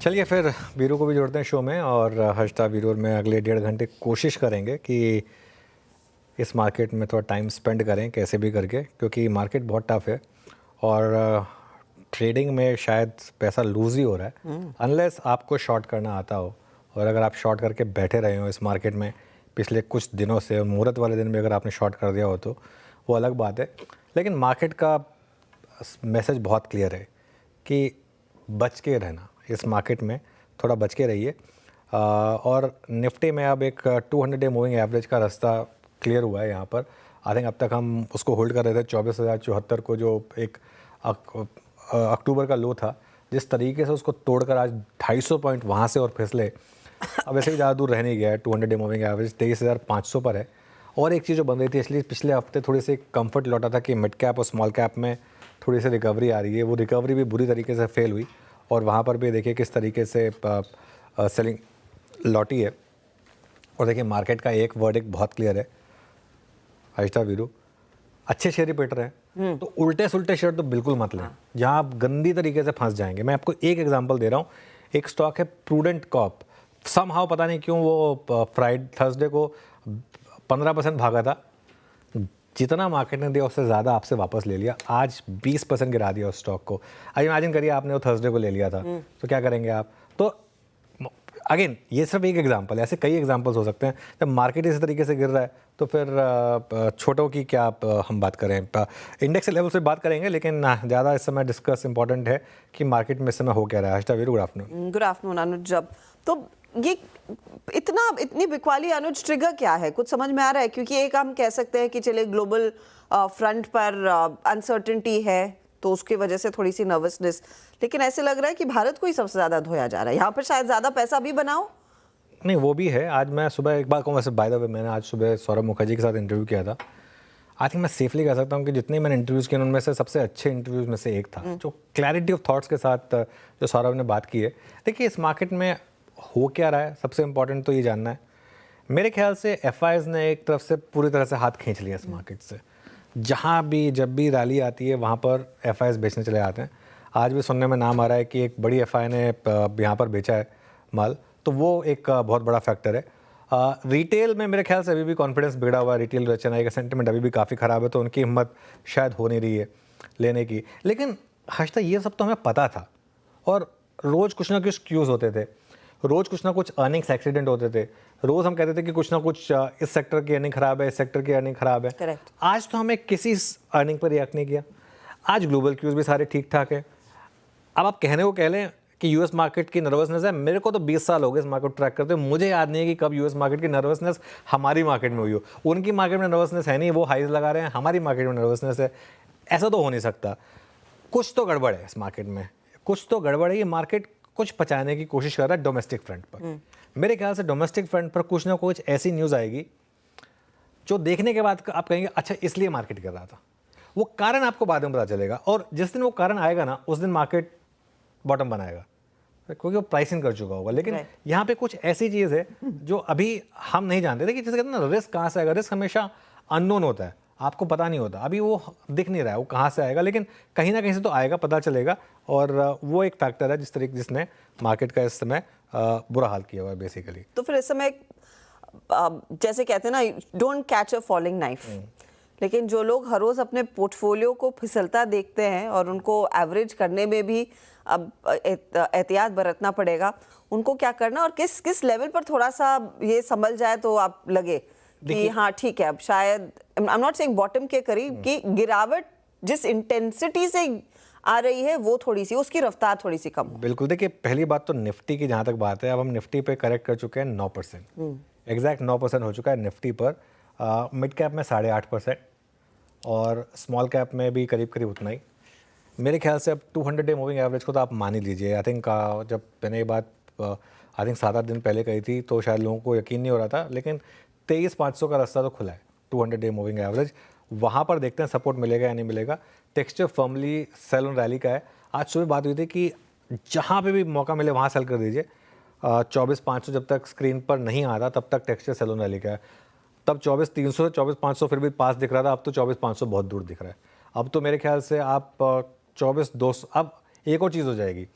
चलिए फिर वीरू को भी जोड़ते हैं शो में और हर्षता वीरू और मैं अगले 1.5 घंटे कोशिश करेंगे कि इस मार्केट में थोड़ा टाइम स्पेंड करें कैसे भी करके, क्योंकि मार्केट बहुत टफ है और ट्रेडिंग में शायद पैसा लूज़ ही हो रहा है अनलेस आपको शॉर्ट करना आता हो। और अगर आप शॉर्ट करके बैठे रहे हो इस मार्केट में पिछले कुछ दिनों से, मुहूर्त वाले दिन में अगर आपने शॉर्ट कर दिया हो तो वो अलग बात है। लेकिन मार्केट का मैसेज बहुत क्लियर है कि बच के रहना, इस मार्केट में थोड़ा बच के रहिए। और निफ्टी में अब एक 200 डे मूविंग एवरेज का रास्ता क्लियर हुआ है यहाँ पर। आई थिंक अब तक हम उसको होल्ड कर रहे थे 24,074 को, जो एक अक्टूबर का लो था। जिस तरीके से उसको तोड़कर आज 250 पॉइंट वहाँ से और फिसले, अब ऐसे ही ज़्यादा दूर रह नहीं गया है। 200 डे मूविंग एवरेज 23,500 पर है। और एक चीज़ जो बन रही थी, इसलिए पिछले हफ्ते थोड़ी सी कंफर्ट लौटा था कि मिड कैप और स्मॉल कैप में थोड़ी सी रिकवरी आ रही है। वो रिकवरी भी बुरी तरीके से फेल हुई और वहाँ पर भी देखिए किस तरीके से सेलिंग लौटी है। और देखिए मार्केट का एक वर्डिक्ट बहुत क्लियर है, हर्षिता वीरू, अच्छे शेयर ही पिट रहे हैं तो उल्टे सुल्टे शेयर तो बिल्कुल मत लें, जहाँ आप गंदी तरीके से फंस जाएंगे। मैं आपको एक एग्जांपल दे रहा हूँ। एक स्टॉक है प्रूडेंट कॉर्प, समहाउ पता नहीं क्यों वो थर्सडे को 15% भागा था। जितना मार्केट ने दिया उससे ज़्यादा आपसे वापस ले लिया, आज 20% गिरा दिया उस स्टॉक को। आज इमेजिन करिए आपने वो थर्सडे को ले लिया था तो क्या करेंगे आप। तो अगेन ये सिर्फ एक एग्जांपल है, ऐसे कई एग्जांपल्स हो सकते हैं। जब मार्केट इस तरीके से गिर रहा है तो फिर छोटों की क्या हम बात करें, इंडेक्स लेवल से बात करेंगे, लेकिन ज़्यादा इस समय डिस्कस इंपॉर्टेंट है कि मार्केट में इस समय हो क्या रहा है। Harshita Veeru, good afternoon. Good afternoon Anuj. जब तो ये इतनी बिकवाली अनुज, ट्रिगर क्या है, कुछ समझ में आ रहा है? क्योंकि एक हम कह सकते हैं कि चले ग्लोबल फ्रंट पर अनसर्टेनिटी है तो उसकी वजह से थोड़ी सी नर्वसनेस, लेकिन ऐसे लग रहा है कि भारत को ही सबसे ज्यादा धोया जा रहा है। यहाँ पर शायद ज्यादा पैसा भी बनाओ। नहीं, वो भी है। आज मैं सुबह एक बार कहूँ, वैसे बाय द वे मैंने आज सुबह सौरभ मुखर्जी के साथ इंटरव्यू किया था। आई थिंक मैं सेफली कह सकता हूँ कि जितने मैंने इंटरव्यूज़ किए उनमें से सबसे अच्छे इंटरव्यूज़ में से एक था, जो क्लैरिटी ऑफ थॉट्स के साथ जो सौरभ ने बात की है। देखिए इस मार्केट में हो क्या रहा है, सबसे इंपॉर्टेंट तो ये जानना है। मेरे ख्याल से एफआईज ने एक तरफ से पूरी तरह से हाथ खींच लिया इस मार्केट से। जहाँ भी जब भी रैली आती है वहाँ पर एफआईज बेचने चले आते हैं। आज भी सुनने में नाम आ रहा है कि एक बड़ी एफआई ने यहाँ पर बेचा है माल, तो वो एक बहुत बड़ा फैक्टर है। रिटेल में मेरे ख्याल से अभी भी कॉन्फिडेंस बिगड़ा हुआ है। रिटेल रचनाई का सेंटिमेंट अभी भी काफ़ी ख़राब है, तो उनकी हिम्मत शायद हो नहीं रही है लेने की। लेकिन हर्षिता ये सब तो हमें पता था, और रोज़ कुछ ना कुछ क्यूज़ होते थे, रोज़ कुछ ना कुछ अर्निंग्स एक्सीडेंट होते थे, रोज़ हम कहते थे कि कुछ ना कुछ इस सेक्टर की अर्निंग ख़राब है, इस सेक्टर की अर्निंग ख़राब है। Correct. आज तो हमें किसी अर्निंग पर रिएक्ट नहीं किया। आज ग्लोबल क्यूज़ भी सारे ठीक ठाक है। अब आप कहने को कह लें कि यूएस मार्केट की नर्वसनेस है, मेरे को तो 20 साल हो गए इस मार्केट को ट्रैक करते हुए, मुझे याद नहीं है कि कब यूएस मार्केट की नर्वसनेस हमारी मार्केट में हुई हो। उनकी मार्केट में नर्वसनेस है नहीं, वो हाइज लगा रहे हैं, हमारी मार्केट में नर्वसनेस है। ऐसा तो हो नहीं सकता। कुछ तो गड़बड़ है इस मार्केट में, कुछ तो गड़बड़ है। ये मार्केट कुछ पचाने की कोशिश कर रहा है डोमेस्टिक फ्रंट पर। मेरे ख्याल से डोमेस्टिक फ्रंट पर कुछ ना कुछ ऐसी न्यूज़ आएगी जो देखने के बाद आप कहेंगे अच्छा इसलिए मार्केट कर रहा था। वो कारण आपको बाद में पता चलेगा, और जिस दिन वो कारण आएगा ना उस दिन मार्केट बॉटम बनाएगा, क्योंकि वो प्राइसिंग कर चुका होगा। लेकिन यहाँ पे कुछ ऐसी चीज़ है जो अभी हम नहीं जानते थे कि जैसे कहते हैं ना, रिस्क कहाँ से आएगा। रिस्क हमेशा अननोन होता है, आपको पता नहीं होता। अभी वो दिख नहीं रहा है वो कहाँ से आएगा, लेकिन कहीं ना कहीं से तो आएगा, पता चलेगा। और वो एक फैक्टर है जिसने मार्केट का इस समय बुरा हाल किया हुआ है बेसिकली। तो फिर इस समय जैसे कहते हैं ना, don't catch a falling knife, लेकिन जो लोग हर रोज अपने पोर्टफोलियो को फिसलता देखते हैं और उनको एवरेज करने में भी अब एहतियात बरतना पड़ेगा, उनको क्या करना और किस किस लेवल पर थोड़ा सा ये संभल जाए तो आप लगे कि हाँ ठीक है, अब शायद I am not saying bottom के करीब कि गिरावट जिस इंटेंसिटी से आ रही है वो थोड़ी सी, उसकी रफ्तार थोड़ी सी कम हो। बिल्कुल। देखिए पहली बात तो निफ्टी की जहाँ तक बात है, अब हम निफ्टी पे करेक्ट कर चुके हैं 9%, एग्जैक्ट 9% हो चुका है निफ्टी पर। मिड कैप में 8.5% और स्मॉल कैप में भी करीब करीब उतना ही। मेरे ख्याल से अब 200 डे मूविंग एवरेज को तो आप मान ही लीजिए। आई थिंक जब मैंने ये बात आई थिंक 7-8 दिन पहले कही थी तो शायद लोगों को यकीन नहीं हो रहा था, लेकिन 23,500 का रास्ता तो खुला है 200 डे मूविंग एवरेज। वहाँ पर देखते हैं सपोर्ट मिलेगा या नहीं मिलेगा। Texture firmly sell on rally का है। आज सुबह बात हुई थी कि जहाँ पे भी मौका मिले वहाँ सेल कर दीजिए। 24,500 जब तक स्क्रीन पर नहीं आता तब तक टेक्सचर सेल ऑन रैली का है। तब 24,300 से 24,500 फिर भी पास दिख रहा था, अब तो 24,500 बहुत दूर दिख रहा है। अब तो मेरे ख्याल से आप 24,200, अब एक और चीज़ हो जाएगी,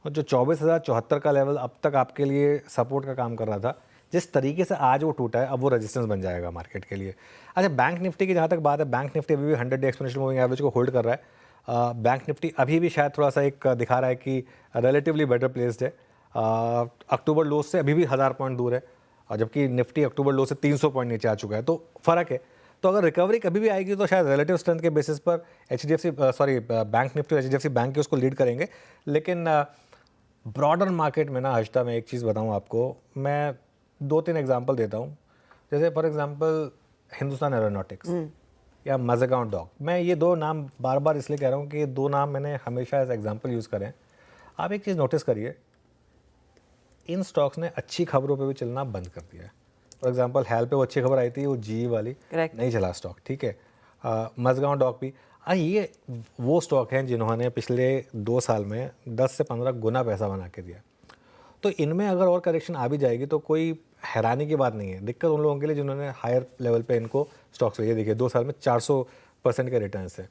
और जो 24,074 का लेवल अब तक आपके लिए सपोर्ट का काम कर रहा था, जिस तरीके से आज वो टूटा है, अब वो रेजिस्टेंस बन जाएगा मार्केट के लिए। अच्छा, बैंक निफ्टी की जहाँ तक बात है, बैंक निफ्टी अभी भी 100 डे एक्सपोनेंशियल मूविंग एवरेज को होल्ड कर रहा है। बैंक निफ्टी अभी भी शायद थोड़ा सा एक दिखा रहा है कि रिलेटिवली बेटर प्लेस्ड है। अक्टूबर लो से अभी भी 1000 पॉइंट दूर है, और जबकि निफ्टी अक्टूबर लो से 300 पॉइंट नीचे आ चुका है, तो फ़र्क है। तो अगर रिकवरी कभी भी आएगी तो शायद रिलेटिव स्ट्रेंथ के बेसिस पर बैंक निफ्टी और HDFC बैंक के उसको लीड करेंगे। लेकिन ब्रॉडर मार्केट में ना हर्षिता, मैं एक चीज़ बताऊं आपको, मैं 2-3 एग्जांपल देता हूं। जैसे फॉर एग्जांपल हिंदुस्तान एरोनॉटिक्स या माज़गांव डॉक। मैं ये 2 नाम बार बार इसलिए कह रहा हूँ कि ये 2 नाम मैंने हमेशा एज एग्जाम्पल यूज़ करें। आप एक चीज़ नोटिस करिए, इन स्टॉक्स ने अच्छी खबरों पे भी चलना बंद कर दिया है। फॉर एग्जांपल हैल पे वो अच्छी खबर आई थी, वो GE वाली नहीं चला स्टॉक, ठीक है। माज़गांव डॉक भी, ये वो स्टॉक हैं जिन्होंने पिछले 2 साल में 10 से 15 गुना पैसा बना के दिया। तो इनमें अगर और करेक्शन आ भी जाएगी तो कोई हैरानी की बात नहीं है। दिक्कत उन लोगों के लिए जिन्होंने हायर लेवल पे इनको स्टॉक्स लिए। देखिए 2 साल में 400% के रिटर्न्स हैं।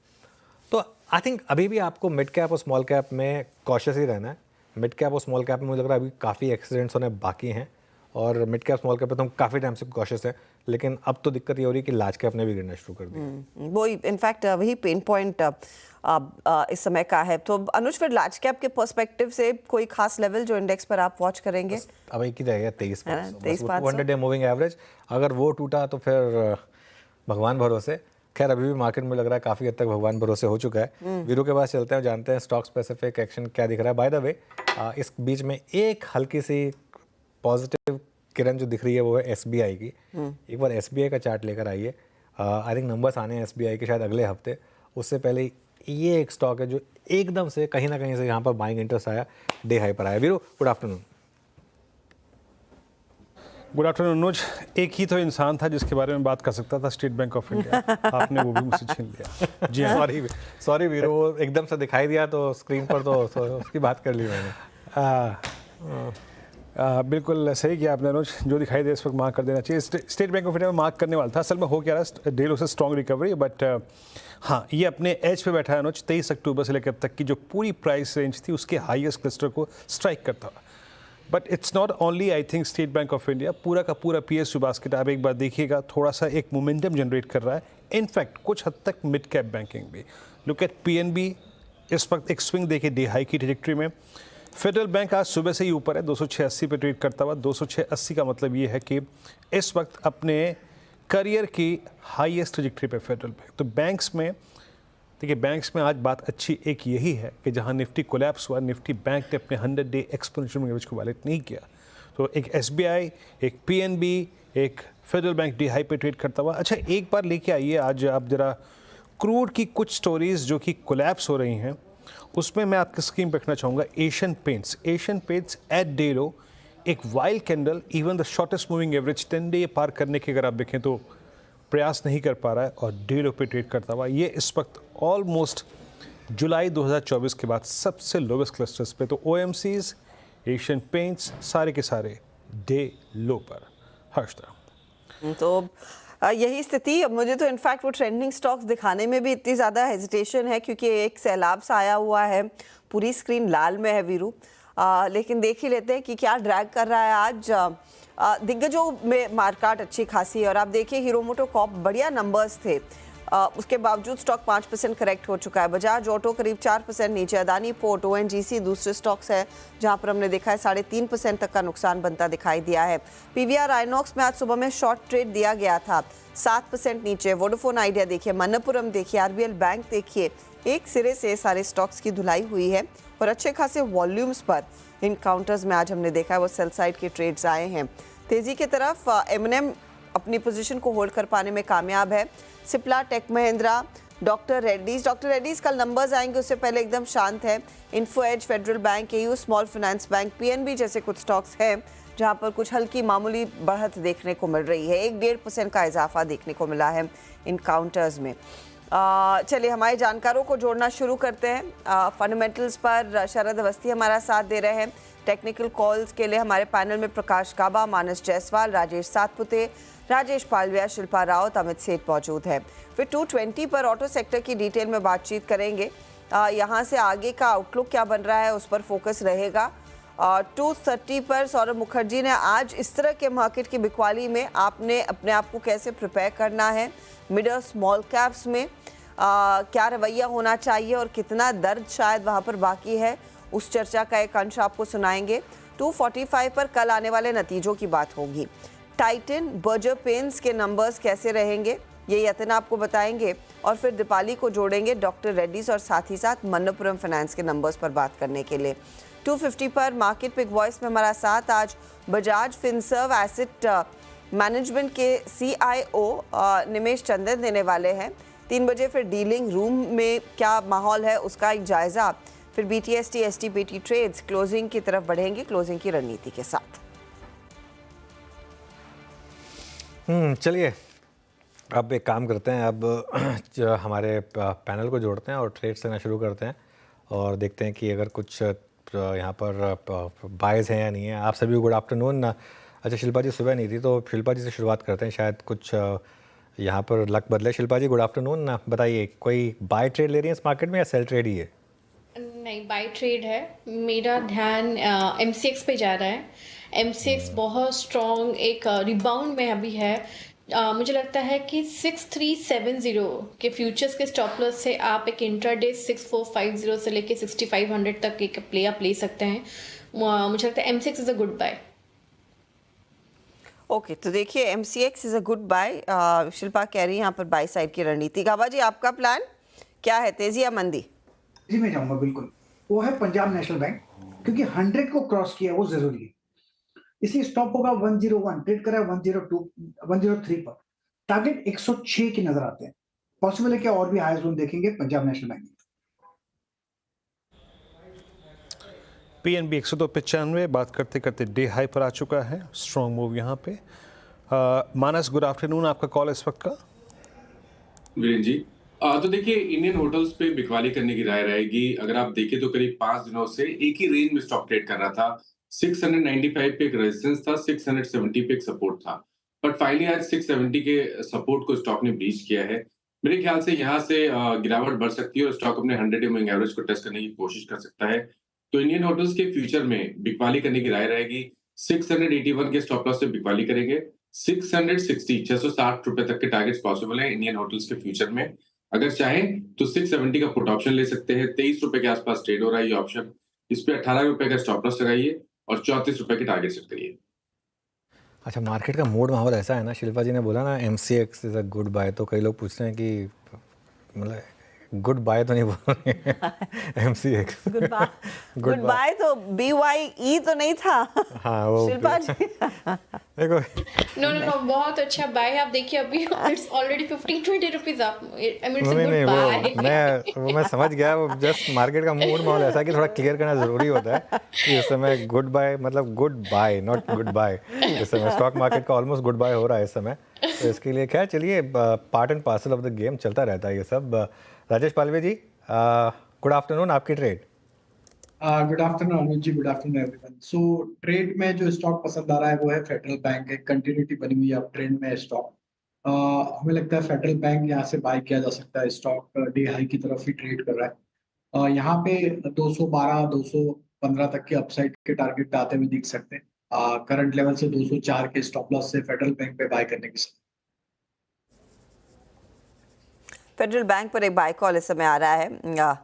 तो आई थिंक अभी भी आपको मिड कैप और स्मॉल कैप में कॉशियस ही रहना है। मिड कैप और स्मॉल कैप में मुझे लग रहा है अभी काफ़ी एक्सीडेंट्स होने बाकी हैं, और मिड कैप स्मॉल कैप पे तो हम काफ़ी टाइम से कॉशियस है। लेकिन अब तो दिक्कत ये हो रही है कि लार्ज कैप ने भी गिरना शुरू कर दिया। वो इनफैक्ट वही पेन पॉइंट इस समय का है। तो अनुज, फिर लार्ज कैप के पर्सपेक्टिव से कोई खास लेवल जो इंडेक्स पर आप वॉच करेंगे? अब एक ही रहेगा 23,500, 23,500 200 डे मूविंग एवरेज। अगर वो टूटा तो फिर भगवान भरोसे। खैर अभी भी मार्केट में लग रहा है काफ़ी हद तक भगवान भरोसे हो चुका है। वीरू के पास चलते हैं, जानते हैं स्टॉक स्पेसिफिक एक्शन क्या दिख रहा है। बाय द वे, इस बीच में एक हल्की सी पॉजिटिव किरण जो दिख रही है वो है SBI की। एक बार SBI का चार्ट लेकर आइए। आई थिंक नंबर्स आने हैं SBI के शायद अगले हफ्ते। उससे पहले ये एक स्टॉक है जो एकदम से कहीं ना कहीं से यहाँ पर बाइंग इंटरेस्ट आया, डे हाई पर आया। Veeru, good afternoon. Good afternoon Anuj. एक ही तो इंसान था जिसके बारे में बात कर सकता था, स्टेट बैंक ऑफ इंडिया। आपने वो भी मुझसे छीन लिया। जी हाँ, सॉरी वीरू, वो एकदम से दिखाई दिया तो स्क्रीन पर, तो उसकी बात कर ली मैंने। बिल्कुल सही किया आपने अनुज, जो दिखाई दे इस वक्त मार्क कर देना चाहिए। स्टेट बैंक ऑफ इंडिया में मार्क करने वाला था। असल में हो क्या रहा, डे लो से स्ट्रॉन्ग रिकवरी, बट हाँ, ये अपने एज पे बैठा है अनुज। 23 अक्टूबर से लेकर अब तक की जो पूरी प्राइस रेंज थी उसके हाईएस्ट क्लस्टर को स्ट्राइक करता हुआ। But it's not only, I think, state Bank of India, पूरा का पूरा PSU बास्केट आप एक बार देखिएगा, थोड़ा सा एक मोमेंटम जनरेट कर रहा है। इनफैक्ट कुछ हद तक मिड कैप बैंकिंग भी। लुक एट PNB, इस वक्त एक स्विंग देखिए डे हाई की ट्रेजेक्ट्री में। फेडरल बैंक आज सुबह से ही ऊपर है, 206.80 पे ट्रेड करता हुआ। 206.80 का मतलब ये है कि इस वक्त अपने करियर की हाईएस्ट ट्रेजेक्ट्री पे फेडरल बैंक। तो बैंक्स में देखिए, बैंक्स में आज बात अच्छी एक यही है कि जहां निफ्टी कोलैप्स हुआ, निफ्टी बैंक ने अपने 100 डे एक्सपोनेंशियल एवरेज को वायलेट नहीं किया। तो एक SBI, एक PNB, एक फेडरल बैंक डे हाई पे ट्रेड करता हुआ। अच्छा, एक बार लेके आइए आज आप जरा क्रूड की कुछ स्टोरीज जो कि कोलैप्स हो रही हैं, उसमें मैं आपकी स्क्रीन पे रखना चाहूँगा Asian Paints at day low, एक wild candle, even the shortest moving average 10 day पार करने के अगर आप देखें तो प्रयास नहीं कर पा रहा है, और डे लो पे ट्रेड करता हुआ। ये इस वक्त ऑलमोस्ट जुलाई 2024 के बाद सबसे लोवेस्ट क्लस्टर्स पे। तो OMCs, एशियन पेंट्स, सारे के सारे डे लो पर। हर्षदा, तो यही स्थिति। अब मुझे तो इनफैक्ट वो ट्रेंडिंग स्टॉक्स दिखाने में भी इतनी ज़्यादा हेजिटेशन है क्योंकि एक सैलाब सा आया हुआ है, पूरी स्क्रीन लाल में है वीरू। लेकिन देख ही लेते हैं कि क्या ड्रैग कर रहा है आज। दिग्गजों में मार्केट अच्छी खासी है, और आप देखिए हीरो मोटोकॉर्प बढ़िया नंबर्स थे, उसके बावजूद स्टॉक 5% करेक्ट हो चुका है। बजाज ऑटो करीब 4% नीचे। अदानी पोर्ट, ONGC दूसरे स्टॉक्स है जहां पर हमने देखा है 3.5% तक का नुकसान बनता दिखाई दिया है। PVR आइनॉक्स में आज सुबह में शॉर्ट ट्रेड दिया गया था, 7% नीचे। वोडाफोन आइडिया देखिए, मनप्पुरम देखिए, RBL बैंक देखिए, एक सिरे से सारे स्टॉक्स की धुलाई हुई है, और अच्छे खासे वॉल्यूम्स पर इन काउंटर्स में आज हमने देखा है वो सेल साइड के ट्रेड्स आए हैं। तेजी की तरफ M&M अपनी पोजीशन को होल्ड कर पाने में कामयाब है। सिप्ला, टेक महिंद्रा, डॉक्टर रेड्डीज कल नंबर्स आएंगे, उससे पहले एकदम शांत है। Info Edge, Federal Bank, AU Small Finance Bank, PNB जैसे कुछ स्टॉक्स हैं जहां पर कुछ हल्की मामूली बढ़त देखने को मिल रही है। 1-1.5% का इजाफा देखने को मिला है इन काउंटर्स में। चलिए हमारे जानकारों को जोड़ना शुरू करते हैं। फंडामेंटल्स पर शरद अवस्थी हमारा साथ दे रहे हैं। टेक्निकल कॉल्स के लिए हमारे पैनल में प्रकाश काबा, मानस जायसवाल, राजेश सातपुते, राजेश पालविया, शिल्पा रावत, अमित सेठ मौजूद है। फिर 220 पर ऑटो सेक्टर की डिटेल में बातचीत करेंगे। यहाँ से आगे का आउटलुक क्या बन रहा है उस पर फोकस रहेगा। 230 पर सौरभ मुखर्जी ने आज इस तरह के मार्केट की बिकवाली में आपने अपने आप को कैसे प्रिपेयर करना है, मिड और स्मॉल कैप्स में क्या रवैया होना चाहिए और कितना दर्द शायद वहाँ पर बाकी है, उस चर्चा का एक अंश आपको सुनाएंगे। 245 पर कल आने वाले नतीजों की बात होगी। टाइटन, बर्जर पेंस के नंबर्स कैसे रहेंगे ये यतन आपको बताएंगे और फिर दीपाली को जोड़ेंगे डॉक्टर रेड्डीज और साथ ही साथ मन्नपुरम फाइनेंस के नंबर्स पर बात करने के लिए। 250 पर मार्केट पिक वॉइस में हमारा साथ आज बजाज फिनसर्व एसेट मैनेजमेंट के CIO निमेश चंदन देने वाले हैं। 3 बजे फिर डीलिंग रूम में क्या माहौल है उसका एक जायजा, फिर BTST STPT ट्रेड्स क्लोजिंग की तरफ बढ़ेंगे क्लोजिंग की रणनीति के साथ। चलिए अब एक काम करते हैं, अब जो हमारे पैनल को जोड़ते हैं और ट्रेड्स लेना शुरू करते हैं और देखते हैं कि अगर कुछ यहाँ पर बायर्स हैं या नहीं है। आप सभी को गुड आफ्टरनून। अच्छा शिल्पा जी सुबह नहीं थी तो शिल्पा जी से शुरुआत करते हैं, शायद कुछ यहाँ पर लक बदले। शिल्पा जी गुड आफ्टरनून, बताइए कोई बाय ट्रेड ले रही है इस मार्केट में या सेल ट्रेड ही है? नहीं, बाय ट्रेड है। मेरा ध्यान MCX पे जा रहा है। MCX बहुत स्ट्रॉन्ग एक रिबाउंड में अभी है। मुझे लगता है कि 6370 के फ्यूचर्स के स्टॉप लॉस से आप एक इंट्राडे 6450 से लेके 6500 तक एक प्ले आप ले सकते हैं। मुझे लगता है MCX is a good buy. Okay, तो देखिए MCX is a good buy. Shilpa कह रही है यहाँ पर बाय साइड की रणनीति। गाबा जी आपका प्लान क्या है, तेजी या मंदी? जी मैं जाऊंगा बिल्कुल, वो है पंजाब नेशनल बैंक, क्योंकि 100 को क्रॉस किया वो जरूरी है। इसलिए स्टॉप होगा 101, ट्रेड करा है 102 103 पर, टारगेट 106 की नजर आते हैं। पॉसिबल है कि और भी हाई जोन देखेंगे पंजाब नेशनल बैंक। PNB 102.95 बात करते करते डे हाई पर आ चुका है। स्ट्रॉन्ग मूव यहाँ पे। मानस गुड आफ्टरनून, आपका कॉल इस वक्त का। वीरेन जी, तो देखिए इंडियन होटल्स पे बिकवाली करने की राय रहेगी। अगर आप देखें तो करीब 5 दिनों से एक ही रेंज में स्टॉक ट्रेड कर रहा था। 695 पे एक रेजिस्टेंस था, 670 पे एक सपोर्ट था, बट फाइनली आज 670 के सपोर्ट को स्टॉक ने ब्रीच किया है। मेरे ख्याल से यहाँ से गिरावट बढ़ सकती है और स्टॉक अपने 100 मूविंग एवरेज को टेस्ट करने की कोशिश कर सकता है। तो इंडियन होटल्स के फ्यूचर में बिकवाली करने की राय रहेगी। 681 के स्टॉप लॉस से बिकवाली करेंगे। 660 रुपए तक के टारगेट्स पॉसिबल है इंडियन होटल्स के फ्यूचर में। अगर चाहें तो 670 का पुट ऑप्शन ले सकते हैं। 23 रुपए के आसपास ट्रेड हो रहा है ये ऑप्शन। इस पे 18 रुपए का स्टॉप लॉस लगाइए और 34 रुपए के टारगेट सेट करिए। अच्छा मार्केट का मूड माहौल ऐसा है ना, शिल्पा जी ने बोला ना MCX is a good buy, तो कई लोग पूछते हैं कि मतलब गुड बाय तो नहीं बोल रहे MCX गुड बाय तो BYE तो नहीं था। हाँ वो शिल्पा जी देखो नो बहुत अच्छा बाय है। आप देखिए अभी it's already 15-20 rupees up. I mean it's a नहीं गुड वो बाय। मैं समझ गया। वो जस्ट मार्केट का मूड माहौल ऐसा है कि थोड़ा क्लियर करना ज़रूरी होता है कि इस समय गुड बाय मतलब goodbye not good buy. इस समय स्टॉक मार्केट का ऑलमोस्ट गुड बाय हो रहा है इस समय, तो इसके लिए खैर चलिए part and parcel of the game चलता रहता है ये सब। राजेश पालवे जी गुड आफ्टरनून, आपकी trade. Good afternoon Anuj ji, good afternoon everyone. So trade में जो स्टॉक पसंद आ रहा है वो है फेडरल बैंक। एक कंटिन्यूटी बनी हुई है अब ट्रेंड में स्टॉक। हमें लगता है फेडरल बैंक यहाँ से बाय किया जा सकता है। स्टॉक डे हाई की तरफ ही ट्रेड कर रहा है। यहाँ पे 212 215 तक के अपसाइड के टारगेट आते हुए दिख सकते हैं। करंट लेवल से 204 के स्टॉप लॉस से फेडरल बैंक पे बाय करने की। फेडरल बैंक पर एक बाय कॉल इस समय आ रहा है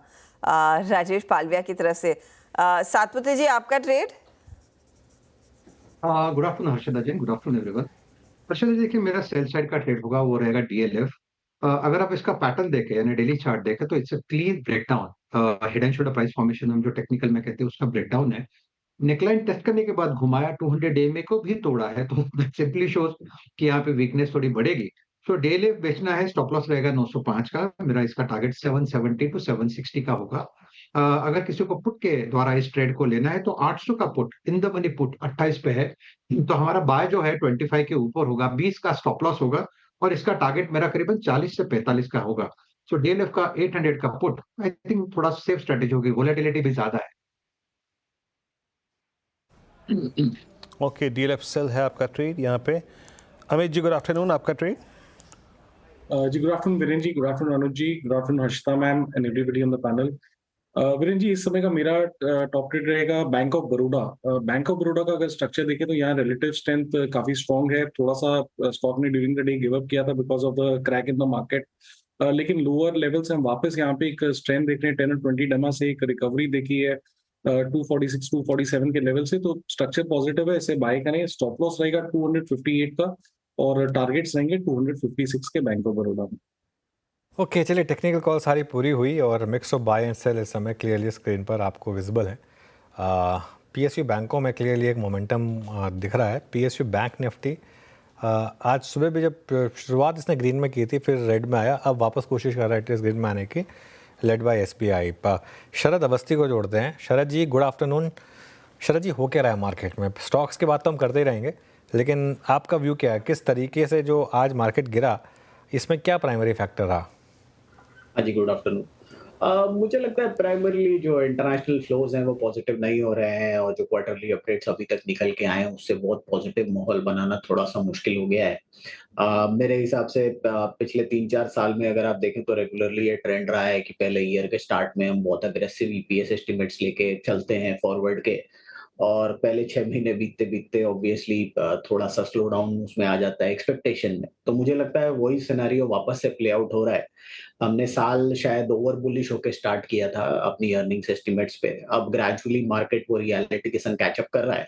राजेश पालविया की तरफ से। सातपुते जी आपका ट्रेड। गुड आफ्टरनून हर्षदा जी, गुड आफ्टरनून एवरीवन। हर्षदा जी देखिए मेरा सेल साइड का ट्रेड होगा वो रहेगा DLF। अगर आप इसका पैटर्न देखें यानी डेली चार्ट देखें तो it's a clean breakdown. Head and shoulder price formation हम जो टेक्निकल में कहते हैं उसका ब्रेकडाउन है। नेकलाइन टेस्ट करने के बाद घुमाया 200 EMA को भी तोड़ा है, तो सिंपली शोज कि यहाँ पे वीकनेस थोड़ी बढ़ेगी। तो DLF बेचना है, स्टॉप लॉस रहेगा 905 का। मेरा इसका टारगेट 770 to 760 का होगा। अगर किसी को पुट के द्वारा इस ट्रेड को लेना है तो 800 का put in the money put 28 पे है, तो हमारा बाय जो है 25 के ऊपर होगा, 20 का स्टॉप लॉस होगा और इसका टारगेट मेरा करीबन 40 से 45 का होगा। सो DLF का 800 का पुट आई थिंक थोड़ा सेफ स्ट्रेटेजी होगी, वोलेटिलिटी भी ज्यादा है। ओके, DLF सेल है आपका ट्रेड यहाँ पे। अमित जी गुड आफ्टरनून, आपका ट्रेड। जी good afternoon Viren ji, good afternoon Anuj ji, good afternoon Harshita ma'am and everybody on the panel. Virendra ji, इस समय का मेरा टॉप ट्रेड रहेगा बैंक ऑफ बड़ौदा। बैंक ऑफ बड़ौदा का अगर स्ट्रक्चर देखें तो यहाँ रिलेटिव स्ट्रेंथ काफी स्ट्रांग है। थोड़ा सा स्टॉक ने during the day give up किया था because of the crack in the market, लेकिन लोअर लेवल से हम वापस यहाँ पे एक स्ट्रेंथ देख रहे हैं। 10 और 20 डमा से एक रिकवरी देखी है 246 247 के लेवल से, तो स्ट्रक्चर पॉजिटिव है, इसे बाय करें। स्टॉप लॉस रहेगा 258 का और टारगेट्स रहेंगे 256 के बैंक ऑफ बड़ौदा में। ओके, चलिए टेक्निकल कॉल सारी पूरी हुई और mix of buy and sell इस समय क्लियरली स्क्रीन पर आपको विजिबल है। पीएसयू बैंकों में क्लियरली एक मोमेंटम दिख रहा है। पीएसयू बैंक निफ्टी आज सुबह भी जब शुरुआत इसने ग्रीन में की थी, फिर रेड में आया, अब वापस कोशिश कर रहा है इस ग्रीन में आने की, लेड बाय एसबीआई। शरद अवस्थी को जोड़ते हैं। शरद जी, गुड आफ्टरनून। शरद जी, हो क्या रहा है मार्केट में? स्टॉक्स की बात तो हम करते ही रहेंगे, लेकिन आपका व्यू क्या है? किस तरीके से जो आज मार्केट गिरा, इसमें क्या प्राइमरी फैक्टर रहा? हाँ जी, गुड आफ्टरनून। मुझे लगता है प्राइमरीली जो इंटरनेशनल फ्लोज हैं वो पॉजिटिव नहीं हो रहे हैं, और जो क्वार्टरली अपडेट्स अभी तक निकल के आए हैं उससे बहुत पॉजिटिव माहौल बनाना थोड़ा सा मुश्किल हो गया है। मेरे हिसाब से पिछले 3-4 साल में अगर आप देखें तो रेगुलरली ये ट्रेंड रहा है कि पहले ईयर के स्टार्ट में हम बहुत अग्रेसिव ईपीएस एस्टिमेट्स लेके चलते हैं फॉरवर्ड के, और पहले 6 महीने बीतते बीतते ऑब्वियसली थोड़ा सा स्लो डाउन उसमें आ जाता है एक्सपेक्टेशन में। तो मुझे लगता है वही सिनेरियो वापस से प्ले आउट हो रहा है। हमने साल शायद ओवर बुलिश होकर स्टार्ट किया था अपनी अर्निंग्स एस्टिमेट्स पे, अब ग्रेजुअली मार्केट वो रियलिटी के संग कैचअप कर रहा है।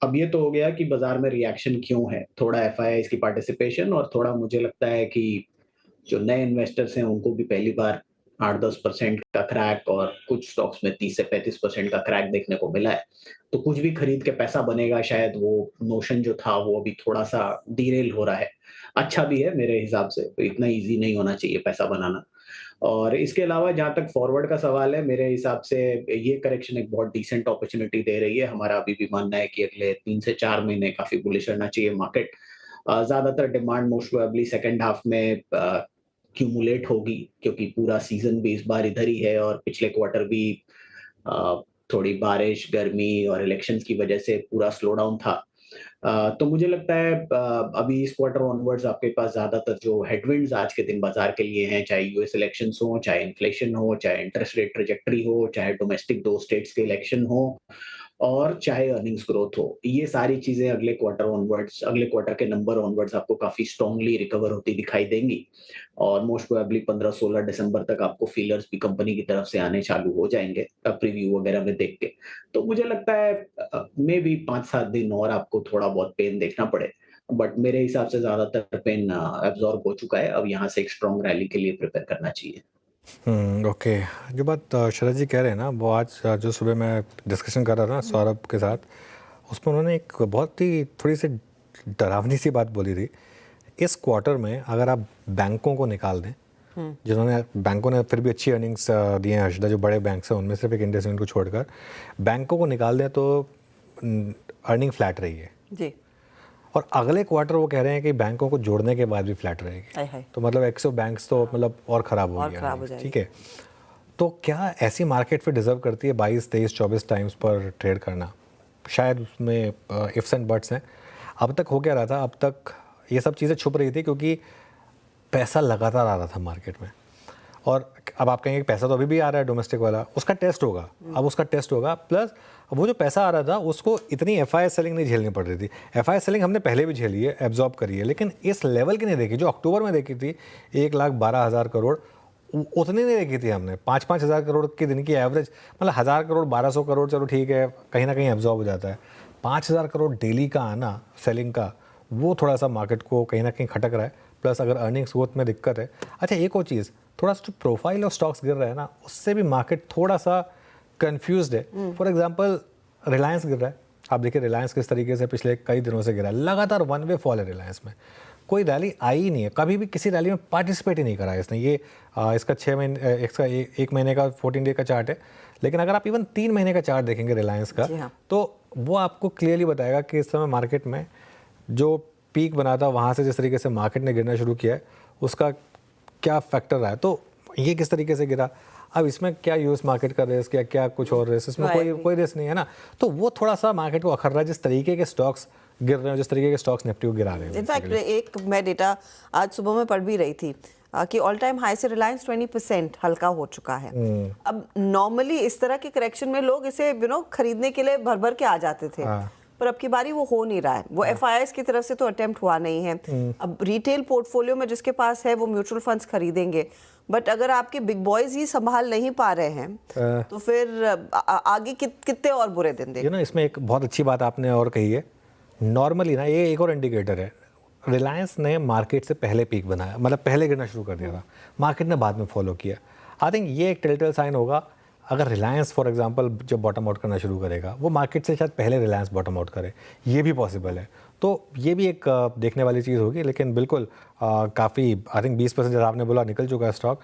अब ये तो हो गया कि बाजार में रिएक्शन क्यों है, थोड़ा एफआईआई की पार्टिसिपेशन, और थोड़ा मुझे लगता है कि जो नए इन्वेस्टर्स हैं उनको भी पहली बार 8-10% का क्रैक और कुछ स्टॉक्स में 30 से 35% का क्रैक देखने को मिला है। तो कुछ भी खरीद के पैसा बनेगा, शायद वो नोशन जो था वो अभी थोड़ा सा डीरेल हो रहा है। अच्छा भी है मेरे हिसाब से, तो इतना इजी नहीं होना चाहिए पैसा बनाना। और इसके अलावा जहाँ तक फॉरवर्ड का सवाल है, मेरे हिसाब से ये करेक्शन एक बहुत डिसेंट अपॉर्चुनिटी दे रही है। हमारा अभी भी मानना है कि अगले 3 से 4 महीने काफी बुलिश रहना चाहिए मार्केट। ज्यादातर demand most probably second half में क्यूमुलेट होगी, क्योंकि पूरा सीजन भी इस बार इधर ही है, और पिछले क्वार्टर भी थोड़ी बारिश, गर्मी और इलेक्शंस की वजह से पूरा स्लो डाउन था। तो मुझे लगता है अभी इस क्वार्टर ऑनवर्ड्स आपके पास ज्यादातर जो हेडविंड्स आज के दिन बाजार के लिए हैं, चाहे यूएस इलेक्शंस हो, चाहे इन्फ्लेशन हो, चाहे इंटरेस्ट रेट ट्रेजेक्टरी हो, चाहे डोमेस्टिक 2 स्टेट्स के इलेक्शन हो, और चाहे अर्निंग्स ग्रोथ हो, ये सारी चीजें अगले क्वार्टर के नंबर ऑनवर्ड्स आपको काफी स्ट्रांगली रिकवर होती दिखाई देंगी। और मोस्ट प्रोबेबली 15-16 दिसंबर तक आपको फीलर्स भी कंपनी की तरफ से आने चालू हो जाएंगे प्रीव्यू वगैरह में देख के। तो मुझे लगता है मे भी 5-7 दिन और आपको थोड़ा बहुत पेन देखना पड़े, बट मेरे हिसाब से ज्यादातर पेन एब्जॉर्ब हो चुका है। अब यहाँ से एक स्ट्रॉन्ग रैली के लिए प्रिपेयर करना चाहिए। ओके, जो बात शरद जी कह रहे हैं ना, वो आज जो सुबह मैं डिस्कशन कर रहा था ना सौरभ के साथ, उसमें उन्होंने एक बहुत ही थोड़ी सी डरावनी सी बात बोली थी। इस क्वार्टर में अगर आप बैंकों को निकाल दें, जिन्होंने बैंकों ने फिर भी अच्छी अर्निंग्स दी हैं हर्षदा, जो बड़े बैंक हैं उनमें सिर्फ एक इंडस्इंड को छोड़कर बैंकों को निकाल दें तो अर्निंग फ्लैट रही है जी। और अगले क्वार्टर वो कह रहे हैं कि बैंकों को जोड़ने के बाद भी फ्लैट रहेगी। तो मतलब एक्सो बैंक्स तो मतलब और ख़राब हो गया। ठीक है, तो क्या ऐसी मार्केट फिर डिजर्व करती है 22, 23, 24 टाइम्स पर ट्रेड करना? शायद उसमें इफ्स एंड बट्स हैं। अब तक हो क्या रहा था, अब तक ये सब चीज़ें छुप रही थी क्योंकि पैसा लगातार आ रहा था मार्केट में। और अब आप कहेंगे पैसा तो अभी भी आ रहा है डोमेस्टिक वाला, उसका टेस्ट होगा, अब उसका टेस्ट होगा। प्लस वो जो पैसा आ रहा था उसको इतनी एफआईआई सेलिंग नहीं झेलनी पड़ रही थी। एफआईआई सेलिंग हमने पहले भी झेली है, एब्जॉर्ब करी है, लेकिन इस लेवल की नहीं देखी जो अक्टूबर में देखी थी 1,12,000 करोड़, उतनी नहीं देखी थी हमने। 5-5 हज़ार करोड़ की दिन की एवरेज, मतलब 1,000 करोड़ 1,200 करोड़ चलो ठीक है, कहीं ना कहीं एब्जॉर्ब हो जाता है। 5,000 करोड़ डेली का आना सेलिंग का, वो थोड़ा सा मार्केट को कहीं ना कहीं खटक रहा है। प्लस अगर अर्निंग्स ग्रोथ में दिक्कत है। अच्छा, एक और चीज़, थोड़ा सा जो प्रोफाइल ऑफ स्टॉक्स गिर रहा है ना, उससे भी मार्केट थोड़ा सा कंफ्यूज्ड है। फॉर एग्जांपल रिलायंस गिर रहा है, आप देखिए रिलायंस किस तरीके से पिछले कई दिनों से गिरा है, लगातार वन वे फॉल है रिलायंस में, कोई रैली आई ही नहीं है, कभी भी किसी रैली में पार्टिसिपेट ही नहीं करा है इसने। ये इसका 6 महीने, इसका 1 महीने का 14 डे का चार्ट है, लेकिन अगर आप इवन 3 महीने का चार्ट देखेंगे रिलायंस का, तो वो आपको क्लियरली बताएगा कि इस समय मार्केट में जो पीक बना था वहाँ से जिस तरीके से मार्केट ने गिरना शुरू किया है उसका क्या फैक्टर रहा है। तो ये किस तरीके से गिरा, अब इसमें क्या यूएस मार्केट का रिस्क या क्या कुछ और रिस्क, इसमें कोई रिस्क नहीं है ना। तो वो थोड़ा सा मार्केट को अखर रहा है जिस तरीके के स्टॉक्स गिर रहे हैं, जिस तरीके के स्टॉक्स निफ्टी को गिरा रहे हैं। इनफैक्ट एक मैं डेटा आज सुबह में पढ़ भी रही थी, कि ऑल टाइम हाई से रिलायंस 20% हल्का हो चुका है। अब नॉर्मली इस तरह के करेक्शन में लोग इसे खरीदने के लिए भर भर के आ जाते थे, पर अब की बारी वो हो नहीं रहा है। वो FIIs की तरफ से तो अटेम्प्ट हुआ नहीं है। अब रिटेल पोर्टफोलियो में जिसके पास है वो म्यूचुअल फंड्स खरीदेंगे, बट अगर आपके बिग बॉयज ही संभाल नहीं पा रहे हैं तो फिर आगे कितने और बुरे दिन देंगे। इसमें एक बहुत अच्छी बात आपने और कही है। नॉर्मली ना ये एक और इंडिकेटर है, रिलायंस ने मार्केट से पहले पीक बनाया, मतलब पहले गिरना शुरू कर दिया था, मार्केट ने बाद में फॉलो किया। आई थिंक ये एक टेलटेल साइन होगा अगर रिलायंस फॉर एग्जांपल जब बॉटम आउट करना शुरू करेगा, वो मार्केट से शायद पहले रिलायंस बॉटम आउट करे, ये भी पॉसिबल है। तो ये भी एक देखने वाली चीज़ होगी। लेकिन बिल्कुल काफ़ी आई थिंक 20% जैसा आपने बोला निकल चुका है स्टॉक,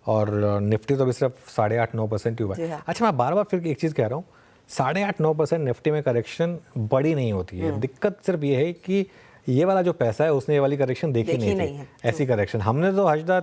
और निफ्टी तो अभी सिर्फ 8.5-9% ही हुआ है। अच्छा, मैं बार बार फिर एक चीज़ कह रहा हूँ, 8.5-9% निफ्टी में करेक्शन बड़ी नहीं होती है। दिक्कत सिर्फ ये है कि ये वाला जो पैसा है उसने ये वाली करेक्शन देखी नहीं थी। ऐसी करेक्शन हमने तो हजदा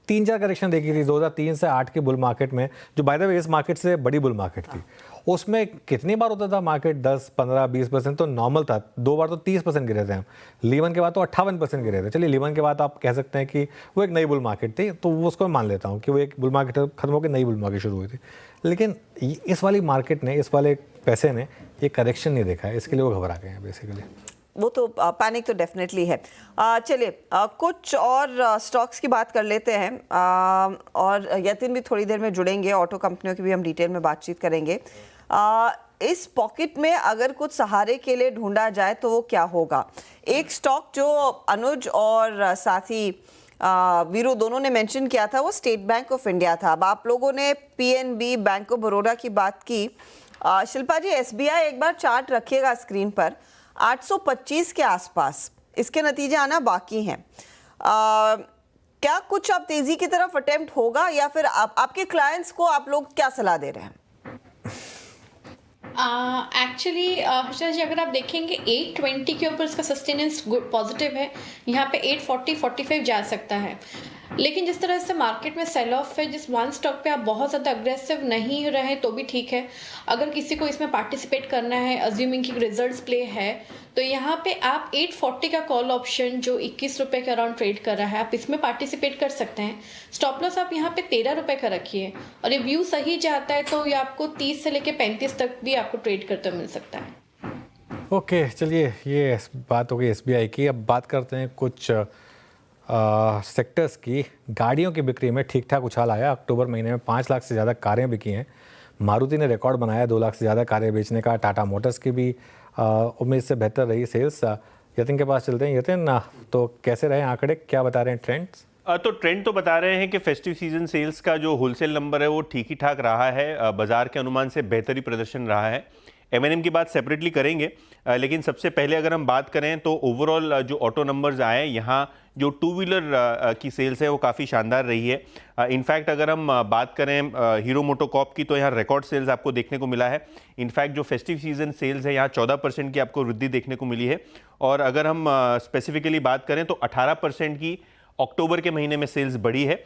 3-4 करेक्शन देखी थी 2003 से 8 के बुल मार्केट में, जो बाय द वे इस मार्केट से बड़ी बुल मार्केट थी। उसमें कितनी बार होता था मार्केट 10, 15, 20% तो नॉर्मल था। 2 बार तो 30% गिरे थे हम। लीवन के बाद तो 58% गिरे थे। चलिए लीवन के बाद आप कह सकते हैं कि वो एक नई बुल मार्केट थी, तो वो उसको मान लेता हूँ कि वो एक बुल मार्केट खत्म होकर नई बुल मार्केट शुरू हुई थी। लेकिन इस वाली मार्केट ने, इस वाले पैसे ने ये करेक्शन नहीं देखा है, इसके लिए वो घबरा गए हैं बेसिकली। वो तो पैनिक तो डेफिनेटली है। चलिए कुछ और स्टॉक्स की बात कर लेते हैं, और यतिन भी थोड़ी देर में जुड़ेंगे, ऑटो कंपनियों की भी हम डिटेल में बातचीत करेंगे। इस पॉकेट में अगर कुछ सहारे के लिए ढूंढा जाए तो वो क्या होगा? एक स्टॉक जो अनुज और साथी वीरू दोनों ने मेंशन किया था वो स्टेट बैंक ऑफ इंडिया था। अब आप लोगों ने PNB, बैंक ऑफ बड़ौदा की बात की। शिल्पा जी, SBI एक बार चार्ट रखिएगा स्क्रीन पर, 825 के आसपास इसके नतीजे आना बाकी हैं। क्या कुछ अब तेजी की तरफ अटेम्प्ट होगा, या फिर आपके क्लाइंट्स को आप लोग क्या सलाह दे रहे हैं? एक्चुअली हर्षद जी, अगर आप देखेंगे 820 के ऊपर इसका सस्टेनेंस पॉजिटिव है। यहाँ पे 840-45 जा सकता है। लेकिन जिस तरह से मार्केट में सेल ऑफ है, जिस वन स्टॉक पे आप बहुत ज़्यादा अग्रेसिव नहीं रहे तो भी ठीक है। अगर किसी को इसमें पार्टिसिपेट करना है, अज्यूमिंग की रिजल्ट्स प्ले है, तो यहाँ पे आप 840 का कॉल ऑप्शन जो 21 रुपये के अराउंड ट्रेड कर रहा है, आप इसमें पार्टिसिपेट कर सकते हैं। स्टॉप लॉस आप यहाँ पे 13 रुपये का रखिए, और ये व्यू सही जाता है तो ये आपको 30 से लेके 35 तक भी आपको ट्रेड करते मिल सकता है। ओके, चलिए ये बात हो गई SBI की। अब बात करते हैं कुछ सेक्टर्स की। गाड़ियों की बिक्री में ठीक ठाक उछाल आया। अक्टूबर महीने में 5 लाख से ज़्यादा कारें बिकी हैं। मारुति ने रिकॉर्ड बनाया 2 लाख से ज़्यादा कारें बेचने का। टाटा मोटर्स की भी उम्मीद से बेहतर रही सेल्स। यतिन के पास चलते हैं। यतिन, तो कैसे रहे आंकड़े, क्या बता रहे हैं ट्रेंड्स? तो ट्रेंड तो बता रहे हैं कि फेस्टिव सीजन सेल्स का जो होलसेल नंबर है वो ठीक ही ठाक रहा है। बाजार के अनुमान से बेहतर ही प्रदर्शन रहा है। M&M की बात सेपरेटली करेंगे, लेकिन सबसे पहले अगर हम बात करें तो ओवरऑल जो ऑटो नंबर्स आए, यहाँ जो 2 व्हीलर की सेल्स है वो काफ़ी शानदार रही है। इनफैक्ट अगर हम बात करें हीरो मोटोकॉर्प की, तो यहाँ रिकॉर्ड सेल्स आपको देखने को मिला है। इनफैक्ट जो फेस्टिव सीजन सेल्स है यहाँ 14% की आपको वृद्धि देखने को मिली है। और अगर हम स्पेसिफिकली बात करें तो 18% की अक्टूबर के महीने में सेल्स बढ़ी है।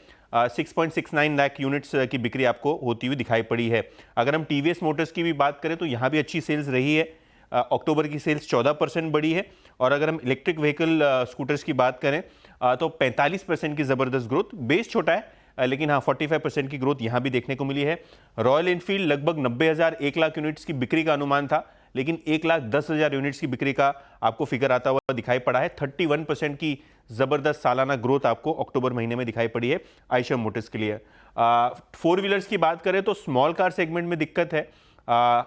6.69 लाख यूनिट्स की बिक्री आपको होती हुई दिखाई पड़ी है। अगर हम TVS मोटर्स की भी बात करें तो यहाँ भी अच्छी सेल्स रही है। अक्टूबर की सेल्स 14% बढ़ी है। और अगर हम इलेक्ट्रिक व्हीकल स्कूटर्स की बात करें तो 45% की ज़बरदस्त ग्रोथ। बेस छोटा है लेकिन हाँ 45% की ग्रोथ यहाँ भी देखने को मिली है। रॉयल एनफील्ड लगभग 90,000 1 लाख यूनिट्स की बिक्री का अनुमान था, लेकिन 1,10,000 यूनिट्स की बिक्री का आपको फिगर आता हुआ दिखाई पड़ा है। 31% की ज़बरदस्त सालाना ग्रोथ आपको अक्टूबर महीने में दिखाई पड़ी है आयशर मोटर्स के लिए। 4 व्हीलर्स की बात करें तो स्मॉल कार सेगमेंट में दिक्कत है।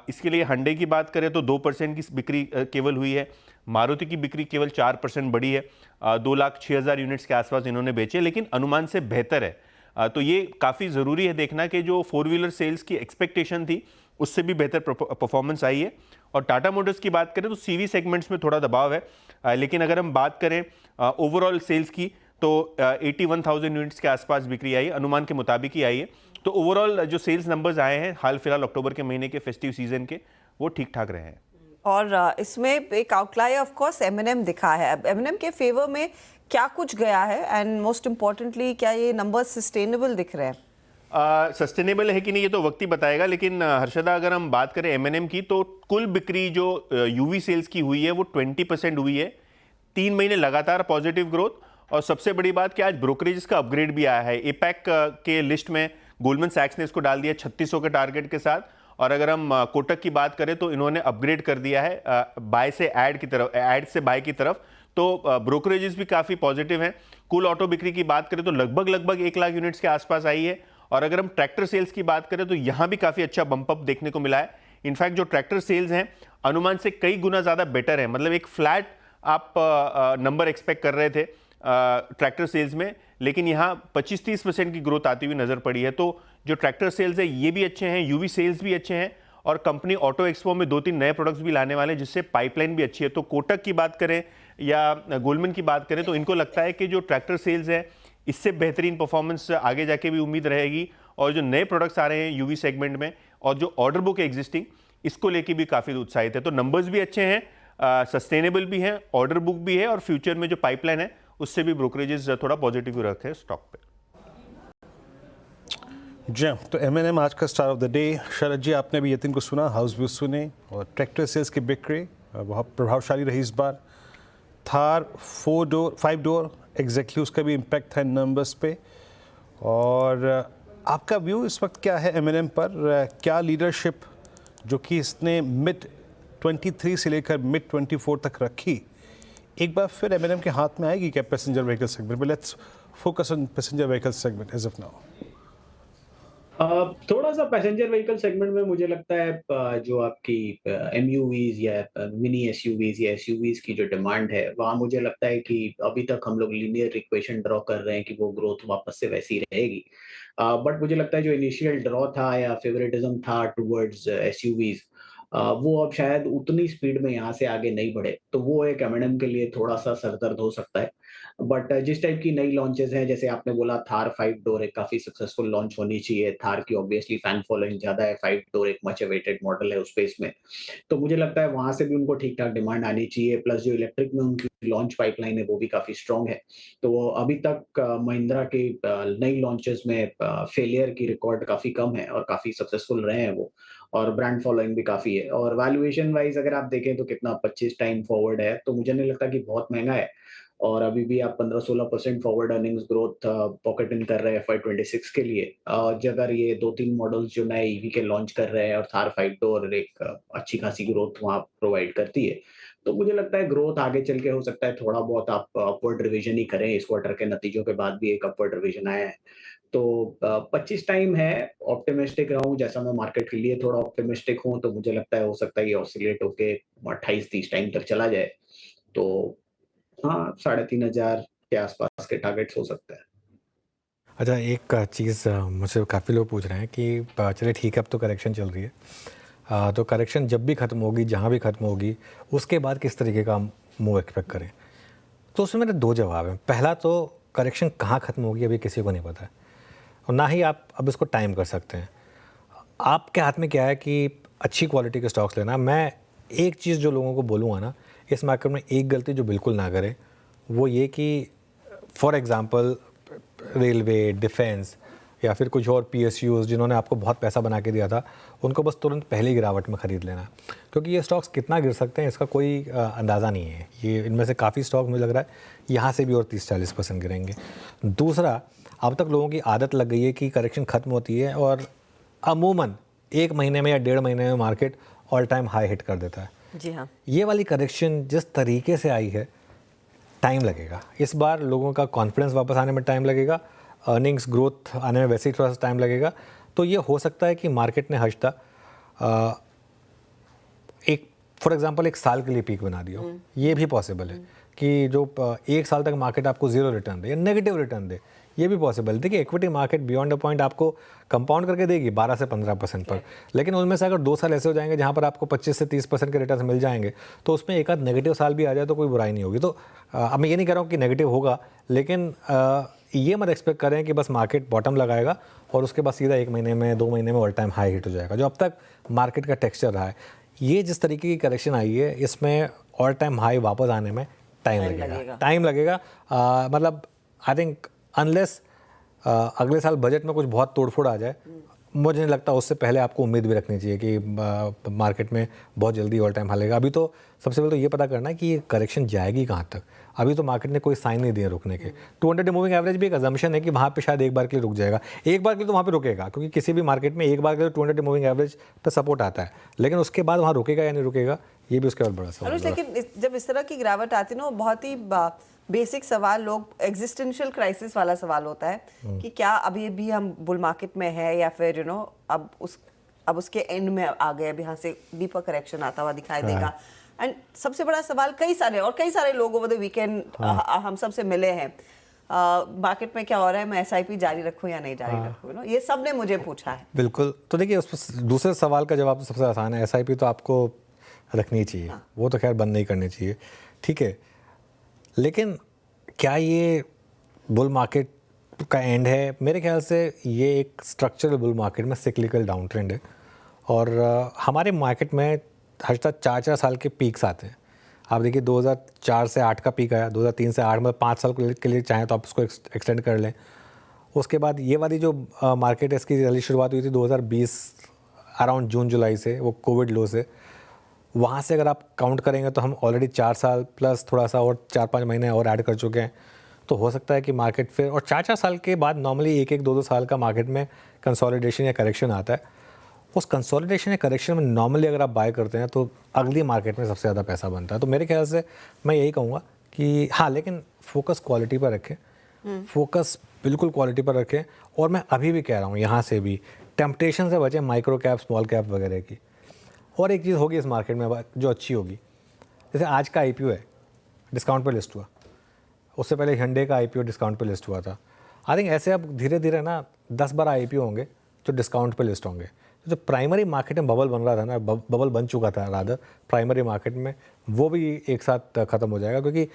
इसके लिए हंडे की बात करें तो 2% की बिक्री केवल हुई है। मारुति की बिक्री केवल 4% बढ़ी है। 2,06,000 यूनिट्स के आसपास इन्होंने बेचे, लेकिन अनुमान से बेहतर है। तो ये काफ़ी ज़रूरी है देखना कि जो 4 व्हीलर सेल्स की एक्सपेक्टेशन थी उससे भी बेहतर परफॉर्मेंस आई है। और टाटा मोटर्स की बात करें तो CV सेगमेंट्स में थोड़ा दबाव है, लेकिन अगर हम बात करें ओवरऑल सेल्स की तो 81,000 यूनिट्स के आसपास बिक्री आई, अनुमान के मुताबिक ही आई है। तो ओवरऑल जो सेल्स नंबर्स आए हैं हाल फिलहाल अक्टूबर के महीने के फेस्टिव सीजन के, वो ठीक ठाक रहे हैं। और इसमें एक आउटलायर ऑफ कोर्स M&M दिखा है। अब M&M के फेवर में क्या कुछ गया है, एंड मोस्ट इम्पोर्टेंटली क्या ये नंबर्स सस्टेनेबल दिख रहे हैं? सस्टेनेबल है कि नहीं ये तो वक्त ही बताएगा, लेकिन हर्षदा अगर हम बात करें M&M की तो कुल बिक्री जो UV सेल्स की हुई है वो 20% हुई है। 3 महीने लगातार पॉजिटिव ग्रोथ, और सबसे बड़ी बात कि आज ब्रोकरेजेस का अपग्रेड भी आया है। एपैक के लिस्ट में गोल्डमैन सैक्स ने इसको डाल दिया 3600 के टारगेट के साथ, और अगर हम कोटक की बात करें तो इन्होंने अपग्रेड कर दिया है बाय से ऐड की तरफ, ऐड से बाय की तरफ। तो ब्रोकरेजेस भी काफ़ी पॉजिटिव हैं। कुल ऑटो बिक्री की बात करें तो लगभग 1 लाख यूनिट्स के आसपास आई है, और अगर हम ट्रैक्टर सेल्स की बात करें तो यहाँ भी काफ़ी अच्छा बम्प अप देखने को मिला है। इनफैक्ट जो ट्रैक्टर सेल्स हैं अनुमान से कई गुना ज़्यादा बेटर है, मतलब एक फ्लैट आप नंबर एक्सपेक्ट कर रहे थे ट्रैक्टर सेल्स में, लेकिन यहाँ 25-30% की ग्रोथ आती हुई नजर पड़ी है। तो जो ट्रैक्टर सेल्स है ये भी अच्छे हैं, यूवी सेल्स भी अच्छे हैं, और कंपनी ऑटो एक्सपो में 2-3 नए प्रोडक्ट्स भी लाने वाले हैं जिससे पाइपलाइन भी अच्छी है। तो कोटक की बात करें या गोल्डमैन की बात करें तो इनको लगता है कि जो ट्रैक्टर सेल्स है इससे बेहतरीन परफॉर्मेंस आगे जाके भी उम्मीद रहेगी, और जो नए प्रोडक्ट्स आ रहे हैं यूवी सेगमेंट में और जो ऑर्डर बुक है एग्जिस्टिंग, इसको लेके भी काफ़ी उत्साहित है। तो नंबर्स भी अच्छे हैं, सस्टेनेबल भी हैं, ऑर्डर बुक भी है, और फ्यूचर में जो पाइपलाइन है उससे भी ब्रोकरेजेस थोड़ा पॉजिटिव रखे हैं स्टॉक पे। जी, तो M&M आज का स्टार ऑफ द डे। शरद जी, आपने भी यतिन को सुना, हाउस व्यू सुने, और ट्रैक्टर सेल्स की बिक्री बहुत प्रभावशाली रही इस बार। थार 5 डोर एग्जैक्टली उसका भी इम्पैक्ट था नंबर्स पे। और आपका व्यू इस वक्त क्या है M&M पर? क्या लीडरशिप जो कि इसने मिड 23 से लेकर मिड 24 तक रखी, एक बार फिर M&M के हाथ में आएगी क्या पैसेंजर व्हीकल सेगमेंट में? Let's focus on passenger vehicle segment as of now. थोड़ा सा पैसेंजर व्हीकल सेगमेंट में मुझे लगता है जो आपकी MUVs या मिनी SUVs या SUVs की जो डिमांड है, वहाँ मुझे लगता है कि अभी तक हम लोग लीनियर इक्वेशन ड्रॉ कर रहे हैं कि वो ग्रोथ वापस से वैसी रहेगी। बट मुझे लगता है जो इनिशियल ड्रॉ था या फेवरेटिज्म था टुवर्ड्स SUVs, वो अब शायद उतनी स्पीड में यहाँ से आगे नहीं बढ़े, तो वो एक M&M के लिए थोड़ा सा सरदर्द हो सकता है। बट जिस टाइप की नई लॉन्चेस हैं, जैसे आपने बोला थार 5 डोर एक काफी सक्सेसफुल लॉन्च होनी चाहिए। थार की ऑब्वियसली फैन फॉलोइंग ज्यादा है, 5 डोर एक मच अवेटेड मॉडल है उस स्पेस में, तो मुझे लगता है वहां से भी उनको ठीक ठाक डिमांड आनी चाहिए। प्लस जो इलेक्ट्रिक में उनकी लॉन्च पाइपलाइन है वो भी काफी स्ट्रॉन्ग है। तो अभी तक महिंद्रा के नई लॉन्चेस में फेलियर की रिकॉर्ड काफी कम है और काफी सक्सेसफुल रहे हैं वो, और ब्रांड फॉलोइंग भी काफी है। और वैल्यूएशन वाइज अगर आप देखें तो कितना 25 टाइम फॉरवर्ड है, तो मुझे नहीं लगता कि बहुत महंगा है। और अभी भी आप 15-16% फॉरवर्ड अर्निंग्स ग्रोथ पॉकेट इन कर रहे हैं FY26 के लिए। अगर ये 2-3 मॉडल्स जो नए ईवी के लॉन्च कर रहे हैं और थार 5 डोर एक अच्छी खासी ग्रोथ वहाँ प्रोवाइड करती है, तो मुझे लगता है ग्रोथ आगे चल के हो सकता है थोड़ा बहुत आप अपवर्ड रिवीजन ही करें। इस क्वार्टर के नतीजों के बाद भी एक अपवर्ड रिवीजन आया है, तो 25 टाइम है। ऑप्टिमिस्टिक रहूं, जैसा मैं मार्केट के लिए थोड़ा ऑप्टिमिस्टिक हूं, तो मुझे लगता है हो सकता है ये ऑसिलेट होके 28-30 टाइम तक चला जाए। तो हाँ, 3500 के आसपास के टारगेट्स हो सकते हैं। अच्छा, एक चीज़ मुझसे काफ़ी लोग पूछ रहे हैं कि चलिए ठीक है अब तो करेक्शन चल रही है, तो करेक्शन जब भी ख़त्म होगी, जहाँ भी ख़त्म होगी, उसके बाद किस तरीके का मूव एक्सपेक्ट करें? तो उसमें मेरे 2 जवाब हैं। पहला तो करेक्शन कहाँ ख़त्म होगी अभी किसी को नहीं पता है, और ना ही आप अब इसको टाइम कर सकते हैं। आपके हाथ में क्या है कि अच्छी क्वालिटी के स्टॉक्स लेना। मैं एक चीज़ जो लोगों को बोलूँगा ना, इस मार्केट में एक गलती जो बिल्कुल ना करें वो ये कि फॉर एग्ज़ाम्पल रेलवे, डिफेंस या फिर कुछ और PSUs जिन्होंने आपको बहुत पैसा बना के दिया था, उनको बस तुरंत पहली गिरावट में ख़रीद लेना, क्योंकि ये स्टॉक्स कितना गिर सकते हैं इसका कोई अंदाज़ा नहीं है। ये इनमें से काफ़ी स्टॉक मुझे लग रहा है यहाँ से भी और 30-40% गिरेंगे। दूसरा, अब तक लोगों की आदत लग गई है कि करेक्शन ख़त्म होती है और अमूमन 1 महीने में या 1.5 महीने में market all time high hit कर देता है। जी हाँ, ये वाली करेक्शन जिस तरीके से आई है, टाइम लगेगा। इस बार लोगों का कॉन्फिडेंस वापस आने में टाइम लगेगा, अर्निंग्स ग्रोथ आने में वैसे ही थोड़ा सा टाइम लगेगा। तो ये हो सकता है कि मार्केट ने हश्ता एक फॉर एग्जांपल 1 साल के लिए पीक बना दिया हो। ये भी पॉसिबल है कि जो 1 साल तक मार्केट आपको 0 रिटर्न दे या नेगेटिव रिटर्न दे, ये भी पॉसिबल। देखिए, equity market beyond a point आपको कंपाउंड करके देगी 12 से 15% पर, लेकिन उनमें से अगर 2 साल ऐसे हो जाएंगे जहाँ पर आपको 25 से 30% के रिटर्न मिल जाएंगे, तो उसमें एक आध नेगेटिव साल भी आ जाए तो कोई बुराई नहीं होगी। तो अब मैं ये नहीं कह रहा हूँ कि नेगेटिव होगा, लेकिन ये मत एक्सपेक्ट करें कि बस मार्केट बॉटम लगाएगा और उसके बाद सीधा 1 महीने में 2 महीने में ऑल टाइम हाई हिट हो जाएगा। जो अब तक मार्केट का टेक्सचर रहा है, ये जिस तरीके की करेक्शन आई है, इसमें ऑल टाइम हाई वापस आने में टाइम लगेगा। मतलब आई थिंक अनलेस अगले साल बजट में कुछ बहुत तोड़फोड़ आ जाए, मुझे नहीं लगता उससे पहले आपको उम्मीद भी रखनी चाहिए कि मार्केट में बहुत जल्दी ऑल टाइम हालेगा। अभी तो सबसे पहले तो ये पता करना है कि ये करेक्शन जाएगी कहाँ तक। अभी तो मार्केट ने कोई साइन नहीं दिए रुकने के। 200 डे मूविंग एवरेज भी एक अजम्पशन है कि वहाँ पे शायद एक बार के लिए रुक जाएगा, एक बार के लिए तो वहाँ पे रुकेगा, क्योंकि किसी भी मार्केट में एक बार के लिए 200 डे मूविंग एवरेज पे सपोर्ट आता है, लेकिन उसके बाद वहाँ रुकेगा या नहीं रुकेगा ये भी उसके बाद बड़ा सवाल है। लेकिन जब इस तरह की गिरावट आती है ना, वो बहुत ही बेसिक सवाल, लोग एग्जिस्टेंशियल क्राइसिस वाला सवाल होता है कि क्या अभी भी हम बुल मार्केट में है या फिर अब उसके एंड में आ गए, अब यहाँ से डीपर करेक्शन आता हुआ दिखाई देगा। एंड सबसे बड़ा सवाल कई सारे लोग ओवर द वीकेंड हम सबसे मिले हैं, मार्केट में क्या हो रहा है, मैं SIP जारी रखूं या नहीं जारी रखूं, ये सब ने मुझे पूछा है। बिल्कुल। तो देखिए उस दूसरे सवाल का जवाब तो सबसे आसान है, SIP तो आपको रखनी चाहिए, वो तो खैर बंद नहीं करनी चाहिए, ठीक है। लेकिन क्या ये बुल मार्केट का एंड है? मेरे ख्याल से ये एक स्ट्रक्चरल बुल मार्केट में सिक्लिकल डाउन ट्रेंड है, और हमारे मार्केट में हर 4-4 साल के पीक्स आते हैं। आप देखिए 2004 से 8 का पीक आया, 2003 से 8 मतलब 5 साल के लिए चाहें तो आप उसको एक्सटेंड कर लें। उसके बाद ये वाली जो मार्केट है इसकी रियली शुरुआत हुई थी 2020 अराउंड जून जुलाई से, वो कोविड लो से। वहाँ से अगर आप काउंट करेंगे तो हम ऑलरेडी 4 साल प्लस थोड़ा सा और 4-5 महीने और ऐड कर चुके हैं। तो हो सकता है कि मार्केट फिर, और 4-4 साल के बाद नॉर्मली 1-2 साल का मार्केट में कंसोलिडेशन या करेक्शन आता है। उस कंसोलिडेशन या करेक्शन में नॉर्मली अगर आप बाय करते हैं तो अगली मार्केट में सबसे ज़्यादा पैसा बनता है। तो मेरे ख्याल से मैं यही कहूँगा कि हाँ, लेकिन फोकस क्वालिटी पर रखें, फोकस बिल्कुल क्वालिटी पर रखें। और मैं अभी भी कह रहा हूँ यहाँ से भी टेम्पटेशन से बचें माइक्रो कैप स्मॉल कैप वगैरह की। और एक चीज़ होगी इस मार्केट में जो अच्छी होगी, जैसे आज का IPO है डिस्काउंट पे लिस्ट हुआ, उससे पहले हिंडे का IPO डिस्काउंट पे लिस्ट हुआ था। आई थिंक ऐसे अब धीरे धीरे ना 10-12 IPO होंगे जो डिस्काउंट पे लिस्ट होंगे। जो प्राइमरी मार्केट में बबल बन रहा था ना, बबल बन चुका था रादर प्राइमरी मार्केट में, वो भी एक साथ ख़त्म हो जाएगा, क्योंकि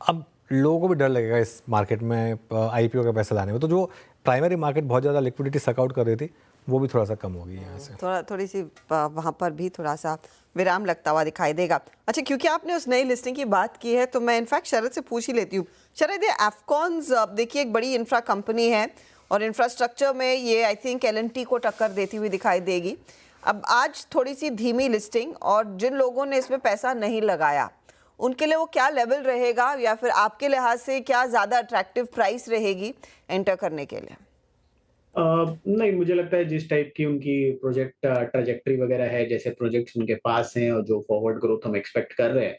अब लोगों को भी डर लगेगा इस मार्केट में IPO का पैसा लाने में। तो जो प्राइमरी मार्केट बहुत ज़्यादा लिक्विडिटी सक आउट कर रही थी वो भी थोड़ा सा कम होगी यहाँ से, थोड़ी सी वहाँ पर भी थोड़ा सा विराम लगता हुआ दिखाई देगा। अच्छा, क्योंकि आपने उस नई लिस्टिंग की बात की है तो मैं इनफैक्ट शरद से पूछ ही लेती हूँ। शरद, ये एफकॉन्स देखिए एक बड़ी इंफ्रा कंपनी है और इंफ्रास्ट्रक्चर में ये आई थिंक L&T को टक्कर देती हुई दिखाई देगी। अब आज थोड़ी सी धीमी लिस्टिंग, और जिन लोगों ने इसमें पैसा नहीं लगाया उनके लिए वो क्या लेवल रहेगा, या फिर आपके लिहाज से क्या ज़्यादा अट्रैक्टिव प्राइस रहेगी एंटर करने के लिए? नहीं, मुझे लगता है जिस टाइप की उनकी प्रोजेक्ट ट्रैजेक्टरी वगैरह है, जैसे प्रोजेक्ट्स उनके पास हैं और जो फॉरवर्ड ग्रोथ हम एक्सपेक्ट कर रहे हैं,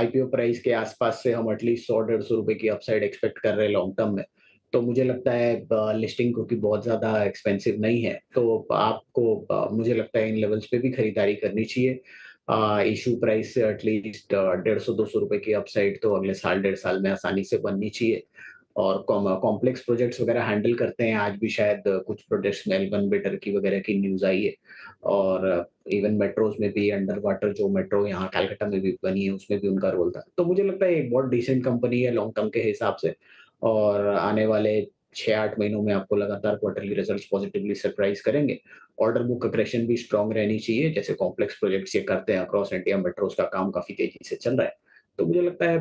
IPO प्राइस के आसपास से हम एटलीस्ट 100-150 रुपए की अपसाइड एक्सपेक्ट कर रहे हैं लॉन्ग टर्म में। तो मुझे लगता है लिस्टिंग क्योंकि बहुत ज़्यादा एक्सपेंसिव नहीं है, तो आपको मुझे लगता है इन लेवल्स पे भी खरीदारी करनी चाहिए। इशू प्राइस से एटलीस्ट 150-200 रुपए की अपसाइड तो अगले साल 1.5 साल में आसानी से बननी चाहिए। और कॉम्प्लेक्स प्रोजेक्ट्स वगैरह हैंडल करते हैं, आज भी शायद कुछ प्रोजेक्ट्स मेलबर्न बेटर की वगैरह की न्यूज़ आई है, और इवन मेट्रोज में भी अंडर वाटर जो मेट्रो यहाँ कलकत्ता में भी बनी है उसमें भी उनका रोल था। तो मुझे लगता है एक बहुत डिसेंट कंपनी है लॉन्ग टर्म के हिसाब से, और आने वाले 6-8 महीनों में आपको लगातार क्वार्टरली रिजल्ट्स पॉजिटिवली सरप्राइज करेंगे। ऑर्डर बुक अग्रेशन भी स्ट्रांग रहनी चाहिए, जैसे कॉम्प्लेक्स प्रोजेक्ट्स ये करते हैं अक्रॉस इंडिया, मेट्रोज का काम काफी तेजी से चल रहा है। तो मुझे लगता है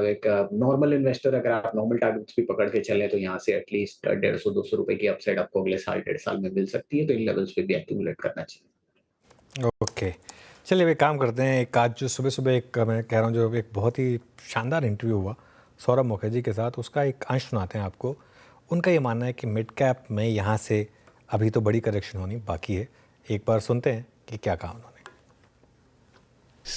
एक नॉर्मल इन्वेस्टर अगर आप नॉर्मल टारगेट्स भी पकड़ के चले तो यहाँ से एटलीस्ट 150-200 रुपए की अपसाइड आपको अगले साल 1.5 साल में मिल सकती है, तो इन लेवल्स पे भी एक्यूमुलेट करना चाहिए। ओके, चलिए एक काम करते हैं। एक आज जो सुबह सुबह एक मैं कह रहा हूँ जो एक बहुत ही शानदार इंटरव्यू हुआ सौरभ मुखर्जी के साथ, उसका एक अंश सुनाते हैं आपको। उनका ये मानना है कि मिड कैप में यहाँ से अभी तो बड़ी करेक्शन होनी बाकी है। एक बार सुनते हैं कि क्या कहा उन्होंने।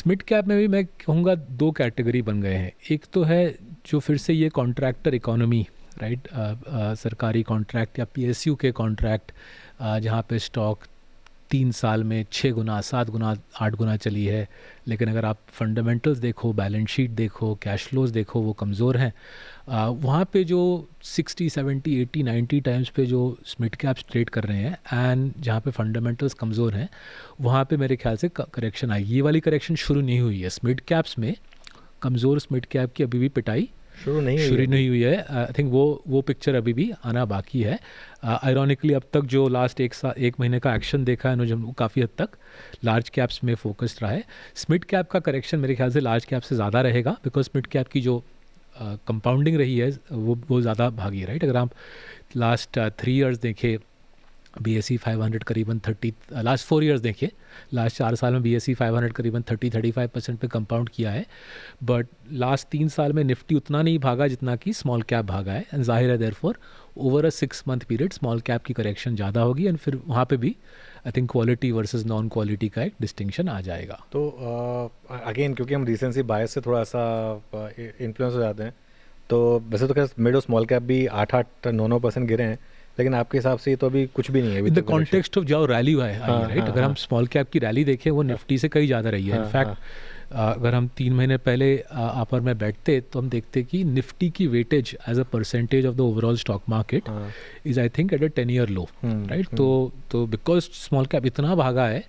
मिड कैप में भी मैं कहूँगा 2 कैटेगरी बन गए हैं। एक तो है जो फिर से ये कॉन्ट्रैक्टर इकोनॉमी, राइट, सरकारी कॉन्ट्रैक्ट या PSU के कॉन्ट्रैक्ट, जहाँ पे स्टॉक 3 साल में 6 गुना 7 गुना 8 गुना चली है, लेकिन अगर आप फंडामेंटल्स देखो, बैलेंस शीट देखो, कैश फ्लोज देखो, वो कमज़ोर हैं। वहाँ पे जो 60, 70, 80, 90 टाइम्स पे जो मिड कैप्स ट्रेड कर रहे हैं एंड जहाँ पे फंडामेंटल्स कमज़ोर हैं, वहाँ पे मेरे ख्याल से करेक्शन आएगी। ये वाली करेक्शन शुरू नहीं हुई है। मिड कैप्स में कमज़ोर मिड कैप की अभी भी पिटाई शुरू नहीं हुई है। आई थिंक वो पिक्चर अभी भी आना बाकी है। आयरॉनिकली अब तक जो लास्ट एक महीने का एक्शन देखा है जो काफ़ी हद तक लार्ज कैप्स में फोकस्ड रहा है। मिड कैप का करेक्शन मेरे ख्याल से लार्ज कैप से ज़्यादा रहेगा, बिकॉज मिड कैप की जो कंपाउंडिंग रही है वो ज़्यादा भागी है, राइट। अगर आप लास्ट 3 इयर्स देखें BSE 500 करीबन 30, लास्ट 4 इयर्स देखिए, लास्ट 4 साल में BSE 500 करीबन 30-35% पे कंपाउंड किया है, बट लास्ट 3 साल में निफ्टी उतना नहीं भागा जितना कि स्मॉल कैप भागा है, एंड जाहिर है therefore over a 6 month period small cap की करेक्शन ज़्यादा होगी, एंड फिर वहाँ पे भी I think quality versus non quality का एक डिस्टिंक्शन आ जाएगा। तो अगेन क्योंकि हम रिसेंसी बायस से थोड़ा सा इन्फ्लुएंस हो जाते हैं, तो वैसे तो खैर मिड और स्मॉल कैप भी 8-9% गिरे हैं, लेकिन आपके हिसाब से ये तो अभी कुछ भी नहीं है। द कॉन्टेक्स्ट ऑफ जो रैली हुआ है, राइट, अगर हम स्मॉल कैप की रैली देखें वो निफ्टी से कहीं ज़्यादा रही है। इनफैक्ट अगर हम 3 महीने पहले अपर में बैठते तो हम देखते कि निफ्टी की weightage as a percentage of the overall stock market is I think at a 10 year low, right. तो बिकॉज स्मॉल कैप इतना भागा है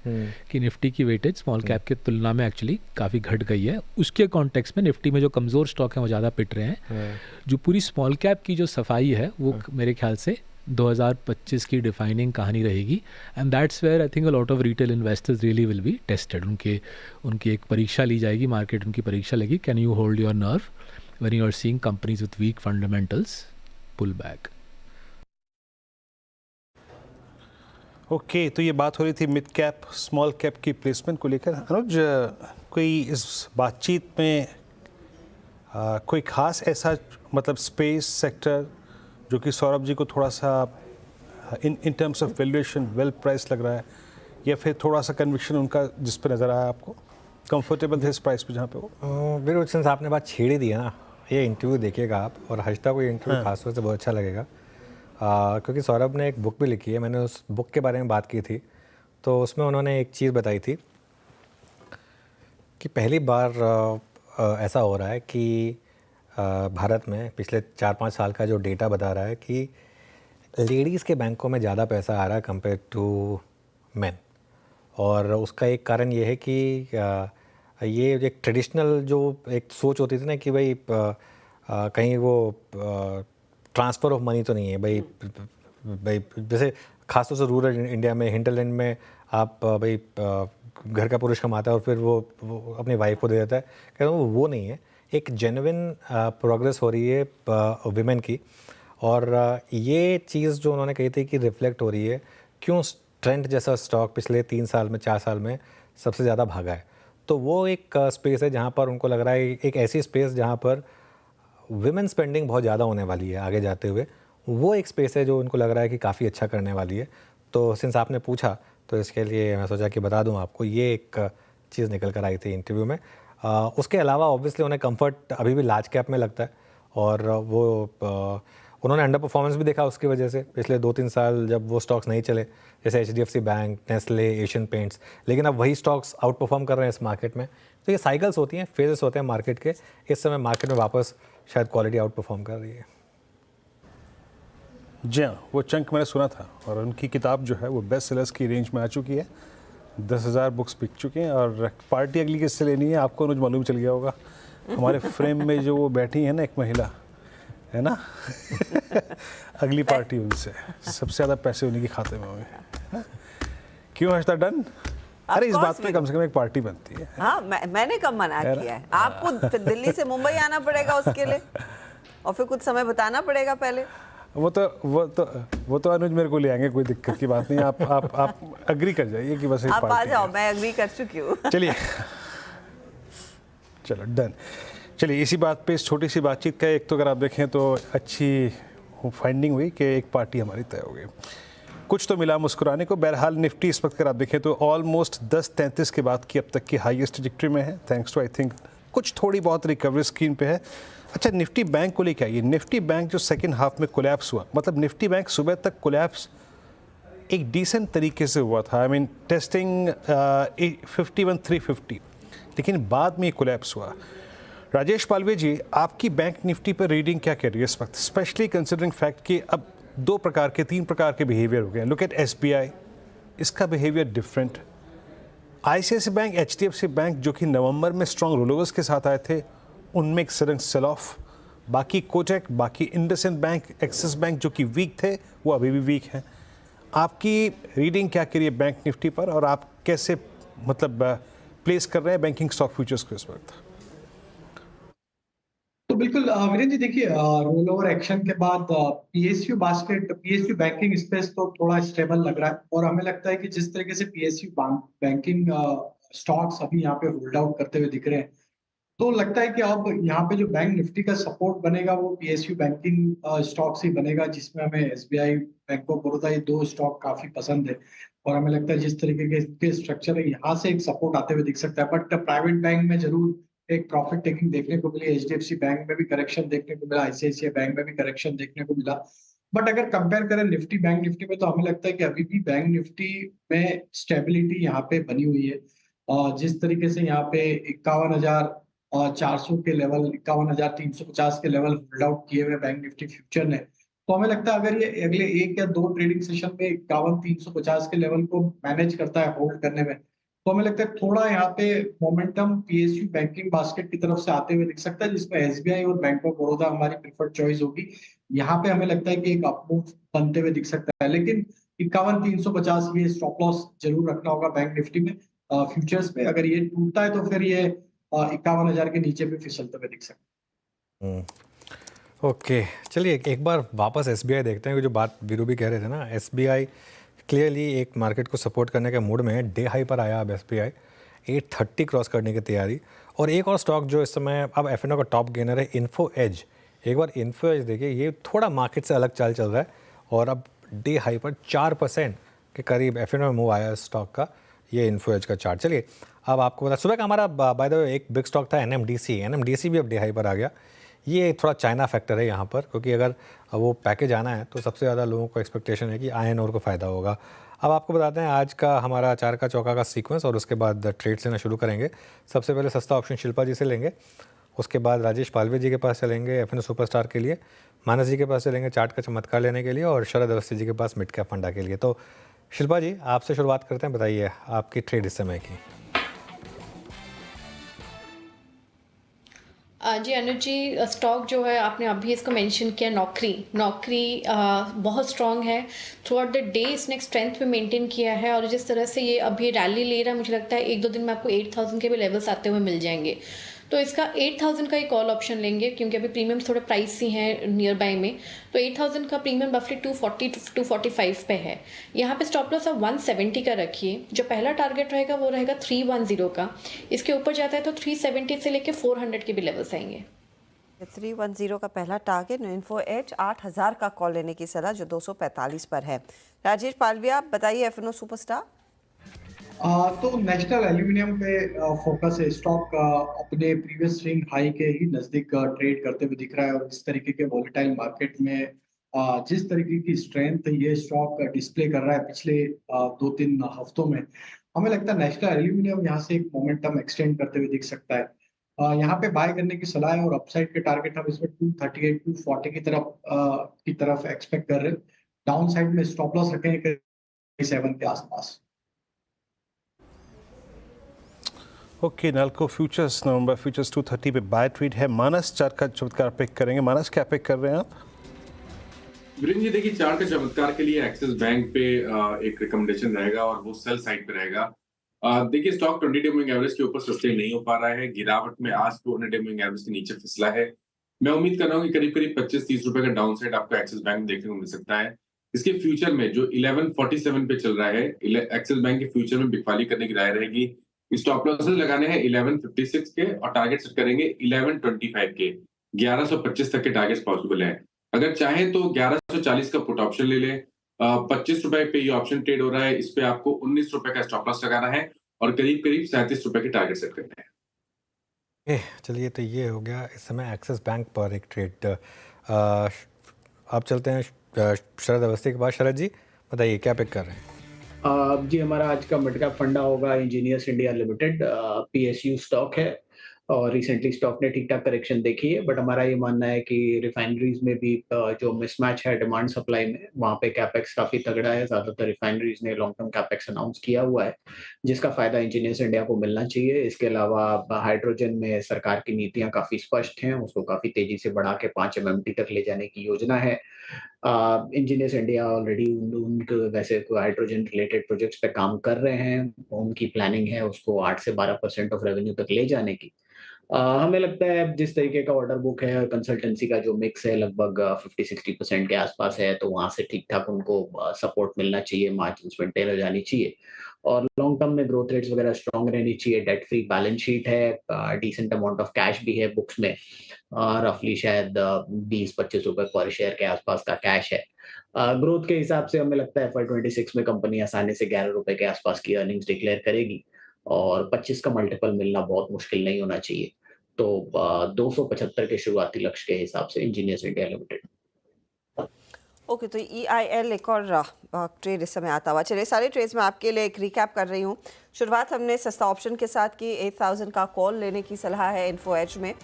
कि निफ्टी की वेटेज स्मॉल कैप की तुलना में एक्चुअली काफ़ी घट गई है। उसके कॉन्टेक्स्ट में निफ्टी में जो कमज़ोर स्टॉक हैं वो ज़्यादा पिट रहे हैं। जो पूरी स्मॉल कैप की जो सफाई है वो मेरे ख्याल से 2025 की डिफाइनिंग कहानी रहेगी, and that's where I think a lot of retail investors really will be tested. उनकी एक परीक्षा ली जाएगी, मार्केट उनकी परीक्षा लेगी, can you hold your nerve when you are seeing companies with weak fundamentals pull back. Okay, तो ये बात हो रही थी मिड कैप स्मॉल कैप की प्लेसमेंट को लेकर। अनुज, कोई इस बातचीत में कोई खास ऐसा मतलब स्पेस सेक्टर जो कि सौरभ जी को थोड़ा सा in terms of valuation well price लग रहा है, या फिर थोड़ा सा कन्विक्शन उनका जिस पर नज़र आया आपको, कंफर्टेबल थे इस प्राइस पे जहाँ पे वो? वीर सिंस आपने बात छेड़ ही दी है ना, ये इंटरव्यू देखिएगा आप, और हर्षिता को ये इंटरव्यू खासतौर से बहुत अच्छा लगेगा, क्योंकि सौरभ ने एक बुक भी लिखी है, मैंने उस बुक के बारे में बात की थी, तो उसमें उन्होंने एक चीज़ बताई थी कि पहली बार ऐसा हो रहा है कि भारत में पिछले 4-5 साल का जो डेटा बता रहा है कि लेडीज़ के बैंकों में ज़्यादा पैसा आ रहा है कंपेयर टू मेन, और उसका एक कारण ये है कि ये एक ट्रेडिशनल जो एक सोच होती थी ना कि भाई कहीं वो ट्रांसफ़र ऑफ मनी तो नहीं है, भाई जैसे खासतौर से रूरल इंडिया में, हिंटरलैंड में आप भाई घर का पुरुष कमाता है और फिर वो अपनी वाइफ को दे देता है, कहता हूँ वो नहीं है। एक जेन्युइन प्रोग्रेस हो रही है विमेन की, और ये चीज़ जो उन्होंने कही थी कि रिफ्लेक्ट हो रही है क्यों ट्रेंड जैसा स्टॉक पिछले 3 साल में 4 साल में सबसे ज़्यादा भागा है। तो वो एक स्पेस है जहाँ पर उनको लग रहा है, एक ऐसी स्पेस जहाँ पर विमेन स्पेंडिंग बहुत ज़्यादा होने वाली है आगे जाते हुए, वो एक स्पेस है जो उनको लग रहा है कि काफ़ी अच्छा करने वाली है। तो सिंस आपने पूछा तो इसके लिए मैं सोचा कि बता दूं आपको, ये एक चीज़ निकल कर आई थी इंटरव्यू में। उसके अलावा ऑब्वियसली उन्हें कंफर्ट अभी भी लार्ज कैप में लगता है, और वो उन्होंने अंडर परफॉर्मेंस भी देखा उसकी वजह से पिछले 2-3 साल जब वो स्टॉक्स नहीं चले, जैसे HDFC bank, Nestle, Asian paints, लेकिन अब वही स्टॉक्स आउट परफॉर्म कर रहे हैं इस मार्केट में। तो ये साइकिल्स होती हैं, फेजेस होते हैं मार्केट के। इस समय मार्केट में वापस शायद क्वालिटी आउट परफॉर्म कर रही है। जी हाँ, वो चंक मैंने सुना था, और उनकी किताब जो है वो बेस्ट सेलर्स की रेंज में आ चुकी है, 10,000 बुक्स बिक चुके हैं, और पार्टी अगली किससे लेनी है आपको अनुज मालूम चल गया होगा। हमारे फ्रेम में जो वो बैठी है ना एक महिला, है ना अगली पार्टी उनसे, सबसे ज़्यादा पैसे उन्हीं के खाते में होंगे। क्यों हर्षिता, डन? अरे इस बात पे कम से कम एक पार्टी बनती है। हाँ, मैंने कब मना किया है? आपको दिल्ली से मुंबई आना पड़ेगा उसके लिए, और फिर कुछ समय बताना पड़ेगा पहले। वो तो अनुज मेरे को ले आएंगे, कोई दिक्कत की बात नहीं। आप अग्री कर जाइए कि बस एक आप आ पार्टी जाओ, मैं अग्री कर चुकी हूँ। चलिए, चलो डन। चलिए, इसी बात पे इस छोटी सी बातचीत का एक तो अगर आप देखें तो अच्छी फाइंडिंग हुई कि एक पार्टी हमारी तय हो गई, कुछ तो मिला मुस्कुराने को। बहरहाल निफ्टी इस वक्त अगर आप देखें तो ऑलमोस्ट 10:33 के बाद की अब तक की हाईएस्ट ट्रैजेक्टरी में है, थैंक्स टू आई थिंक कुछ थोड़ी बहुत रिकवरी स्क्रीन पे है। अच्छा, निफ्टी बैंक को लेकर आइए। निफ्टी बैंक जो सेकंड हाफ में कोलैप्स हुआ, मतलब निफ्टी बैंक सुबह तक कोलैप्स एक डिसेंट तरीके से हुआ था, आई मीन टेस्टिंग 51,350, लेकिन बाद में कोलैप्स हुआ। राजेश पालवे जी, आपकी बैंक निफ्टी पर रीडिंग क्या कह रही है इस वक्त, स्पेशली कंसिडरिंग फैक्ट कि अब 3 प्रकार के बिहेवियर हो गए। लुक एट SBI, इसका behaviour different. ICICI bank, HDFC bank जो कि नवंबर में स्ट्रॉन्ग रोलोवर्स के साथ आए थे, उनमें एक सडन सेल ऑफ। बाकी कोटक, बाकी इंडसइंड बैंक, एक्सिस बैंक जो कि वीक थे वो अभी भी वीक हैं। आपकी रीडिंग क्या करिए बैंक निफ्टी पर, और आप कैसे मतलब प्लेस कर रहे हैं बैंकिंग स्टॉक फ्यूचर्स को इस वक्त? तो बिल्कुल वीरेंद्र जी देखिए रोल ओवर एक्शन के बाद पीएसयू बैंकिंग स्पेस तो थोड़ा स्टेबल लग रहा है और हमें लगता है कि जिस तरीके से पीएसयू बैंकिंग स्टॉक्स अभी यहाँ पे होल्ड आउट करते हुए दिख रहे हैं तो लगता है कि अब यहाँ पे जो बैंक निफ्टी का सपोर्ट बनेगा वो पीएसयू बैंकिंग स्टॉक से ही बनेगा जिसमें हमें एसबीआई बैंक ऑफ बड़ौदा ये दो स्टॉक काफी पसंद है और हमें लगता है जिस तरीके के स्ट्रक्चर है यहाँ से एक सपोर्ट आते हुए दिख सकता है बट प्राइवेट बैंक में जरूर एक प्रॉफिट टेकिंग देखने को मिली एचडीएफसी बैंक में भी करेक्शन देखने को मिला आईसीआईसीआई बैंक में भी करेक्शन देखने को मिला बट अगर कंपेयर करें बैंक निफ्टी में तो हमें लगता है कि अभी भी बैंक निफ्टी में स्टेबिलिटी यहाँ पे बनी हुई है और जिस तरीके से यहाँ पे 51,400 के लेवल 51,350 के लेवल होल्ड आउट किए हुए बैंक निफ्टी फ्यूचर ने तो हमें लगता है अगर ये अगले एक या दो ट्रेडिंग सेशन में 51,350 के लेवल को मैनेज करता है होल्ड करने में तो हमें लगता है थोड़ा यहाँ पे मोमेंटम पीएसयू बैंकिंग बास्केट की तरफ से आते हुए दिख सकता है जिसमें एसबीआई और बैंक ऑफ बड़ौदा हमारी प्रेफर्ड चॉइस होगी यहाँ पे हमें लगता है कि एक अपमूव बनते हुए दिख सकता है लेकिन 51,350 ये स्टॉप लॉस जरूर रखना होगा बैंक निफ्टी में फ्यूचर्स पे अगर ये टूटता है तो फिर ये 51,000 के नीचे भी फिसलते हुए दिख सकता है ओके चलिए एक बार वापस एसबीआई देखते हैं कि जो बात वीरू भी कह रहे थे ना एसबीआई क्लियरली एक मार्केट को सपोर्ट करने के मूड में है डे हाई पर आया अब एसबीआई 830 क्रॉस करने की तैयारी और एक और स्टॉक जो इस समय अब एफएनओ का टॉप गेनर है इन्फो एज एक बार इन्फो एज देखिए ये थोड़ा मार्केट से अलग चाल चल रहा है और अब डे हाई पर 4% के करीब एफएनओ में मूव आया स्टॉक का ये इन्फो एज का चार्ट चलिए अब आपको पता सुबह का हमारा बाय द वे एक बिग स्टॉक था एनएमडीसी भी अब डे हाई पर आ गया ये थोड़ा चाइना फैक्टर है यहाँ पर क्योंकि अगर वो पैकेज आना है तो सबसे ज़्यादा लोगों को एक्सपेक्टेशन है कि आयन और को फ़ायदा होगा अब आपको बताते हैं आज का हमारा चार का चौका का सीक्वेंस और उसके बाद ट्रेड्स लेना शुरू करेंगे सबसे पहले सस्ता ऑप्शन शिल्पा जी से लेंगे उसके बाद राजेश पालवे जी के पास चलेंगे एफएनओ सुपरस्टार के लिए मानस जी के पास चलेंगे चार्ट का चमत्कार लेने के लिए और शरद अवस्थी जी के पास मिड कैप फंडा के लिए तो शिल्पा जी आपसे शुरुआत करते हैं बताइए आपकी ट्रेड इस समय की जी अनुज जी स्टॉक जो है आपने अभी इसको मेंशन किया नौकरी बहुत स्ट्रांग है थ्रू आउट द डे इसने एक स्ट्रेंथ पे मेंटेन किया है और जिस तरह से ये अभी रैली ले रहा है मुझे लगता है एक दो दिन में आपको 8,000 के भी लेवल्स आते हुए मिल जाएंगे तो इसका 8,000 का एक कॉल ऑप्शन लेंगे क्योंकि अभी प्रीमियम थोड़े प्राइसी हैं नियर बाय में तो 8,000 का प्रीमियम रफली 240 टू 245 पे है यहाँ पे स्टॉप लॉस आप 170 का रखिए जो पहला टारगेट रहेगा वो रहेगा 310 का इसके ऊपर जाता है तो 370 से लेके 400 के भी लेवल्स आएंगे 310 का पहला टारगेट इन्फो एज 8,000 का कॉल लेने की सलाह जो 245 पर है राजेश पालवी आप बताइए एफएनओ सुपरस्टार तो नेशनल एल्यूमिनियम पे फोकस है स्टॉक अपने प्रीवियस स्विंग हाई के ही नजदीक ट्रेड करते हुए दिख रहा है और इस तरीके के वॉलेटाइल मार्केट में जिस तरीके की स्ट्रेंथ ये स्टॉक डिस्प्ले कर रहा है पिछले 2-3 हफ्तों में हमें लगता है नेशनल एल्यूमिनियम यहाँ से एक मोमेंटम एक्सटेंड करते हुए दिख सकता है यहाँ पे बाय करने की सलाह है और अपसाइड के टारगेट हम इसमें 238 240 की तरफ एक्सपेक्ट कर रहे हैं डाउन साइड में स्टॉप लॉस रखेंगे 7 के आसपास ओके नाल्को फ्यूचर्स नवंबर फ्यूचर्स 230 पे बाय ट्रेड है मानस चार का चमत्कार पिक करेंगे मानस क्या पिक कर रहे हैं आप वीरेंद्र जी देखिए चार के चमत्कार के लिए एक्सिस बैंक पे एक रिकमेंडेशन रहेगा और वो सेल साइड पे रहेगा देखिए स्टॉक 20 डे मूविंग एवरेज के ऊपर सस्टेन नहीं हो पा रहा है गिरावट में आज 200 डे मूविंग एवरेज के नीचे फिसला है मैं उम्मीद कर रहा हूँ कि करीब करीब 25-30 रुपए का डाउन साइड आपको एक्सिस बैंक देखने को मिल सकता है इसके फ्यूचर में जो 1147 पे चल रहा है एक्सिस बैंक के फ्यूचर में बिकवाली करने की राय रहेगी स्टॉप लॉसेस लगाने हैं 1156 के और टारगेट सेट करेंगे 1125 के 1125 तक के टारगेट्स पॉसिबल है अगर चाहे तो 1140 का पुट ऑप्शन ले ले 25 रुपए पे ये ऑप्शन ट्रेड हो रहा है इस पे आपको 19 रुपए का स्टॉप लॉस लगाना है और करीब करीब 37 रुपए के टारगेट सेट करने हैं चलिए तो ये हो गया इस समय एक्सिस बैंक पर एक ट्रेड आप चलते हैं शरद अवस्थी के बाद शरद जी बताइए क्या पिक कर रहे हैं जी हमारा आज का मिड कैप फंडा होगा engineers India limited PSU stock है और रिसेंटली स्टॉक ने ठीक ठाक करेक्शन देखी है बट हमारा ये मानना है कि रिफाइनरीज में भी जो मिसमैच है डिमांड सप्लाई में वहाँ पे कैपेक्स काफी तगड़ा है ज्यादातर रिफाइनरीज ने लॉन्ग टर्म कैपेक्स अनाउंस किया हुआ है जिसका फायदा इंजीनियर्स इंडिया को मिलना चाहिए इसके अलावा हाइड्रोजन में सरकार की नीतियां काफी स्पष्ट हैं उसको काफी तेजी से बढ़ा के 5 MMT तक ले जाने की योजना है इंजीनियर्स इंडिया ऑलरेडी उनके वैसे हाइड्रोजन रिलेटेड प्रोजेक्ट्स पे काम कर रहे हैं उनकी प्लानिंग है उसको 8 से 12% ऑफ रेवेन्यू तक ले जाने की हमें लगता है जिस तरीके का ऑर्डर बुक है और कंसल्टेंसी का जो मिक्स है लगभग 50-60% के आसपास है, तो वहाँ से ठीक-ठाक उनको सपोर्ट मिलना चाहिए, मार्जिन्स मेंटेन हो जानी चाहिए और लॉन्ग टर्म में ग्रोथ रेट्स वगैरह स्ट्रॉन्ग रहनी चाहिए, डेट फ्री बैलेंस शीट है, डिसेंट अमाउंट ऑफ कैश भी है बुक्स में, रफली शायद 20-25 रुपए पर शेयर के आसपास का कैश है। ग्रोथ के हिसाब से हमें लगता है FY26 में कंपनी आसानी से 11 रुपए के आसपास की अर्निंग्स डिक्लेयर करेगी और 25 का मल्टीपल मिलना बहुत मुश्किल नहीं होना चाहिए। तो 275 के शुरुआती लक्ष्य के हिसाब से इंजीनियर्स इंडिया लिमिटेड। ओके, तो EIL एक और ट्रेड इस समय आता हुआ। चलिए सारे ट्रेड्स में आपके लिए एक रिकैप कर रही हूँ। शुरुआत हमने सस्ता ऑप्शन के साथ की, 8000 का कॉल लेने की सलाह है इन्फो एज में।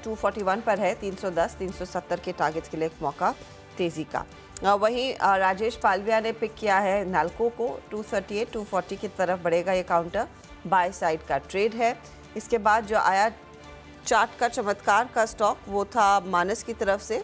241 पर है, 310 370 के टारगेट्स के लिए एक मौका तेज़ी का। वहीं राजेश पालविया ने पिक किया है नाल्को को, 238 240 की तरफ बढ़ेगा ये काउंटर, बाय साइड का ट्रेड है। इसके बाद जो आया चार्ट का चमत्कार का स्टॉक वो था मानस की तरफ से,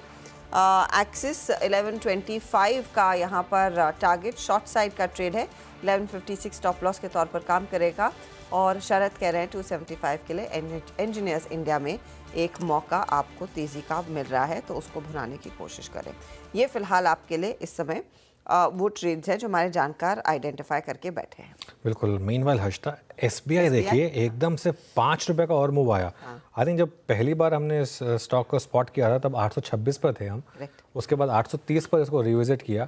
एक्सिस 1125 का यहाँ पर टारगेट शॉर्ट साइड का ट्रेड है, 1156 स्टॉप लॉस के तौर पर काम करेगा और शरद कह रहे हैं 275 के लिए इंजीनियर्स इंडिया में एक मौका आपको तेज़ी का मिल रहा है, तो उसको भुनाने की कोशिश करें। ये फिलहाल आपके लिए इस समय वो ट्रेड्स हैं जो हमारे जानकार आइडेंटिफाई करके बैठे हैं। बिल्कुल। मीनवाइल हर्षिता, SBI देखिए एकदम से 5 रुपये का और मूव आया। आई थिंक जब पहली बार हमने इस स्टॉक को स्पॉट किया था तब 826 पर थे हम, उसके बाद 830 पर इसको रिविजिट किया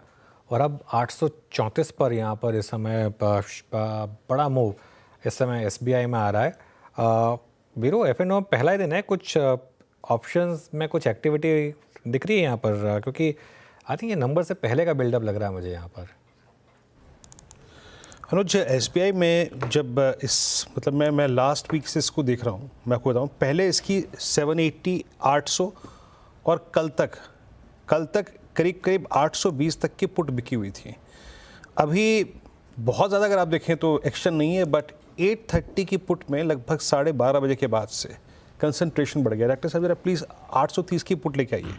और अब 834 पर यहाँ पर इस समय बड़ा मूव इस समय SBI में आ रहा है। वीरो, F&O पहला ही दिन है, कुछ ऑप्शंस में कुछ एक्टिविटी दिख रही है यहाँ पर, क्योंकि आई थिंक ये नंबर से पहले का बिल्डअप लग रहा है मुझे यहाँ पर। अनुज, SBI में जब मतलब मैं लास्ट वीक से इसको देख रहा हूँ, मैं आपको बताऊँ, पहले इसकी 780 800 और कल तक करीब करीब 820 तक की पुट बिकी हुई थी। अभी बहुत ज़्यादा अगर आप देखें तो एक्शन नहीं है, बट 830 की पुट में लगभग 12:30 बजे के बाद से कंसंट्रेशन बढ़ गया। डायरेक्टर साहब जरा प्लीज़ 830 की पुट लेके आइए।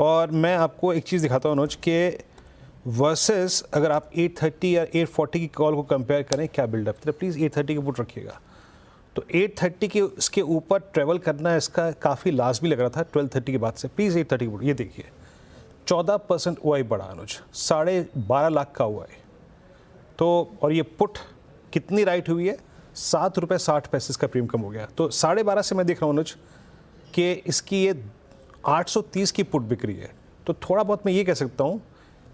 और मैं आपको एक चीज़ दिखाता हूँ अनुज के वर्सेस अगर आप 830 या 840 की कॉल को कंपेयर करें क्या बिल्डअप, तो प्लीज़ 830 की पुट रखिएगा। तो 830 के इसके ऊपर ट्रेवल करना इसका काफ़ी लाजमी लग रहा था 1230 के बाद से। प्लीज़ 830 की पुट ये देखिए, 14% OI बढ़ा अनुज, 12.5 लाख का OI। तो और ये पुट कितनी राइट हुई है, 7 रुपये 60 पैसे का प्रीमियम कम हो गया। तो 12.5 से मैं देख रहा हूँ अनुज कि इसकी ये 830 की पुट बिक रही है। तो थोड़ा बहुत मैं ये कह सकता हूँ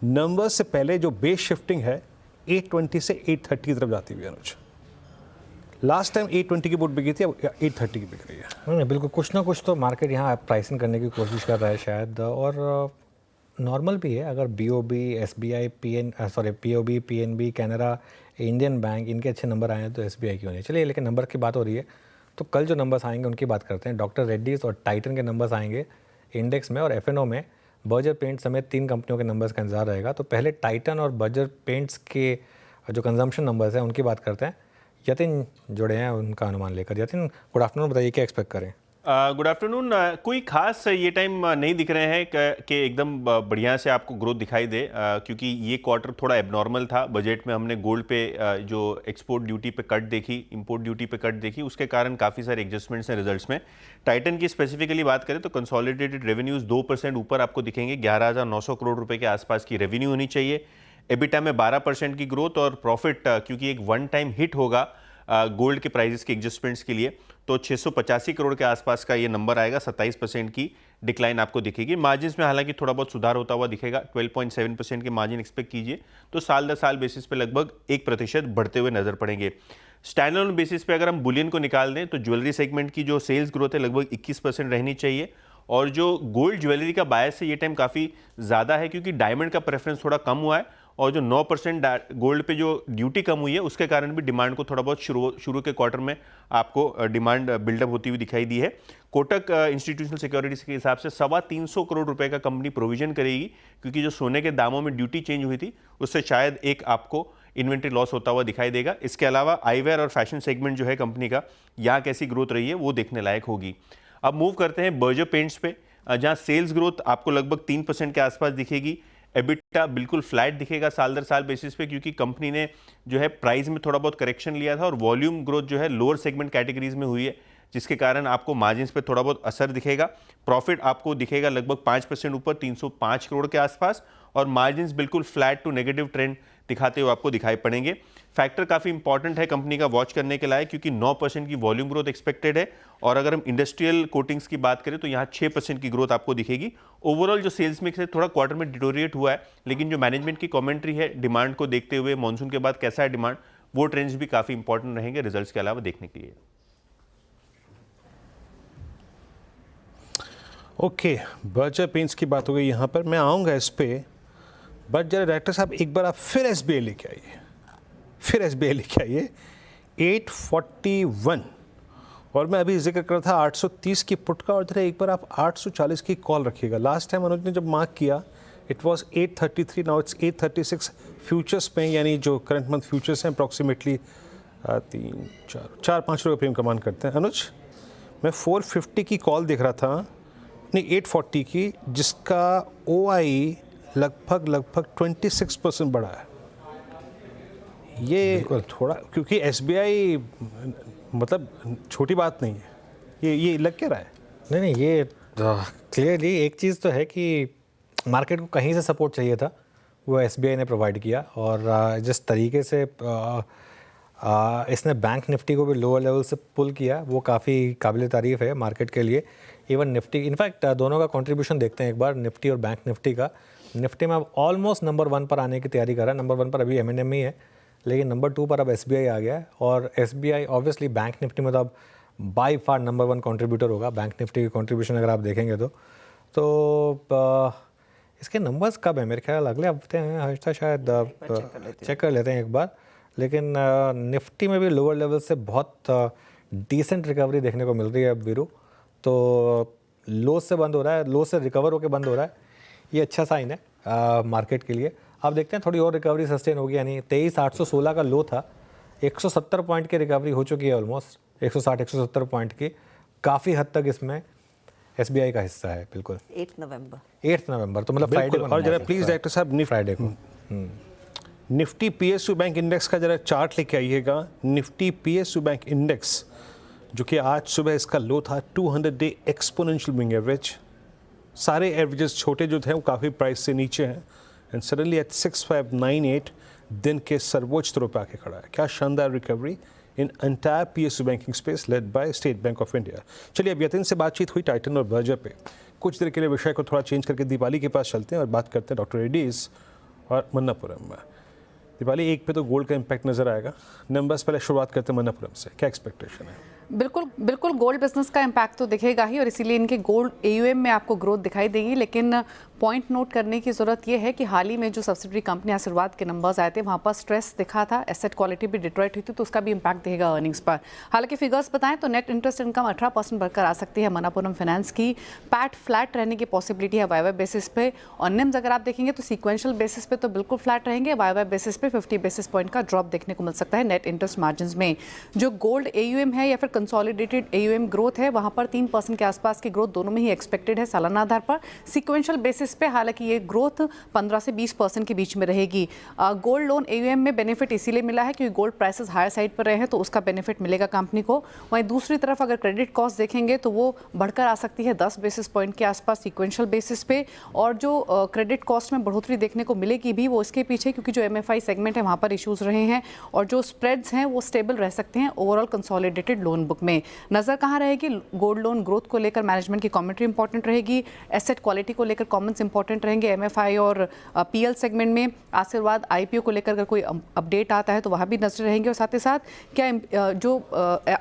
नंबर्स से पहले जो बेस शिफ्टिंग है 820 से 830 की तरफ जाती हुई है अनुज। लास्ट टाइम 820 की पुट बिकी थी, अब 830 की बिक रही है। नहीं, बिल्कुल कुछ ना कुछ तो मार्केट यहाँ प्राइसिंग करने की कोशिश कर रहा है शायद, और नॉर्मल भी है। अगर BOB, SBI, POB, PNB, Canara, Indian bank, इनके अच्छे नंबर आए हैं तो SBI क्यों नहीं। चलिए, लेकिन नंबर की बात हो रही है तो कल जो नंबर्स आएंगे उनकी बात करते हैं। डॉक्टर रेड्डीज और टाइटन के नंबर्स आएंगे इंडेक्स में, और F&O में बर्जर पेंट समेत 3 कंपनियों के नंबर्स का इंतजार रहेगा। तो पहले टाइटन और बर्जर पेंट्स के जो कंजम्पशन नंबर्स हैं उनकी बात करते हैं। यतिन जुड़े हैं उनका अनुमान लेकर। यतिन, गुड आफ्टरनून, बताइए क्या एक्सपेक्ट करें। Good afternoon. कोई खास ये टाइम नहीं दिख रहे हैं कि एकदम बढ़िया से आपको ग्रोथ दिखाई दे, क्योंकि ये क्वार्टर थोड़ा एबनॉर्मल था। बजट में हमने गोल्ड पे जो एक्सपोर्ट ड्यूटी पे कट देखी, इंपोर्ट ड्यूटी पे कट देखी, उसके कारण काफ़ी सारे एडजस्टमेंट्स हैं रिजल्ट्स में। टाइटन की स्पेसिफिकली बात करें तो कंसोलिडेटेड रेवेन्यूज़ 2% ऊपर आपको दिखेंगे, 11,900 करोड़ रुपये के आसपास की रेवेन्यू होनी चाहिए। एबिटा में 12% की ग्रोथ, और प्रॉफिट क्योंकि एक वन टाइम हिट होगा गोल्ड के प्राइजेस के एडजस्टमेंट्स के लिए, तो 685 करोड़ के आसपास का ये नंबर आएगा। 27% की डिक्लाइन आपको दिखेगी। मार्जिन्स में हालांकि थोड़ा बहुत सुधार होता हुआ दिखेगा, 12.7% के मार्जिन एक्सपेक्ट कीजिए, तो साल दर साल बेसिस पे लगभग 1% बढ़ते हुए नजर पड़ेंगे। स्टैंड अलोन बेसिस पे अगर हम बुलियन को निकाल दें तो ज्वेलरी सेगमेंट की जो सेल्स ग्रोथ है लगभग 21% रहनी चाहिए, और जो गोल्ड ज्वेलरी का बायस है ये टाइम काफ़ी ज़्यादा है, क्योंकि डायमंड का प्रेफरेंस थोड़ा कम हुआ है, और जो 9% गोल्ड पे जो ड्यूटी कम हुई है उसके कारण भी डिमांड को थोड़ा बहुत शुरू के क्वार्टर में आपको डिमांड बिल्डअप होती हुई दिखाई दी है। कोटक इंस्टीट्यूशनल सिक्योरिटीज के हिसाब से 325 करोड़ रुपए का कंपनी प्रोविजन करेगी, क्योंकि जो सोने के दामों में ड्यूटी चेंज हुई थी उससे शायद एक आपको इन्वेंट्री लॉस होता हुआ दिखाई देगा। इसके अलावा आईवेयर और फैशन सेगमेंट जो है कंपनी का, यहाँ कैसी ग्रोथ रही है वो देखने लायक होगी। अब मूव करते हैं बर्जर पेंट्स पे, जहाँ सेल्स ग्रोथ आपको लगभग 3% के आसपास दिखेगी। एबिटा बिल्कुल फ्लैट दिखेगा साल दर साल बेसिस पे, क्योंकि कंपनी ने जो है प्राइस में थोड़ा बहुत करेक्शन लिया था, और वॉल्यूम ग्रोथ जो है लोअर सेगमेंट कैटेगरीज में हुई है, जिसके कारण आपको मार्जिन्स पे थोड़ा बहुत असर दिखेगा। प्रॉफिट आपको दिखेगा लगभग 5% ऊपर 305 करोड़ के आसपास, और मार्जिन्स बिल्कुल फ्लैट टू नेगेटिव ट्रेंड दिखाते हुए आपको दिखाई पड़ेंगे। फैक्टर काफ़ी इंपॉर्टेंट है कंपनी का वॉच करने के लायक, क्योंकि 9% की वॉल्यूम ग्रोथ एक्सपेक्टेड है, और अगर हम इंडस्ट्रियल कोटिंग्स की बात करें तो यहाँ 6% की ग्रोथ आपको दिखेगी। ओवरऑल जो सेल्स मिक्स है थोड़ा क्वार्टर में डिटोरिएट हुआ है, लेकिन जो मैनेजमेंट की कमेंट्री है डिमांड को देखते हुए, मानसून के बाद कैसा है डिमांड, वो ट्रेंड्स भी काफ़ी इंपॉर्टेंट रहेंगे रिजल्ट्स के अलावा देखने के लिए। ओके, बर्जर पेंट्स की बात हो गई यहाँ पर, मैं आऊँगा इस पे, बट जरा डायरेक्टर साहब एक बार आप फिर SBI लेके आइए, फिर SBI लेके आइए 841, और मैं अभी जिक्र कर रहा था 830 की पुट का, और जरा एक बार आप 840 की कॉल रखिएगा। लास्ट टाइम अनुज ने जब मार्क किया it was 833, now it's 836 futures में, यानी जो करंट मंथ फ्यूचर्स हैं अप्रॉक्सीमेटली 4-5 रुपये प्रीमियम कमान करते हैं। अनुज, मैं 450 की कॉल देख रहा था, नहीं 840 की, जिसका OI लगभग 26% बढ़ा है। ये थोड़ा, क्योंकि SBI मतलब छोटी बात नहीं है, ये लग क्या रहा है? नहीं, ये क्लियरली एक चीज़ तो है कि मार्केट को कहीं से सपोर्ट चाहिए था, वो SBI ने प्रोवाइड किया, और जिस तरीके से इसने बैंक निफ्टी को भी लोअर लेवल से पुल किया, वो काफ़ी काबिल तारीफ़ है मार्केट के लिए। इवन निफ्टी, इनफैक्ट दोनों का कंट्रीब्यूशन देखते हैं एक बार, निफ्टी और बैंक निफ्टी का। निफ्टी में अब ऑलमोस्ट नंबर 1 पर आने की तैयारी कर रहा है। नंबर 1 पर अभी M&M ही है, लेकिन नंबर 2 पर अब SBI आ गया है, और SBI ऑब्वियसली बैंक निफ्टी में तो अब बाई फार नंबर 1 कंट्रीब्यूटर होगा। बैंक निफ्टी की कंट्रीब्यूशन अगर आप देखेंगे तो इसके नंबर्स कब है? मेरे ख्याल अगले हफ्ते हैं, हफ्ता शायद चेक कर लेते हैं एक बार। लेकिन निफ्टी में भी लोअर लेवल से बहुत डिसेंट रिकवरी देखने को मिल रही है अब वीरू, तो लो से बंद हो रहा है, लो से रिकवर होकर बंद हो रहा है, ये अच्छा साइन है मार्केट के लिए। अब देखते हैं थोड़ी और रिकवरी सस्टेन होगी, यानी 23,816 का लो था, 170 पॉइंट की रिकवरी हो चुकी है ऑलमोस्ट, 160-170 पॉइंट की, काफ़ी हद तक इसमें SBI का हिस्सा है। बिल्कुल 8 नवंबर तो मतलब फ्राइडे को। और जरा प्लीज़ डायरेक्टर साहब फ्राइडे को निफ्टी PSU बैंक इंडेक्स का जरा चार्ट लेके आइएगा। निफ्टी PSU बैंक इंडेक्स जो कि आज सुबह इसका लो था 200 डे एक्सपोनेंशियल मूविंग एवरेज, सारे एवरेजेस छोटे जो थे वो काफ़ी प्राइस से नीचे हैं, एंड सडनली एट 6598 दिन के सर्वोच्च स्तरों पर आके खड़ा है। क्या शानदार recovery in entire PSU banking space led by state Bank of India. चलिए, अब यतिन से बातचीत हुई टाइटन और बर्जर पे, कुछ देर के लिए विषय को थोड़ा चेंज करके दीपाली के पास चलते हैं और बात करते हैं डॉक्टर रेड्डीज और मन्नापुरम में। दीपाली, एक पे तो गोल्ड का इम्पैक्ट नजर आएगा, नंबर्स पहले शुरुआत करते हैं मन्नापुरम से, क्या एक्सपेक्टेशन है? बिल्कुल गोल्ड बिजनेस का इम्पैक्ट तो दिखेगा ही, और इसीलिए इनके गोल्ड AUM में आपको ग्रोथ दिखाई देगी। लेकिन पॉइंट नोट करने की ज़रूरत यह है कि हाल ही में जो सब्सिडरी कंपनी आशीर्वाद के नंबर्स आए थे, वहाँ पर स्ट्रेस दिखा था, एसेट क्वालिटी भी डिट्रॉइट हुई थी, तो उसका भी इम्पैक्ट दिखेगा अर्निंग्स पर। हालांकि फिगर्स बताएं तो नेट इंटरेस्ट इनकम 18% बढ़कर आ सकती है मन्नापुरम फाइनेंस की, पैट फ्लैट रहने की पॉसिबिलिटी है वाई बेसिस पे, और निम्स अगर आप देखेंगे तो सीक्वेंशियल बेसिस पे तो बिल्कुल फ्लैट रहेंगे, वाई बेसिस पे 50 बेसिस पॉइंट का ड्रॉप देखने को मिल सकता है नेट इंटरेस्ट मार्जिन में। जो गोल्ड AUM है या फिर कंसोलिडेटेड AUM ग्रोथ है, वहाँ पर 3% के आसपास की ग्रोथ दोनों में ही एक्सपेक्टेड है सालाना आधार पर। सीक्वेंशियल बेसिस पे हालांकि ये ग्रोथ 15 से 20% के बीच में रहेगी। गोल्ड लोन AUM में बेनिफिट इसीलिए मिला है क्योंकि गोल्ड प्राइसेस हायर साइड पर रहे हैं, तो उसका बेनिफिट मिलेगा कंपनी को। वहीं दूसरी तरफ अगर क्रेडिट कॉस्ट देखेंगे तो वो बढ़कर आ सकती है 10 बेसिस पॉइंट के आसपास सीक्वेंशियल बेसिस पे, और जो क्रेडिट कॉस्ट में बढ़ोतरी देखने को मिलेगी भी वो इसके पीछे, क्योंकि जो MFI सेगमेंट है वहाँ पर इश्यूज रहे हैं, और जो स्प्रेड्स हैं वो स्टेबल रह सकते हैं ओवरऑल कंसोलिडेटेड लोन बुक में। नजर कहाँ रहेगी? गोल्ड लोन ग्रोथ को लेकर मैनेजमेंट की कमेंट्री इंपॉर्टेंट रहेगी, एसेट क्वालिटी को लेकर कमेंट्स इंपॉर्टेंट रहेंगे MFI और PL सेगमेंट में। आशीर्वाद IPO को लेकर अगर कोई अपडेट आता है तो वहाँ भी नजर रहेंगे, और साथ ही साथ क्या जो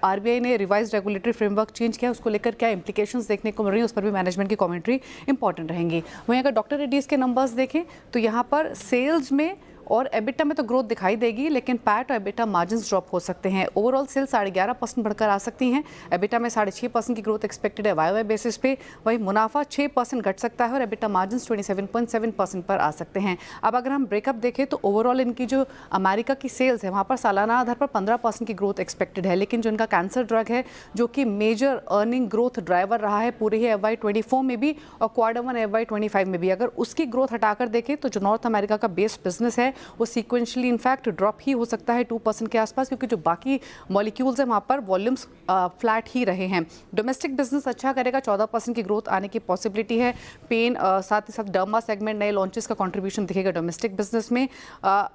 RBI ने रिवाइज रेगुलेटरी फ्रेमवर्क चेंज किया उसको लेकर क्या इंप्लीकेशंस देखने को मिल रही है, उस पर भी मैनेजमेंट की कमेंट्री इंपॉर्टेंट रहेंगी। वहीं अगर डॉक्टर रेड्डीज के नंबर्स देखें तो यहाँ पर सेल्स में और एबिटा में तो ग्रोथ दिखाई देगी, लेकिन पैट और एबिटा मार्जिन्स ड्रॉप हो सकते हैं। ओवरऑल सेल्स 11.5% बढ़कर आ सकती हैं, एबिटा में 6.5% की ग्रोथ एक्सपेक्टेड है वाई बेसिस पे। वहीं मुनाफा 6% घट सकता है और एबिटा मार्जिन्स 27.7% पर आ सकते हैं। अब अगर हम ब्रेकअप देखें तो ओवरऑल इनकी जो अमेरिका की सेल्स है वहाँ पर सालाना आधार पर 15% की ग्रोथ एक्सपेक्टेड है, लेकिन जो इनका कैंसर ड्रग है जो कि मेजर अर्निंग ग्रोथ ड्राइवर रहा है पूरे ही FY24 में भी और Q1 FY25 में भी, अगर उसकी ग्रोथ हटाकर देखें तो जो नॉर्थ अमेरिका का बेस बिजनेस है है वो सीक्वेंशली इनफैक्ट ड्रॉप ही हो सकता है 2% के आसपास, क्योंकि जो बाकी मॉलिक्यूल्स हैं वहाँ पर वॉल्यूम्स फ्लैट ही रहे हैं। डोमेस्टिक बिजनेस अच्छा करेगा, 14% की ग्रोथ आने की पॉसिबिलिटी है। पेन साथ ही साथ डर्मा सेगमेंट नए लॉन्चेस का कंट्रीब्यूशन दिखेगा डोमेस्टिक बिजनेस में।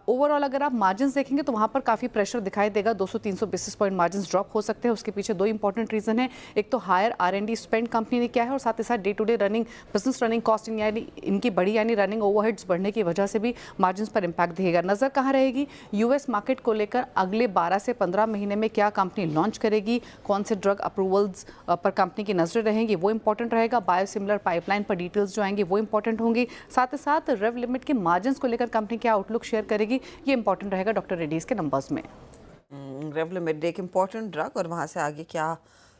ओवरऑल अगर आप मार्जिन देखेंगे तो वहाँ पर काफ़ी प्रेशर दिखाई देगा, 200-300 बेसिस पॉइंट मार्जिन ड्रॉप हो सकते हैं। उसके पीछे दो इंपॉर्टेंट रीजन है, एक तो हायर R&D स्पेंड कंपनी ने किया है और साथ ही साथ day to day running business running cost यानी इनकी बड़ी यानी रनिंग ओवरहेड्स बढ़ने की वजह से भी मार्जिन पर इंपैक्ट दिखेगा। नजर कहाँ रहेगी यूएस मार्केट को लेकर, अगले 12 से 15 महीने में क्या कंपनी लॉन्च करेगी, कौन से ड्रग अप्रूवल्स पर कंपनी की नजरें रहेंगी, वो इंपॉर्टेंट रहेगा। बायोसिमिलर पाइपलाइन पर डिटेल्स जो आएंगे वो इंपॉर्टेंट होंगी। साथ ही साथ रेव लिमिट के मार्जिन को लेकर कंपनी क्या आउटलुक शेयर करेगी, ये इंपॉर्टेंट रहेगा डॉक्टर रेड्डीज के नंबर्स में। रेवलिमिड एक इम्पॉर्टेंट ड्रग और वहाँ से आगे क्या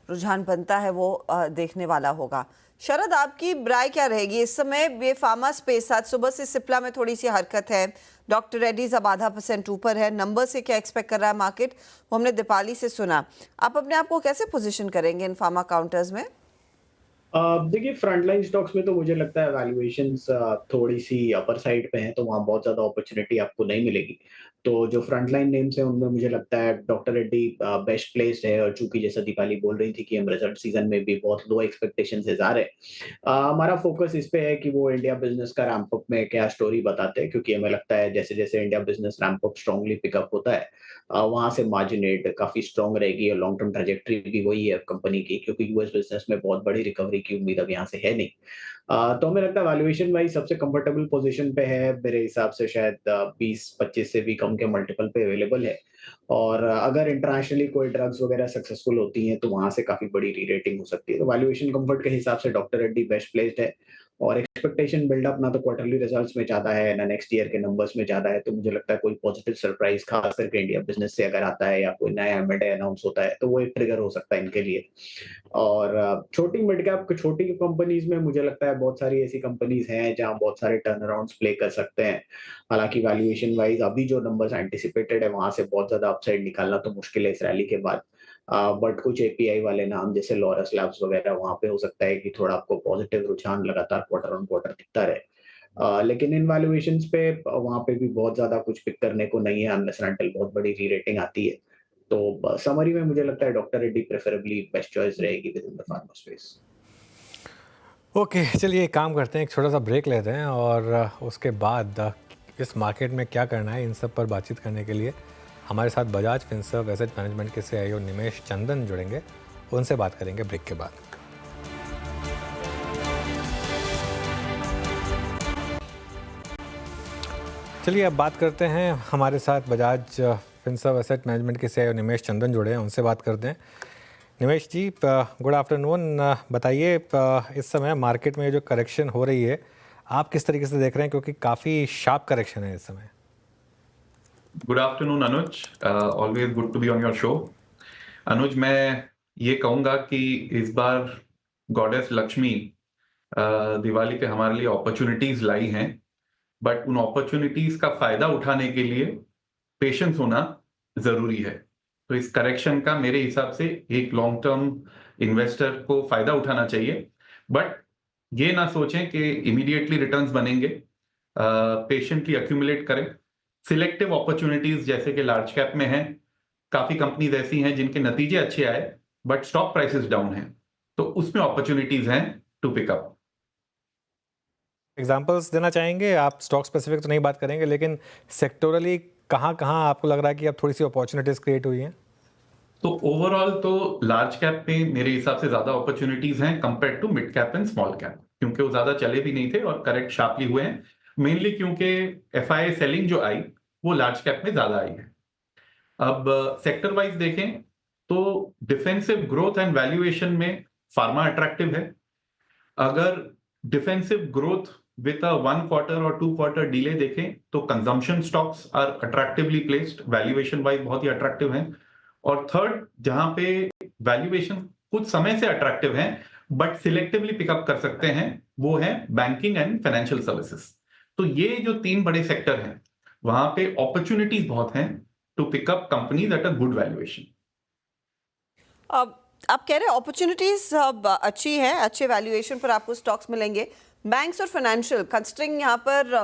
रुझान बनता है वो देखने वाला होगा। शरद, आपकी राय क्या रहेगी इस समय? ये फार्मा स्पेस, आज सुबह से सिप्ला में थोड़ी सी हरकत है, डॉक्टर रेड्डीज अब 0.5% ऊपर है। नंबर से क्या एक्सपेक्ट कर रहा है मार्केट, वो हमने दीपाली से सुना। आप अपने आप को कैसे पोजीशन करेंगे इन फार्मा काउंटर्स में? देखिए, फ्रंटलाइन स्टॉक्स में तो मुझे लगता है वैल्यूएशंस थोड़ी सी अपर साइड पे हैं, तो वहाँ बहुत ज़्यादा अपॉर्चुनिटी आपको नहीं मिलेगी। तो जो फ्रंटलाइन नेम्स हैं उनमें मुझे लगता है डॉक्टर रेड्डी बेस्ट प्लेस्ड है, और चूंकि जैसा दीपाली बोल रही थी कि हम रिजल्ट सीजन में भी बहुत लो एक्सपेक्टेशन से जा रहे हैं, हमारा फोकस इस पे है कि वो इंडिया बिजनेस का रैंप अप में क्या स्टोरी बताते हैं, क्योंकि हमें लगता है जैसे जैसे India business ramp up strongly pickup होता है वहां से मार्जिन रेट काफी स्ट्रांग रहेगी और लॉन्ग टर्म ट्रैजेक्टरी भी वही है कंपनी की, क्योंकि यूएस बिजनेस में बहुत बड़ी रिकवरी की उम्मीद अब यहाँ से है नहीं। तो हमें लगता है वैल्यूएशन वाइज सबसे कंफर्टेबल पोजीशन पे है मेरे हिसाब से, शायद 20-25 से भी कम के मल्टीपल पे अवेलेबल है। और अगर इंटरनेशनली कोई ड्रग्स वगैरह सक्सेसफुल होती हैं तो वहां से काफी बड़ी री रेटिंग हो सकती है। तो वैल्यूएशन कंफर्ट के हिसाब से डॉक्टर रेड्डी बेस्ट प्लेस्ड है, और एक्सपेक्टेशन बिल्डअप ना तो क्वार्टरली रिजल्ट्स में ज्यादा है ना नेक्स्ट ईयर के नंबर्स में ज्यादा है। तो मुझे लगता है कोई पॉजिटिव सरप्राइज खास करके इंडिया बिजनेस से अगर आता है या कोई नया एमएनए अनाउंस होता है तो वो एक ट्रिगर हो सकता है इनके लिए। और छोटी मिड कैप छोटी कंपनीज में मुझे लगता है बहुत सारी ऐसी कंपनीज हैं जहां बहुत सारे टर्न अराउंड्स प्ले कर सकते हैं। हालांकि वैल्यूएशन वाइज अभी जो नंबर्स एंटिसिपेटेड है वहां से बहुत ज्यादा अपसाइड निकालना तो मुश्किल है इस रैली के बाद। बट कुछ एपीआई वाले नाम जैसे लॉरस लैब्स वगैरह वहां पे हो सकता है कि थोड़ा आपको पॉजिटिव रुझान लगातार क्वार्टर ऑन क्वार्टर दिखता रहे। लेकिन इन वैल्यूएशंस पे वहां पे भी बहुत ज्यादा कुछ पिक करने को नहीं है अनलेस अनटिल बहुत बड़ी री रेटिंग आती है। तो समरी में मुझे लगता है doctor Reddy preferably best choice रहेगी within the pharma space. Okay, चलिए एक काम करते हैं, एक छोटा सा ब्रेक लेते हैं और उसके बाद इस मार्केट में क्या करना है इन सब पर बातचीत करने के लिए हमारे साथ बजाज फिनसर्व एसेट मैनेजमेंट के CIO निमेश चंदन जुड़ेंगे, उनसे बात करेंगे ब्रेक के बाद। चलिए अब बात करते हैं, हमारे साथ बजाज फिनसर्व एसेट मैनेजमेंट के CIO निमेश चंदन जुड़े हैं, उनसे बात करते हैं। निमेश जी, गुड आफ्टरनून। बताइए इस समय मार्केट में जो करेक्शन हो रही है आप किस तरीके से देख रहे हैं, क्योंकि काफ़ी शार्प करेक्शन है इस समय। Good afternoon Anuj, always good to be on your show. Anuj, मैं ये कहूँगा कि इस बार गॉडेस लक्ष्मी दिवाली पे हमारे लिए अपॉर्चुनिटीज लाई हैं, बट उन अपॉर्चुनिटीज का फायदा उठाने के लिए पेशेंस होना जरूरी है। तो इस करेक्शन का मेरे हिसाब से एक लॉन्ग टर्म इन्वेस्टर को फायदा उठाना चाहिए, बट ये ना सोचें कि इमीडिएटली रिटर्न्स बनेंगे। पेशेंटली अक्यूमुलेट करें। सिलेक्टिव अपॉर्चुनिटीज जैसे कि लार्ज कैप में हैं, काफी कंपनीज ऐसी हैं जिनके नतीजे अच्छे आए बट स्टॉक प्राइसेस डाउन हैं, तो उसमें अपॉर्चुनिटीज हैं टू पिकअप। एग्जांपल्स देना चाहेंगे आप? स्टॉक स्पेसिफिक तो नहीं बात करेंगे, लेकिन सेक्टोरली कहाँ कहाँ आपको लग रहा है कि अब थोड़ी सी अपॉर्चुनिटीज क्रिएट हुई हैं? तो ओवरऑल तो लार्ज कैप पे मेरे हिसाब से ज्यादा अपॉर्चुनिटीज हैं compare to mid cap and small cap, क्योंकि वो ज्यादा चले भी नहीं थे और करेक्ट शार्पली हुए हैं, मेनली क्योंकि FII सेलिंग जो आई वो लार्ज कैप में ज्यादा आई है। अब सेक्टर वाइज देखें तो डिफेंसिव ग्रोथ एंड वैल्यूएशन में फार्मा अट्रैक्टिव है। अगर defensive growth with a 1 quarter और 2 क्वार्टर डिले देखें तो consumption stocks are attractively placed, valuation wise बहुत ही अट्रैक्टिव हैं। और थर्ड, जहां पे वैल्यूएशन कुछ समय से अट्रैक्टिव हैं बट सिलेक्टिवली पिकअप कर सकते हैं, वो है बैंकिंग एंड फाइनेंशियल सर्विसेज। तो ये जो 3 बड़े सेक्टर हैं वहां पे अपॉर्चुनिटीज बहुत हैं to pick up companies at a good valuation. आप कह रहे हैं अपॉर्चुनिटीज अच्छी है, अच्छे वैल्यूएशन पर आपको स्टॉक्स मिलेंगे। बैंक्स और फाइनेंशियल, कंसिडरिंग यहाँ पर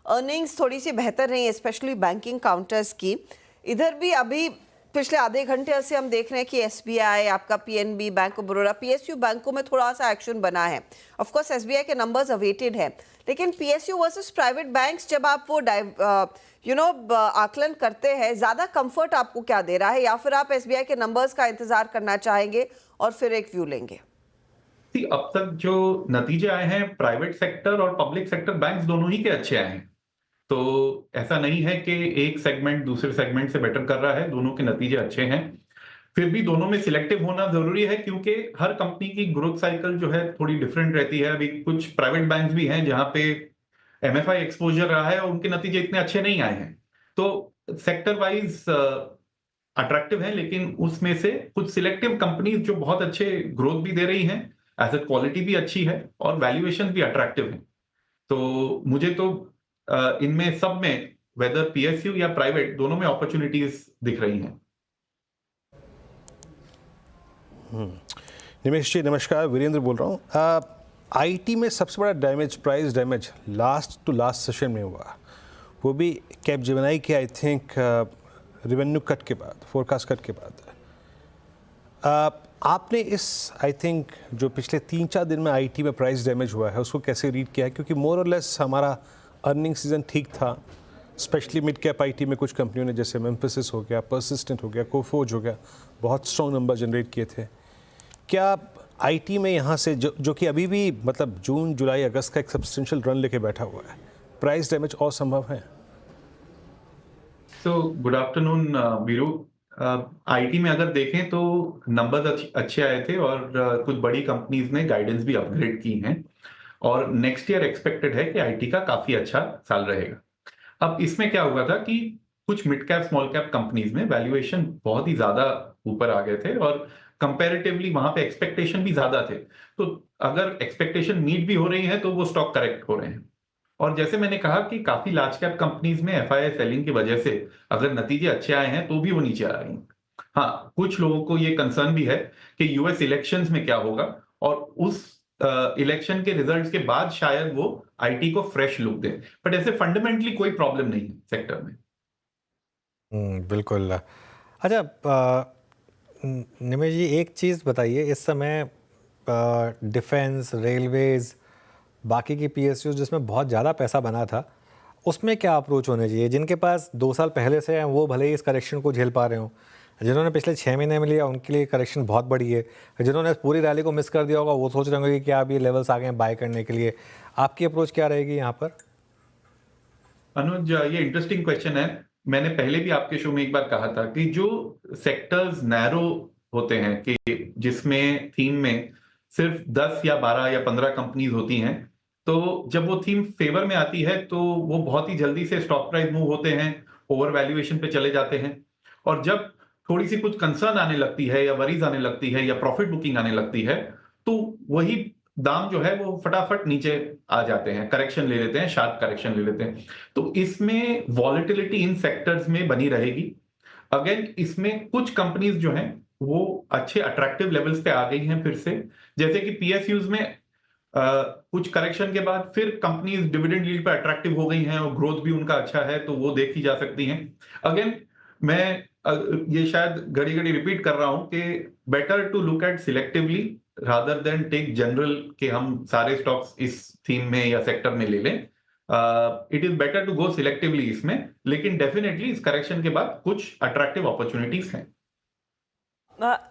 अर्निंग्स थोड़ी सी बेहतर रही, स्पेशली बैंकिंग काउंटर्स की। इधर भी अभी पिछले आधे घंटे से हम देख रहे हैं कि एसबीआई, आपका PNB, bank of Baroda, PSU बैंकों में थोड़ा सा एक्शन बना है। ऑफ कोर्स एसबीआई के नंबर्स अवेटेड है, लेकिन पीएसयू वर्सेस प्राइवेट बैंक्स जब आप वो आकलन करते हैं, ज़्यादा कंफर्ट आपको क्या दे रहा है, या फिर आप एसबीआई के नंबर्स का इंतजार करना चाहेंगे और फिर एक व्यू लेंगे? अब तक जो नतीजे आए हैं प्राइवेट सेक्टर और पब्लिक सेक्टर बैंक्स दोनों ही के अच्छे आए हैं, तो ऐसा नहीं है कि एक सेगमेंट दूसरे सेगमेंट से बेटर कर रहा है, दोनों के नतीजे अच्छे हैं। फिर भी दोनों में सिलेक्टिव होना जरूरी है, क्योंकि हर कंपनी की ग्रोथ साइकिल जो है थोड़ी डिफरेंट रहती है। अभी कुछ प्राइवेट बैंक्स भी हैं जहां पे एमएफआई एक्सपोजर रहा है और उनके नतीजे इतने अच्छे नहीं आए हैं, तो सेक्टर वाइज अट्रैक्टिव है, लेकिन उसमें से कुछ सिलेक्टिव कंपनीज जो बहुत अच्छे ग्रोथ भी दे रही हैं, एसेट क्वालिटी भी अच्छी है और वैल्यूएशन भी अट्रैक्टिव है। तो मुझे तो इनमें सब में, वेदर पीएसयू या प्राइवेट, दोनों में अपॉर्चुनिटीज दिख रही हैं। निमेश जी नमस्कार, वीरेंद्र बोल रहा हूँ। आईटी में सबसे बड़ा damage, price damage last to last session में हुआ, वो भी कैपजेमिनी के आई थिंक रेवेन्यू कट के बाद, फोरकास्ट कट के बाद। आपने इस आई थिंक जो पिछले 3-4 दिन में आईटी में प्राइस डैमेज हुआ है उसको कैसे रीड किया है? क्योंकि मोर और लेस हमारा अर्निंग सीजन ठीक था, स्पेशली मिड कैप आईटी में कुछ कंपनियों ने, जैसे एम्फेसिस हो गया, पर्सिस्टेंट हो गया, कोफोर्ज हो गया, बहुत स्ट्रॉन्ग नंबर जनरेट किए थे। क्या आईटी में यहाँ से जो कि अभी भी मतलब जून जुलाई अगस्त का एक सब्सटेंशियल रन लेके बैठा हुआ है, प्राइस डैमेज और संभव है? तो गुड आफ्टरनून वीरू। आईटी में अगर देखें तो नंबर्स अच्छे आए थे और कुछ बड़ी कंपनीज ने गाइडेंस भी अपग्रेड की हैं, और नेक्स्ट ईयर एक्सपेक्टेड है कि आईटी का काफी अच्छा साल रहेगा। अब इसमें क्या हुआ था कि कुछ mid cap small cap companies में वैल्यूएशन बहुत ही ज्यादा ऊपर आ गए थे और कंपैरेटिवली वहां पे एक्सपेक्टेशन भी ज्यादा थे। तो अगर एक्सपेक्टेशन मीट भी हो रही है तो वो स्टॉक करेक्ट हो रहे हैं। और जैसे मैंने कहा कि काफी लार्ज कैप कंपनीज में एफआईआई सेलिंग की वजह से अगर नतीजे अच्छे आए हैं तो भी वो नीचे आ रही हैं। हाँ, कुछ लोगों को ये कंसर्न भी है कि यूएस इलेक्शंस में क्या होगा, और उस इलेक्शन के रिजल्ट्स के बाद शायद वो आईटी को फ्रेश लुक दे, बट ऐसे फंडामेंटली कोई प्रॉब्लम नहीं है सेक्टर में। बिल्कुल। अच्छा निमेश जी, एक चीज़ बताइए, इस समय डिफेंस, रेलवेज, बाकी की पीएसयू जिसमें बहुत ज़्यादा पैसा बना था, उसमें क्या अप्रोच होने चाहिए? जिनके पास 2 साल पहले से हैं वो भले ही इस करेक्शन को झेल पा रहे हों, जिन्होंने पिछले 6 महीने में लिया उनके लिए करेक्शन बहुत बड़ी है, जिन्होंने पूरी रैली को मिस कर दिया होगा वो सोच रहे होंगे कि क्या अब ये लेवल्स आ गए हैं बाय करने के लिए। आपकी अप्रोच क्या रहेगी यहाँ पर? अनुज, ये इंटरेस्टिंग क्वेश्चन है। मैंने पहले भी आपके शो में एक बार कहा था कि जो सेक्टर्स नैरो होते हैं, कि जिसमें थीम में सिर्फ 10 या 12 या 15 कंपनीज होती हैं, तो जब वो थीम फेवर में आती है तो वो बहुत ही जल्दी से स्टॉक प्राइस मूव होते हैं, ओवर वैल्यूएशन पे चले जाते हैं। और जब थोड़ी सी कुछ कंसर्न आने लगती है या वरीज आने लगती है या प्रॉफिट बुकिंग आने लगती है, तो वही दाम जो है वो फटाफट नीचे आ जाते हैं, करेक्शन ले लेते हैं, शार्प करेक्शन ले लेते हैं। तो इसमें वॉलेटिलिटी इन सेक्टर्स में बनी रहेगी। अगेन इसमें कुछ कंपनीज जो हैं वो अच्छे अट्रैक्टिव लेवल्स पे आ गई हैं फिर से, जैसे कि पीएसयूज में कुछ करेक्शन के बाद फिर कंपनीज डिविडेंड यील्ड पे अट्रैक्टिव हो गई हैं और ग्रोथ भी उनका अच्छा है, तो वो देखी जा सकती हैं। अगेन मैं ये शायद घड़ी घड़ी रिपीट कर रहा हूं कि better to look at selectively rather than take general कि हम सारे स्टॉक्स इस थीम में या सेक्टर में ले लें। It is better to go selectively इसमें, लेकिन डेफिनेटली इस करेक्शन के बाद कुछ अट्रैक्टिव अपॉर्चुनिटीज हैं।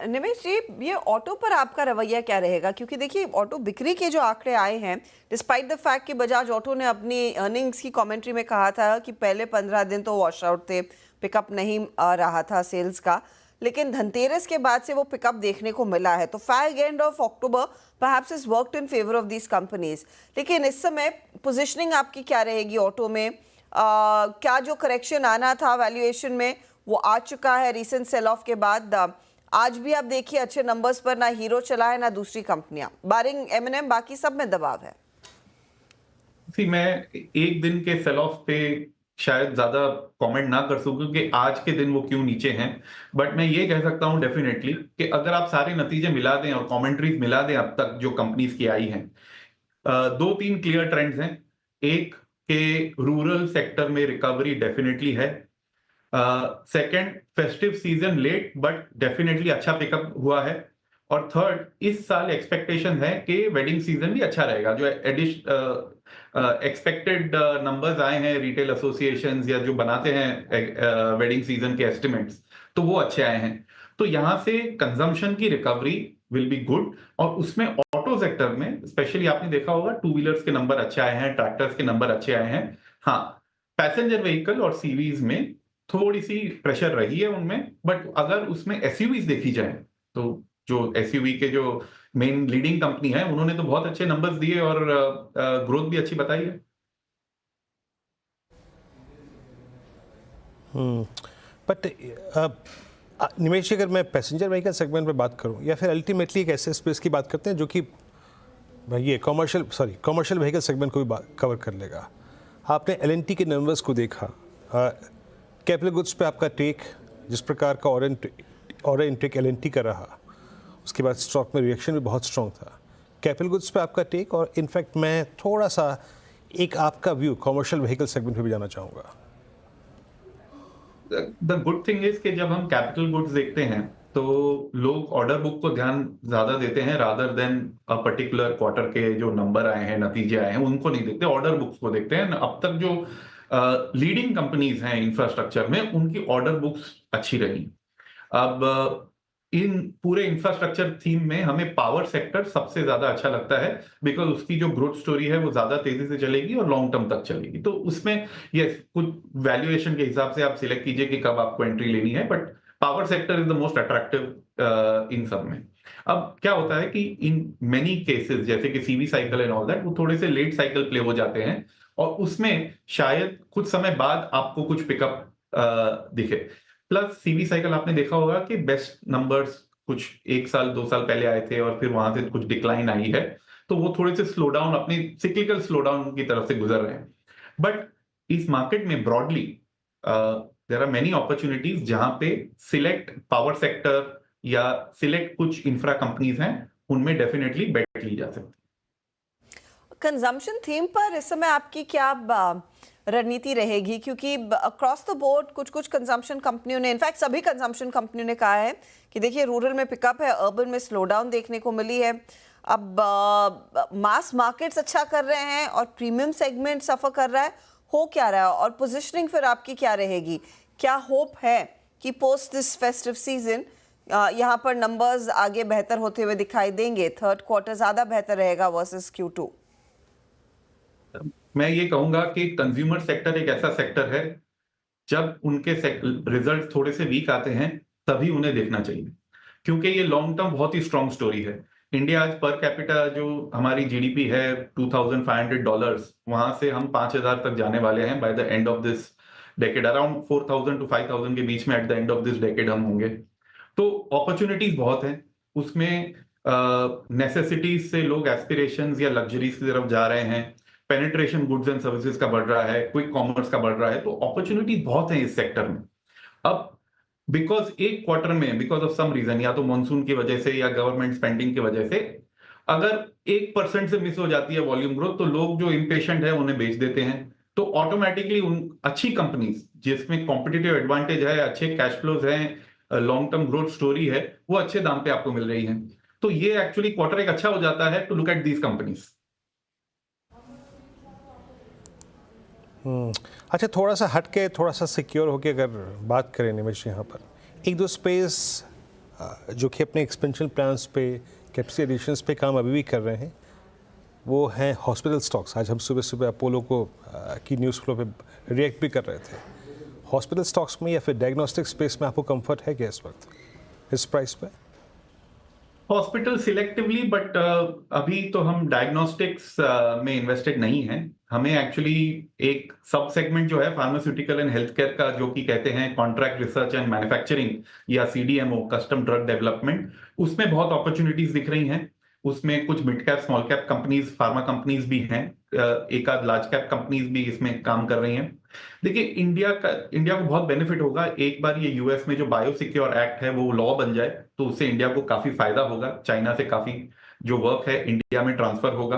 निमेश जी, ये ऑटो पर आपका रवैया क्या रहेगा? क्योंकि देखिए ऑटो बिक्री के जो आंकड़े आए हैं, डिस्पाइट द फैक्ट कि बजाज ऑटो ने अपनी अर्निंग्स की कमेंट्री में कहा था कि पहले 15 दिन तो वॉश आउट थे, पिकअप नहीं आ रहा था सेल्स का, लेकिन धनतेरस के बाद से वो पिकअप देखने को मिला है। तो fag end of October perhaps is worked in favour of these companies. लेकिन इस समय पोजीशनिंग आपकी क्या रहेगी ऑटो में? क्या जो करेक्शन आना था वैल्यूएशन में वो आ चुका है रिसेंट सेल ऑफ के बाद? आज भी आप देखिए अच्छे नंबर्स पर ना हीरो चला है ना दूसरी कंपनियां, बारिंग एमएनएम, बाकी सब में दबाव है। मैं एक दिन के सेल ऑफ पे शायद ज्यादा कमेंट ना कर सकूं कि आज के दिन वो क्यों नीचे हैं, बट मैं ये कह सकता हूं डेफिनेटली कि अगर आप सारे नतीजे मिला दें और कमेंट्रीज मिला दें अब तक जो कंपनीज की आई हैं, 2-3 क्लियर ट्रेंड्स हैं। एक, कि रूरल सेक्टर में रिकवरी डेफिनेटली है। Second, festive season late but definitely अच्छा पिकअप हुआ है। और थर्ड, इस साल एक्सपेक्टेशन है कि वेडिंग सीजन भी अच्छा रहेगा। जो एक्सपेक्टेड नंबर्स आए हैं रिटेल एसोसिएशंस या जो बनाते हैं वेडिंग सीजन के एस्टिमेट्स, तो वो अच्छे आए हैं। तो यहाँ से कंजम्पशन की रिकवरी विल बी गुड। और उसमें ऑटो सेक्टर में स्पेशली आपने देखा होगा टू व्हीलर्स के नंबर अच्छे आए हैं, ट्रैक्टर्स के नंबर अच्छे आए हैं। हाँ, पैसेंजर व्हीकल और सीवीज में थोड़ी सी प्रेशर रही है उनमें, बट अगर उसमें एसयूवीज देखी जाए तो जो एसयूवी के जो मेन लीडिंग कंपनी है उन्होंने तो बहुत अच्छे नंबर्स दिए और ग्रोथ भी अच्छी बताई है। बट निमेश जी, अगर मैं पैसेंजर व्हीकल सेगमेंट में बात करूं या फिर अल्टीमेटली एक ऐसे स्पेस की बात करते हैं जो कि ये कमर्शियल व्हीकल सेगमेंट को भी कवर कर लेगा। आपने एलएनटी के नंबर्स को देखा, कैपिटल गुड्स पे आपका टेक, जिस प्रकार का ऑर्डर इनटेक एलएनटी का रहा, उसके बाद स्टॉक में रिएक्शन भी बहुत स्ट्रॉन्ग था। कैपिटल गुड्स पे आपका टेक, और इनफैक्ट मैं थोड़ा सा एक आपका व्यू कमर्शियल व्हीकल सेगमेंट पे भी जाना चाहूँगा। द गुड थिंग इज कि जब हम कैपिटल गुड्स देखते हैं तो लोग ऑर्डर बुक को ध्यान ज्यादा देते हैं rather than a particular quarter के जो नंबर आए हैं, नतीजे आए हैं, उनको नहीं देखते, ऑर्डर बुक्स को देखते हैं। अब तक जो लीडिंग कंपनीज हैं इंफ्रास्ट्रक्चर में, उनकी ऑर्डर बुक्स अच्छी रही। अब इन पूरे इंफ्रास्ट्रक्चर थीम में हमें पावर सेक्टर सबसे ज्यादा अच्छा लगता है, बिकॉज उसकी जो ग्रोथ स्टोरी है वो ज्यादा तेजी से चलेगी और लॉन्ग टर्म तक चलेगी। तो उसमें यस, कुछ वैल्यूएशन के हिसाब से आप सिलेक्ट कीजिए कि कब आपको एंट्री लेनी है, but power sector is the most attractive in सब में। अब क्या होता है कि इन मेनी केसेस जैसे कि CV cycle and all that, वो थोड़े से लेट साइकिल प्ले हो जाते हैं और उसमें शायद कुछ समय बाद आपको कुछ पिकअप दिखे। प्लस सीवी साइकिल आपने देखा होगा कि बेस्ट नंबर्स कुछ 1 साल 2 साल पहले आए थे और फिर वहां से कुछ डिक्लाइन आई है, तो वो थोड़े से स्लो डाउन, अपनी सिक्लिकल स्लो डाउन की तरफ से गुजर रहे हैं। बट इस मार्केट में broadly there are many opportunities जहां पे सिलेक्ट पावर सेक्टर या सिलेक्ट कुछ इंफ्रा कंपनीज हैं, उनमें डेफिनेटली बेट ली जा सकती है। कंजम्पशन थीम पर इस समय आपकी क्या रणनीति रहेगी? क्योंकि अक्रॉस द बोर्ड कुछ कंजम्पशन कंपनियों ने, इनफैक्ट सभी कंजम्पशन कंपनियों ने कहा है कि देखिए रूरल में पिकअप है, अर्बन में स्लो डाउन देखने को मिली है। अब मास मार्केट्स अच्छा कर रहे हैं और प्रीमियम सेगमेंट सफर कर रहा है, हो क्या रहा है? और पोजीशनिंग फिर आपकी क्या रहेगी? क्या होप है कि पोस्ट दिस फेस्टिव सीजन यहाँ पर नंबर्स आगे बेहतर होते हुए दिखाई देंगे, थर्ड क्वार्टर ज्यादा बेहतर रहेगा वर्सेस Q2? मैं ये कहूंगा कि कंज्यूमर सेक्टर एक ऐसा सेक्टर है, जब उनके रिजल्ट थोड़े से वीक आते हैं तभी उन्हें देखना चाहिए, क्योंकि ये लॉन्ग टर्म बहुत ही स्ट्रॉन्ग स्टोरी है। इंडिया आज पर कैपिटा जो हमारी जीडीपी है $2,500, वहां से हम 5,000 तक जाने वाले हैं by the end of this decade. Around 4,000 to 5,000 के बीच में at the end of this decade हम होंगे। तो अपॉर्चुनिटीज बहुत हैं उसमें। नेसेसिटीज से लोग एस्पिरेशंस या लग्जरीज की तरफ जा रहे हैं, पेनिट्रेशन गुड्स एंड सर्विसेज का बढ़ रहा है, क्विक कॉमर्स का बढ़ रहा है, तो अपॉर्चुनिटी बहुत है इस सेक्टर में। अब बिकॉज एक क्वार्टर में बिकॉज ऑफ सम रीजन, या तो मॉनसून की वजह से या गवर्नमेंट स्पेंडिंग की वजह से, अगर 1% से मिस हो जाती है वॉल्यूम ग्रोथ, तो लोग जो इम्पेशेंट है उन्हें बेच देते हैं। तो ऑटोमेटिकली उन अच्छी कंपनीज जिसमें कॉम्पिटिटिव एडवांटेज है, अच्छे कैश फ्लोज हैं, लॉन्ग टर्म ग्रोथ स्टोरी है, वो अच्छे दाम पे आपको मिल रही है। तो ये एक्चुअली क्वार्टर एक अच्छा हो जाता है to look at these companies. अच्छा, थोड़ा सा हट के, थोड़ा सा सिक्योर होके अगर बात करें निमेश, यहाँ पर एक दो स्पेस जो कि अपने एक्सपेंशन प्लान्स पे, कैपेसिटी एडिशंस पे काम अभी भी कर रहे हैं, वो हैं हॉस्पिटल स्टॉक्स। आज हम सुबह सुबह अपोलो को की न्यूज़ फ्लो पे रिएक्ट भी कर रहे थे। हॉस्पिटल स्टॉक्स में या फिर डायग्नोस्टिक स्पेस में आपको कंफर्ट है क्या इस वक्त इस प्राइस पे? हॉस्पिटल सिलेक्टिवली, बट अभी तो हम डायग्नोस्टिक्स में इन्वेस्टेड नहीं हैं। हमें एक्चुअली एक सब सेगमेंट जो है फार्मास्यूटिकल एंड हेल्थ केयर का, जो कि कहते हैं कॉन्ट्रैक्ट रिसर्च एंड मैन्युफैक्चरिंग या CDMO, कस्टम ड्रग डेवलपमेंट, उसमें बहुत अपॉर्चुनिटीज दिख रही हैं। उसमें कुछ mid cap small cap companies, pharma companies भी हैं, एक आध लार्ज कैप कंपनीज भी इसमें काम कर रही हैं। देखिए, इंडिया को बहुत बेनिफिट होगा एक बार ये यूएस में जो बायोसिक्योर एक्ट है वो लॉ बन जाए, तो उससे इंडिया को काफी फायदा होगा। चाइना से काफी जो वर्क है इंडिया में ट्रांसफर होगा।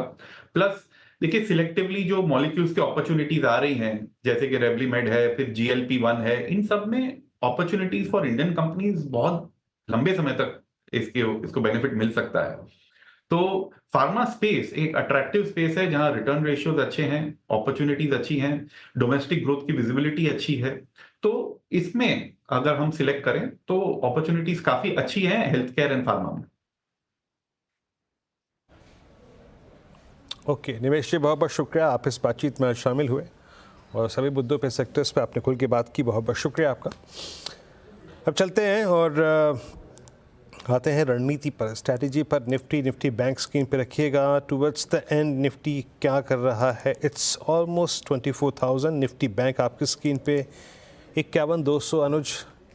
प्लस देखिए सिलेक्टिवली जो मॉलिक्यूल्स के अपॉर्चुनिटीज आ रही हैं, जैसे कि रेवलीमेड है, फिर GLP-1 है, इन सब में अपॉर्चुनिटीज फॉर इंडियन कंपनीज बहुत लंबे समय तक इसको बेनिफिट मिल सकता है। तो फार्मा स्पेस एक अट्रैक्टिव स्पेस है जहां रिटर्न रेशियोज अच्छे हैं, अपॉर्चुनिटीज अच्छी हैं, डोमेस्टिक ग्रोथ की विजिबिलिटी अच्छी है। तो इसमें अगर हम सिलेक्ट करें तो अपॉर्चुनिटीज काफी अच्छी हैं हेल्थ केयर एंड फार्मा में। ओके निमेश जी, बहुत बहुत शुक्रिया, आप इस बातचीत में शामिल हुए और सभी मुद्दों पे, सेक्टर्स पे आपने खुल के बात की। बहुत बहुत शुक्रिया आपका। अब चलते हैं और आते हैं रणनीति पर, स्ट्रैटेजी पर। निफ्टी बैंक स्क्रीन पे रखिएगा। टुवर्ड्स द एंड निफ्टी क्या कर रहा है? It's almost 24,000। निफ्टी बैंक आपकी स्क्रीन पे 51,200। अनुज,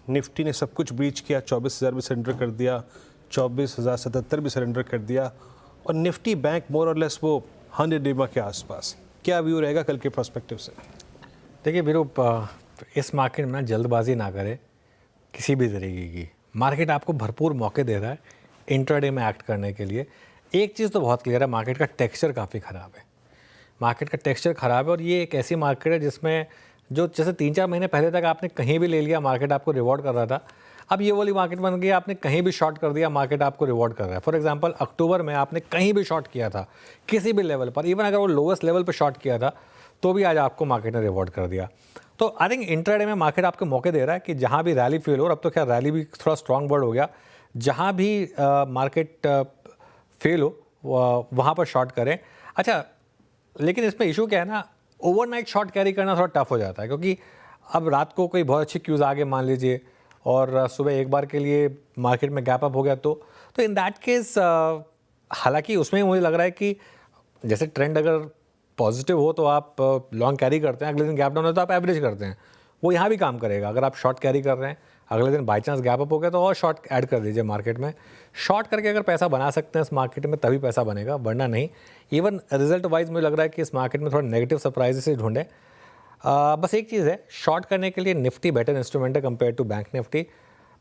निफ्टी ने सब कुछ ब्रीच किया, 24,000 भी सरेंडर कर दिया, 24,077 भी सरेंडर कर दिया, और निफ्टी बैंक मोर और लेस वो 100 डिमा के आसपास। क्या व्यू रहेगा कल के पर्सपेक्टिव से? देखिए वीरू, इस मार्केट में जल्दबाजी ना करें किसी भी तरीके की। मार्केट आपको भरपूर मौके दे रहा है इंट्राडे में एक्ट करने के लिए। एक चीज़ तो बहुत क्लियर है, मार्केट का टेक्सचर काफ़ी ख़राब है। मार्केट का टेक्सचर ख़राब है और ये एक ऐसी मार्केट है जिसमें जो जैसे 3-4 महीने पहले तक आपने कहीं भी ले लिया, मार्केट आपको रिवॉर्ड कर रहा था। अब ये वाली मार्केट बन गई, आपने कहीं भी शॉर्ट कर दिया, मार्केट आपको रिवॉर्ड कर रहा है। फॉर एग्जांपल अक्टूबर में आपने कहीं भी शॉर्ट किया था किसी भी लेवल पर, इवन अगर वो लोवेस्ट लेवल पर शॉर्ट किया था, तो भी आज आपको मार्केट ने रिवॉर्ड कर दिया। तो आई थिंक इंट्राडे में मार्केट आपको मौके दे रहा है कि जहाँ भी रैली फेल हो, और अब तो क्या रैली भी थोड़ा स्ट्रॉन्ग वर्ड हो गया, जहाँ भी मार्केट फेल हो वहाँ पर शॉर्ट करें। अच्छा, लेकिन इसमें इशू क्या है ना, ओवरनाइट शॉर्ट कैरी करना थोड़ा टफ हो जाता है, क्योंकि अब रात को कोई बहुत अच्छी क्यूज़ आगे मान लीजिए और सुबह एक बार के लिए मार्केट में गैप अप हो गया, तो इन दैट केस हालांकि उसमें मुझे लग रहा है कि जैसे ट्रेंड अगर पॉजिटिव हो तो आप लॉन्ग कैरी करते हैं, अगले दिन गैप डाउन हो तो आप एवरेज करते हैं, वो यहाँ भी काम करेगा। अगर आप शॉर्ट कैरी कर रहे हैं, अगले दिन बाई चांस गैप अप हो गया तो और शॉर्ट ऐड कर दीजिए मार्केट में। शॉर्ट करके अगर पैसा बना सकते हैं इस मार्केट में तभी पैसा बनेगा, वरना नहीं। इवन रिजल्ट वाइज मुझे लग रहा है कि इस मार्केट में थोड़ा नेगेटिव सरप्राइजेस से ढूंढें। बस एक चीज़ है, शॉर्ट करने के लिए निफ्टी बेटर इंस्ट्रूमेंट है compare to bank Nifty.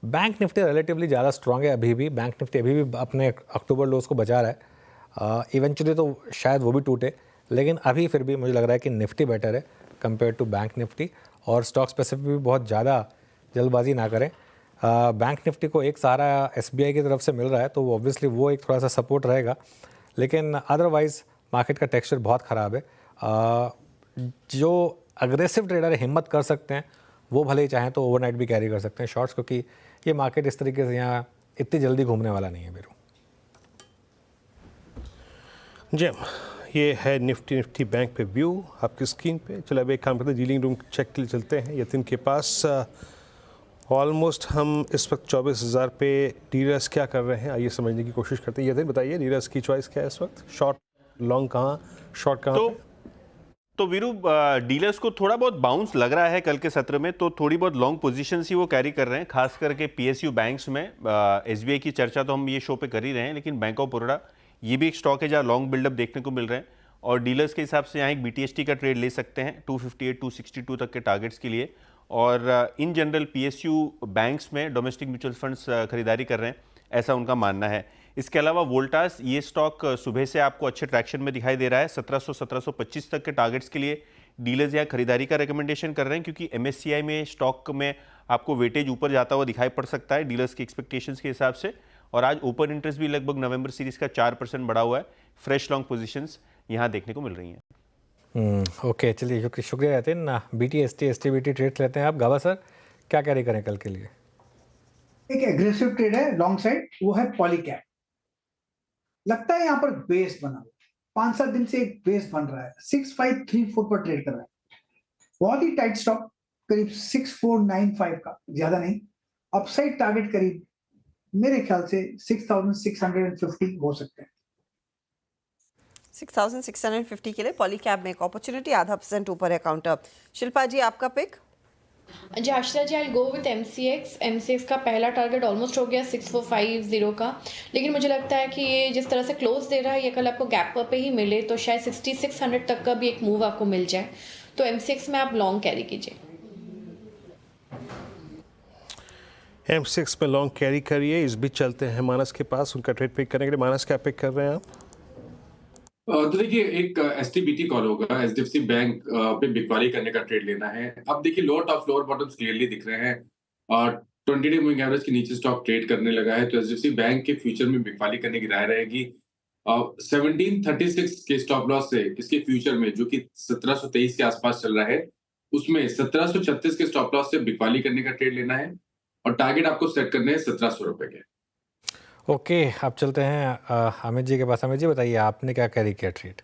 Bank Nifty relatively ज़्यादा स्ट्रॉन्ग है अभी भी। बैंक निफ्टी अभी भी अपने अक्टूबर लोज को बचा रहा है। इवेंचुअली तो शायद वो भी टूटे, लेकिन अभी फिर भी मुझे लग रहा है कि निफ्टी बेटर है कंपेयर टू बैंक निफ्टी। और स्टॉक स्पेसिफिक भी बहुत ज़्यादा जल्दबाजी ना करें। बैंक निफ्टी को एक सहारा SBI की तरफ से मिल रहा है, तो ऑब्वियसली वो एक थोड़ा सा सपोर्ट रहेगा, लेकिन अदरवाइज़ मार्केट का टेक्सचर बहुत ख़राब है। जो अग्रेसिव ट्रेडर हिम्मत कर सकते हैं वो भले ही चाहें तो ओवरनाइट भी कैरी कर सकते हैं शॉर्ट्स, क्योंकि ये मार्केट इस तरीके से यहाँ इतनी जल्दी घूमने वाला नहीं है वीरू। जी, ये है निफ्टी बैंक पे व्यू आपकी स्क्रीन पे। चलो अब एक काम करते हैं, डीलिंग रूम चेक के लिए चलते हैं यतिन के पास। ऑलमोस्ट हम इस वक्त 24,000 पे डीलर्स क्या कर रहे हैं, आइए समझने की कोशिश करते हैं। यतिन बताइए, डीलर्स की चॉइस क्या है इस वक्त? शॉर्ट लॉन्ग कहाँ, शॉर्ट कहाँ? तो वीरू, डीलर्स को थोड़ा बहुत बाउंस लग रहा है कल के सत्र में, तो थोड़ी बहुत लॉन्ग पोजीशंस ही वो कैरी कर रहे हैं, खास करके PSU बैंक्स में। SBI की चर्चा तो हम ये शो पे कर ही रहे हैं, लेकिन बैंक ऑफ बड़ौदा ये भी एक स्टॉक है जहाँ लॉन्ग बिल्डअप देखने को मिल रहे हैं। और डीलर्स के हिसाब से यहाँ एक BTST का ट्रेड ले सकते हैं 258 262 तक के टारगेट्स के लिए। और इन जनरल PSU बैंक्स में डोमेस्टिक म्यूचुअल फंड्स खरीदारी कर रहे हैं, ऐसा उनका मानना है। इसके अलावा वोल्टास, ये स्टॉक सुबह से आपको अच्छे ट्रैक्शन में दिखाई दे रहा है। 1700-1725 तक के टारगेट्स के लिए डीलर्स यहाँ खरीदारी का रिकमेंडेशन कर रहे हैं, क्योंकि MSCI में स्टॉक में आपको वेटेज ऊपर जाता हुआ दिखाई पड़ सकता है डीलर्स के एक्सपेक्टेशंस के हिसाब से। और आज ओपन इंटरेस्ट भी लगभग नवंबर सीरीज का 4% बढ़ा हुआ है। फ्रेश लॉन्ग पोजीशंस यहाँ देखने को मिल रही हैं। ओके, चलिए शुक्रिया यतिन। BTST STBT ट्रेड लेते हैं आप। गावा सर, क्या कैरी करें कल के लिए? एक एग्रेसिव ट्रेड है लॉन्ग साइड, वो है पॉलीकैप। लगता है यहाँ पर बेस बना, 5-7 दिन से एक बेस बन रहा है, 6534 पर ट्रेड कर रहा है। बहुत ही टाइट स्टॉक, करीब 6495 का, ज्यादा नहीं। अपसाइड टारगेट करीब मेरे ख्याल से 6650 हो सकते हैं। 6650 के लिए पॉलीकैप में एक अपॉर्चुनिटी, 0.5% ऊपर है काउंटर। शिल्पा जी, आपका पिक? जी Harshita ji, I go with MCX का पहला टारगेट ऑलमोस्ट हो गया 6450 का, लेकिन मुझे लगता है कि ये जिस तरह से क्लोज दे रहा है, ये कल आपको गैप पे ही मिले तो शायद 6600 तक का भी एक मूव आपको मिल जाए। तो MCX में आप लॉन्ग कैरी कीजिए। M6 में लॉन्ग कैरी करिए। इस बीच चलते हैं मानस के पास, उनका ट्रेड पिक करने के लिए। मानस क्या पिक कर रहे हैं आप? तो देखिए एक एसटीबीटी कॉल होगा, एचडीएफसी बैंक पे बिकवाली करने का ट्रेड लेना है। अब देखिए lower top floor bottoms clearly दिख रहे हैं और 20 डे मूविंग एवरेज के नीचे स्टॉक ट्रेड करने लगा है, तो एचडीएफसी बैंक के फ्यूचर में बिकवाली करने की राय रहेगी। 1736 के स्टॉप लॉस से इसके फ्यूचर में जो कि 1723 के आसपास चल रहा है, उसमें 1736 के स्टॉप लॉस से बिकवाली करने का ट्रेड लेना है और टारगेट आपको सेट करने हैं 1700 रुपए के। ओके, अब चलते हैं अमित जी के पास। अमित जी बताइए, आपने क्या कैरी किया ट्रेड?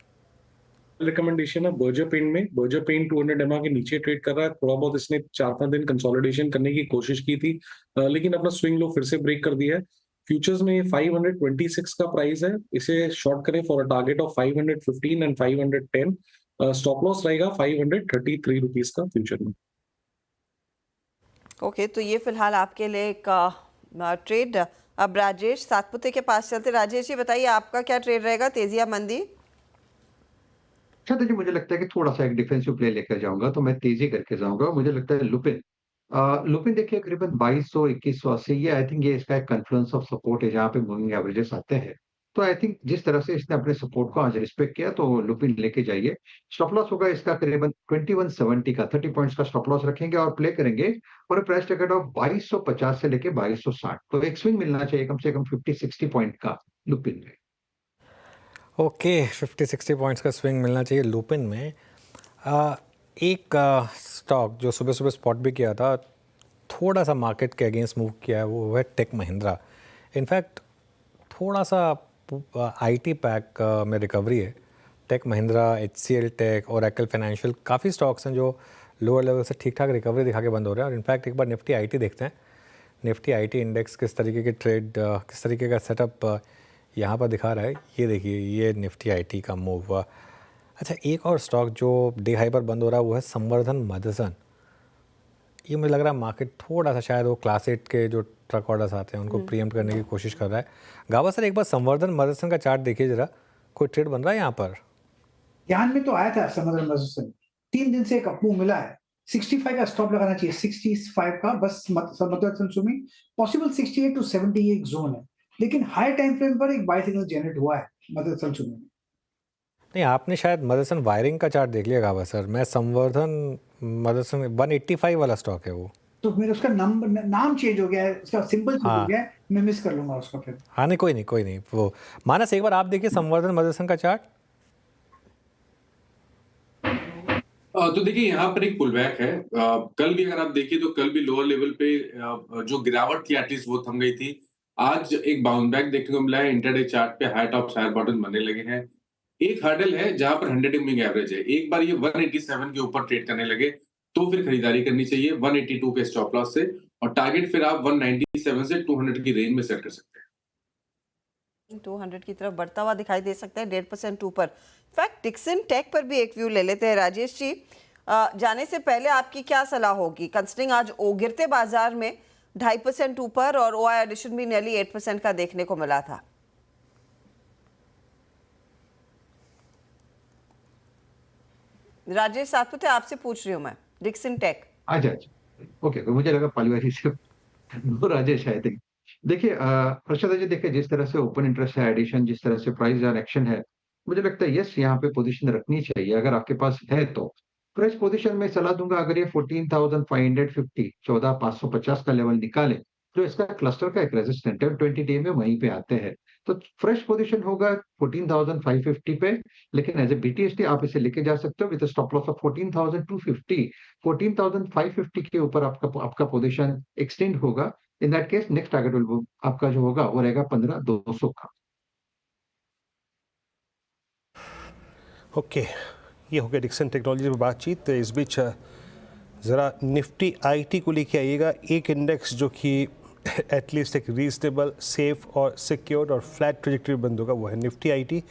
रिकमेंडेशन है बर्जर पेंट में। बर्जर पेंट 200 एमआ के नीचे ट्रेड कर रहा है। थोड़ा बहुत इसने 4-5 दिन कंसोलिडेशन करने की कोशिश की थी, लेकिन अपना स्विंग लो फिर से ब्रेक कर दिया है। फ्यूचर्स में 526 का प्राइस है, इसे शॉर्ट करें for a target of 515 and 510। Stop loss रहेगा 533 रुपीज का फ्यूचर में। ओके, तो ये फिलहाल आपके लिए एक ट्रेड। अब राजेश सातपुते के पास चलते। राजेश जी बताइए, आपका क्या ट्रेड रहेगा, तेजी या मंदी? अच्छा, तो जी मुझे लगता है कि थोड़ा सा एक डिफेंसिव प्ले लेकर जाऊंगा, तो मैं तेजी करके जाऊंगा। मुझे लगता है लुपिन लुपिन देखिए करीबन 2200-2180, ये आई थिंक ये इसका एक कन्फ्लुएंस ऑफ सपोर्ट है जहाँ पे मूविंग एवरेजेस आते हैं। तो आई थिंक जिस तरह से इसने अपने सपोर्ट को आज रिस्पेक्ट किया, तो लुपिन लेके जाइए। स्टॉप लॉस होगा इसका करीबन 2170 का, 30 पॉइंट्स का स्टॉप लॉस रखेंगे और प्ले करेंगे और प्राइस टारगेट ऑफ 2250 से लेके 2260। तो एक स्विंग मिलना चाहिए कम से कम 50-60 पॉइंट का लुपिन में। ओके, 50-60 पॉइंट्स का स्विंग मिलना चाहिए लुपिन में। एक स्टॉक जो सुबह सुबह स्पॉट भी किया था, थोड़ा सा मार्केट के अगेंस्ट मूव किया है, वो है टेक महिंद्रा। इनफैक्ट थोड़ा सा आईटी पैक में रिकवरी है। Tech Mahindra, HCL tech, Oracle financial, काफ़ी स्टॉक्स हैं जो लोअर लेवल से ठीक ठाक रिकवरी दिखा के बंद हो रहे हैं। और इनफैक्ट एक बार निफ्टी आईटी देखते हैं, निफ्टी आईटी इंडेक्स किस तरीके के ट्रेड, किस तरीके का सेटअप यहाँ पर दिखा रहा है। ये देखिए, ये निफ्टी आईटी का मूव। अच्छा, एक और स्टॉक जो डे हाई पर बंद हो रहा है वो है संवर्धन मदरसन। ये मुझे लग रहा है मार्केट थोड़ा सा शायद वो क्लास 8 के जो ट्रक ऑर्डर्स आते हैं उनको प्रीएम्प्ट करने की कोशिश कर रहा है। गावा सर, एक बार संवर्धन मदरसन का चार्ट देखिए जरा, कोई ट्रेड बन रहा है यहाँ पर? ध्यान में तो आया था संवर्धन मदरसन, 3 दिन से एक अपू मिला है। 65 का स्टॉप लगाना चाहिए, 65 का बस। मदरसन स्विमिंग पॉसिबल 68 to 70 ये एक जोन है, लेकिन हाई टाइम फ्रेम पर एक बाय सिग्नल जनरेट हुआ है मदरसन स्विमिंग। नहीं, आपने शायद मदरसन वायरिंग का चार्ट देख लिया गावा सर। मैं संवर्धन मदरसन 185 वाला स्टॉक है वो। तो मेरा उसका नाम चेंज हो गया है, उसका सिंबल चेंज हो गया है, मैं मिस कर लूंगा उसका फिर। हाँ नहीं, कोई नहीं। वो मानस, एक बार आप देखिए संवर्धन मदरसन का चार्ट। तो देखिए यहाँ पर एक पुल बैक है। कल भी अगर आप देखिए तो कल भी लोअर लेवल पे जो गिरावट थी एटलीस्ट वो थम गई थी। आज एक बाउंस बैक देखने को मिला है। इंटरडे चार्ट पे हाई टॉप हायर बॉटम बनने लगे हैं। एक हर्डल है जहां पर 100 मूविंग एवरेज है। एक बार ये 187 के ऊपर ट्रेड करने लगे तो फिर खरीदारी करनी चाहिए 182 के स्टॉप लॉस से, और टारगेट फिर आप 197 से 200 की रेंज में सेट कर सकते हैं। 200 की तरफ बढ़ता हुआ दिखाई दे सकता है, 1.5% ऊपर। फैक्ट डिक्सन टेक पर भी एक व्यू ले लेते हैं। राजेश जी, जाने से पहले आपकी क्या सलाह होगी, कंसिडरिंग आज गिरते बाजार में 2.5% ऊपर और ओआई एडिशन भी नियरली 8% का देखने को मिला था? राजेश सातपुते, आपसे पूछ रही हूँ मैं, डिक्सन टेक। अच्छा, ओके, तो मुझे लगा पालीवारी से राजेश आई थिंक। देखिए प्रसाद जी, देखिए जिस तरह से ओपन इंटरेस्ट है, एडिशन, जिस तरह से प्राइस और एक्शन है, मुझे लगता है यस यहाँ पे पोजीशन रखनी चाहिए अगर आपके पास है तो। फ्रेश पोजीशन में सलाह दूंगा, अगर ये 14,550 14,550 का लेवल निकाले, जो इसका क्लस्टर का एक रेजिस्टेंट है, 20 डे में वहीं पे आते हैं, तो फ्रेश पोजीशन होगा 14,550 पे। लेकिन एज ए BTST आप इसे लेके जा सकते हो विद स्टॉप लॉस ऑफ 14,250। 14,550 के ऊपर आपका पोजीशन एक्सटेंड होगा। In that case next target will आपका जो होगा वो रहेगा 15,200 का। ओके, ये हो गया डिक्सन टेक्नोलॉजी पर बातचीत। इस बीच ज़रा निफ्टी आईटी को लेके आइएगा। एक इंडेक्स जो कि एटलीस्ट एक रीजनेबल, सेफ और सिक्योर्ड और फ्लैट ट्रेजेक्टरी बंद होगा, वो है निफ्टी आईटी।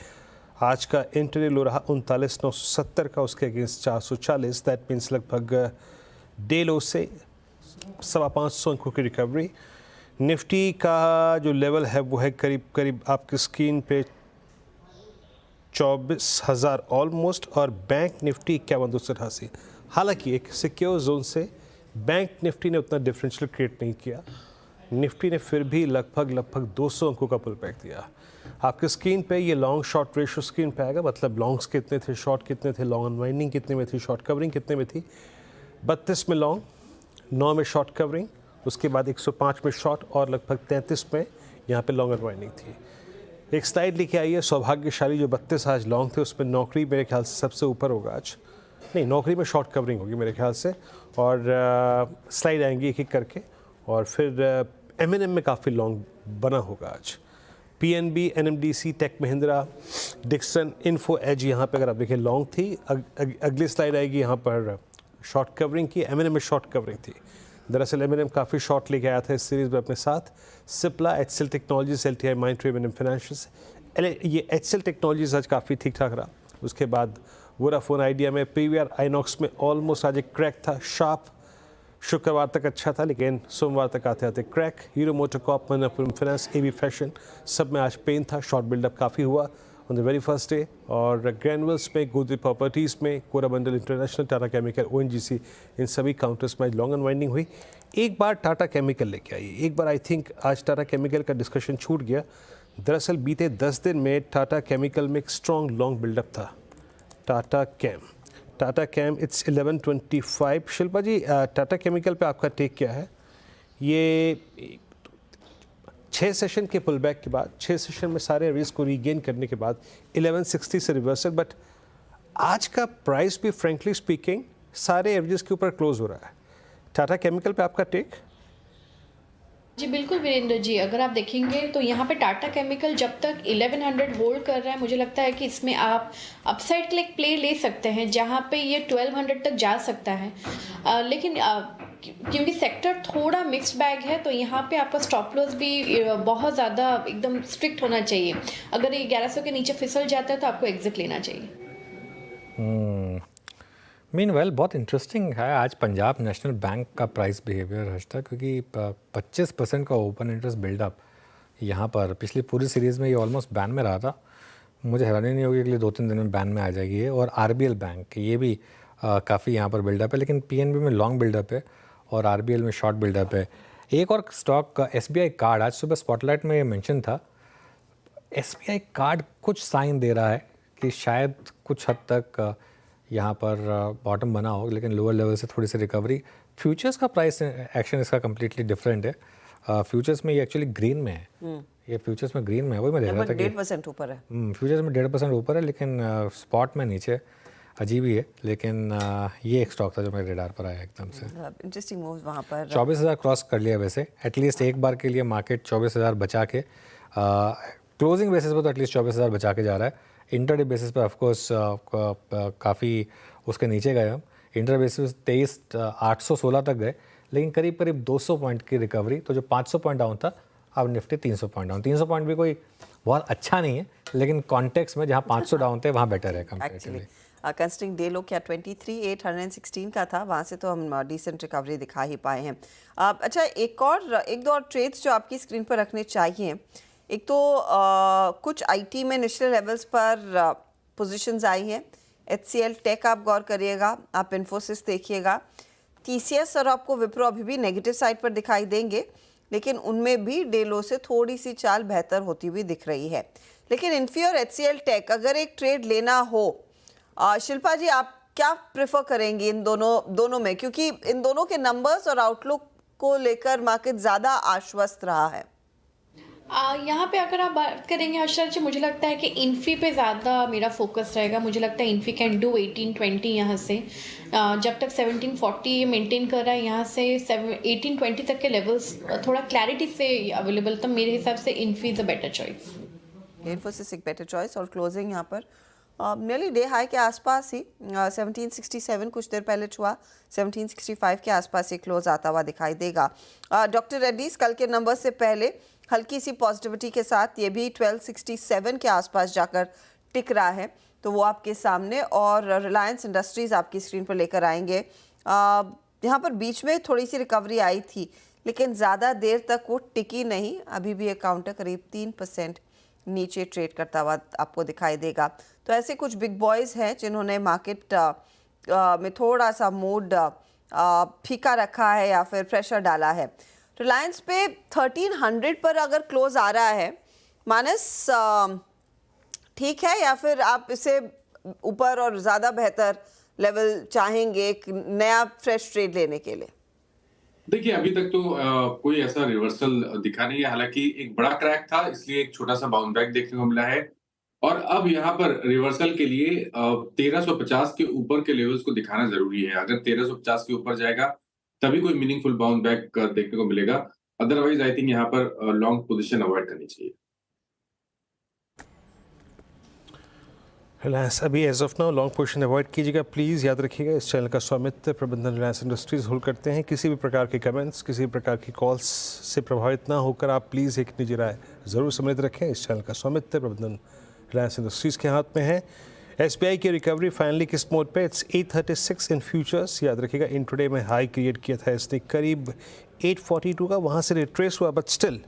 आज का इंटरडे लो रहा 39,970 का, उसके अगेंस्ट 440। दैट मीन्स लगभग डे लो से 550 अंकों की रिकवरी। निफ्टी का जो लेवल है वो है करीब करीब आपकी स्क्रीन पे 24,000 ऑलमोस्ट, और बैंक निफ्टी 51,288। हालांकि एक सिक्योर जोन से बैंक निफ्टी ने उतना डिफरेंशियल क्रिएट नहीं किया। निफ्टी ने फिर भी लगभग 200 अंकों का पुल बैक दिया। आपके स्क्रीन पे ये लॉन्ग शॉर्ट रेशियो स्क्रीन पे आएगा, मतलब लॉन्ग्स कितने थे, शॉर्ट कितने थे, लॉन्ग अनवाइंडिंग कितने में थी, शॉर्ट कवरिंग कितने में थी। 32 में लॉन्ग, 9 में शॉर्ट कवरिंग, उसके बाद 105 में शॉर्ट और लगभग 33 में यहाँ पे लॉन्ग अनवाइंडिंग थी। एक स्लाइड लेके आई है सौभाग्यशाली, जो 32 आज लॉन्ग थे उसमें नौकरी मेरे ख्याल से सबसे ऊपर होगा आज, नहीं नौकरी में शॉर्ट कवरिंग होगी मेरे ख्याल से, और स्लाइड आएंगी एक एक करके, और फिर M&M में काफ़ी लॉन्ग बना होगा आज। PNB, NMDC, Tech Mahindra, Dixon, Info Edge यहाँ पे अगर आप देखें लॉन्ग थी। अगली स्लाइड आएगी यहाँ पर शॉर्ट कवरिंग की, M&M में शॉर्ट कवरिंग थी। दरअसल M&M काफ़ी शॉर्ट लेके आया था इस सीरीज़ में अपने साथ। Cipla, HCL technologies, LTI Mindtree, M&M financials, ये HCL टेक्नोलॉजीज आज काफ़ी ठीक ठाक रहा। उसके बाद वोडाफोन आइडिया में, PVR आइनॉक्स में ऑलमोस्ट आज एक क्रैक था। शार्प शुक्रवार तक अच्छा था लेकिन सोमवार तक आते आते crack. Hero MotoCorp, Manappuram finance, AB fashion, सब में आज पेन था। शॉर्ट बिल्डअप काफ़ी हुआ on the very first day. और ग्रैनुअल्स में, गोदरेज प्रॉपर्टीज़ में, Coromandel international, Tata chemical, ONGC, इन सभी काउंटर्स में आज लॉन्ग अनवाइंडिंग हुई। एक बार टाटा केमिकल लेके आई, एक बार आई थिंक आज टाटा केमिकल का डिस्कशन छूट गया। दरअसल बीते 10 दिन में टाटा केमिकल में एक स्ट्रॉन्ग लॉन्ग बिल्डअप था। Tata Chem it's 1125। Shilpa ji, Tata Chemical पे आपका टेक क्या है? ये 6 सेशन के पुल बैक के बाद, 6 सेशन में सारे एवरेज को रीगेन करने के बाद 1160 से रिवर्सल, बट आज का प्राइस भी फ्रेंकली स्पीकिंग सारे एवरेज के ऊपर क्लोज हो रहा है। टाटा केमिकल पे आपका टेक? जी बिल्कुल वीरेंद्र जी, अगर आप देखेंगे तो यहाँ पे टाटा केमिकल जब तक 1100 होल्ड कर रहा है, मुझे लगता है कि इसमें आप अपसाइड के लिए प्ले ले सकते हैं जहाँ पे ये 1200 तक जा सकता है। लेकिन क्योंकि सेक्टर थोड़ा मिक्स्ड बैग है तो यहाँ पे आपका स्टॉप लॉस भी बहुत ज़्यादा एकदम स्ट्रिक्ट होना चाहिए। अगर ये 1100 के नीचे फिसल जाता है तो आपको एग्जिट लेना चाहिए। मीनवेल बहुत इंटरेस्टिंग है आज पंजाब नेशनल बैंक का प्राइस बिहेवियर हर्षता, क्योंकि 25% का ओपन इंटरेस्ट बिल्डअप यहाँ पर पिछली पूरी सीरीज़ में ये ऑलमोस्ट बैन में रहा था। मुझे हैरानी नहीं होगी अगले 2-3 दिन में बैन में आ जाएगी ये। और RBL बैंक ये भी काफ़ी यहाँ पर बिल्डअप है, लेकिन PNB में लॉन्ग बिल्डअप है और RBL में शॉर्ट बिल्डअप है। एक और स्टॉक SBI कार्ड, आज सुबह स्पॉटलाइट में ये मेंशन था। SBI कार्ड कुछ साइन दे रहा है कि शायद कुछ हद तक यहाँ पर बॉटम बना हो, लेकिन लोअर लेवल से थोड़ी सी रिकवरी। फ्यूचर्स का प्राइस एक्शन इसका कम्प्लीटली डिफरेंट है। फ्यूचर्स में ये एक्चुअली ग्रीन में है, ये फ्यूचर्स में ग्रीन में है, वही मैं देख रहा था कि 1.5% ऊपर है। फ्यूचर्स में 1.5% ऊपर है, लेकिन स्पॉट में नीचे। अजीब ही है, लेकिन ये एक स्टॉक था जो मेरे रेडार पर आया एकदम से। इंटरेस्टिंग मूव वहाँ पर। 24,000 क्रॉस कर लिया वैसे, एटलीस्ट एक बार के लिए मार्केट 24,000 बचा के, क्लोजिंग बेसिस पर तो एटलीस्ट 24,000 बचा के जा रहा है। इंटरडे बेसिस पर ऑफकोर्स काफ़ी उसके नीचे गए हम। इंटर बेसिस 23,816 तक गए, लेकिन करीब करीब 200 पॉइंट की रिकवरी। तो जो 500 पॉइंट डाउन था, अब निफ्टी 300 पॉइंट डाउन। 300 पॉइंट भी कोई बहुत अच्छा नहीं है, लेकिन कॉन्टेक्स्ट में जहाँ 500 डाउन थे वहाँ बेटर है कंपैरेटिवली। कंस्टिंग डे लो क्या 23,816 का था, वहाँ से तो हम डिसेंट रिकवरी दिखा ही पाए हैं। अच्छा, एक दो और ट्रेड्स जो आपकी स्क्रीन पर रखने चाहिए। एक तो कुछ IT में नेशनल लेवल्स पर पोजीशंस आई हैं। HCL टेक आप गौर करिएगा, आप इन्फोसिस देखिएगा। TCS और आपको विप्रो अभी भी नेगेटिव साइड पर दिखाई देंगे, लेकिन उनमें भी डे लो से थोड़ी सी चाल बेहतर होती हुई दिख रही है। लेकिन इन्फी और HCL टेक अगर एक ट्रेड लेना हो, शिल्पा जी आप क्या प्रेफर करेंगी इन दोनों में, क्योंकि इन दोनों के नंबर्स और आउटलुक को लेकर मार्केट ज़्यादा आश्वस्त रहा है। यहाँ पे अगर आप बात करेंगे हर्षद जी, मुझे लगता है कि इन्फी पे ज़्यादा मेरा फोकस रहेगा। मुझे लगता है इन्फी कैन डू 1820 यहाँ से। जब तक 1740 मेंटेन कर रहा है, यहाँ से 1820 तक के लेवल्स थोड़ा क्लैरिटी से अवेलेबल, तो मेरे हिसाब से Infy is a better choice. Infosys एक बेटर चॉइस। और क्लोजिंग यहाँ पर नियरली डे हाई के आसपास ही 1767 कुछ देर पहले छुआ, 1765 के आसपास ही क्लोज आता हुआ दिखाई देगा। डॉक्टर रेड्डीज कल के नंबर से पहले हल्की सी पॉजिटिविटी के साथ ये भी 1267 के आसपास जाकर टिक रहा है, तो वो आपके सामने। और रिलायंस इंडस्ट्रीज़ आपकी स्क्रीन पर लेकर आएंगे। यहाँ पर बीच में थोड़ी सी रिकवरी आई थी, लेकिन ज़्यादा देर तक वो टिकी नहीं। अभी भी एक काउंटर करीब 3% नीचे ट्रेड करता हुआ आपको दिखाई देगा। तो ऐसे कुछ बिग बॉयज़ हैं जिन्होंने मार्केट में थोड़ा सा मूड फीका रखा है या फिर प्रेशर डाला है। रिलायंस पे 1300 पर अगर क्लोज आ रहा है मानस, ठीक है, या फिर आप इसे ऊपर और ज़्यादा बेहतर लेवल चाहेंगे एक नया फ्रेश ट्रेड लेने के लिए? देखिए अभी तक तो कोई ऐसा रिवर्सल दिखा नहीं है, हालांकि एक बड़ा क्रैक था इसलिए एक छोटा सा बाउंस बैक देखने को मिला है और अब यहाँ पर रिवर्सल के लिए 1350 के ऊपर के लेवल्स को दिखाना जरूरी है। अगर 1350 के ऊपर जाएगा तभी कोई मीनिंगफुल बाउंस बैक देखने को मिलेगा, अदरवाइज आई थिंक यहाँ पर लॉन्ग पोजीशन अवॉइड करनी चाहिए। रिलायंस अभी as of now long position avoid कीजिएगा प्लीज़। याद रखिएगा इस चैनल का स्वामित्व प्रबंधन रिलायंस इंडस्ट्रीज होल्ड करते हैं। किसी भी प्रकार के कमेंट्स, किसी भी प्रकार की कॉल्स से प्रभावित ना होकर आप प्लीज़ एक निजी राय ज़रूर सम्मिलित रखें। इस चैनल का स्वामित्व प्रबंधन रिलायंस इंडस्ट्रीज़ के हाथ में है। SBI की रिकवरी फाइनली किस मोड पे? It's 836 in futures. याद रखिएगा इंट्राडे में हाई क्रिएट किया था इसने करीब 842 का, वहाँ से रिट्रेस हुआ, बट स्टिल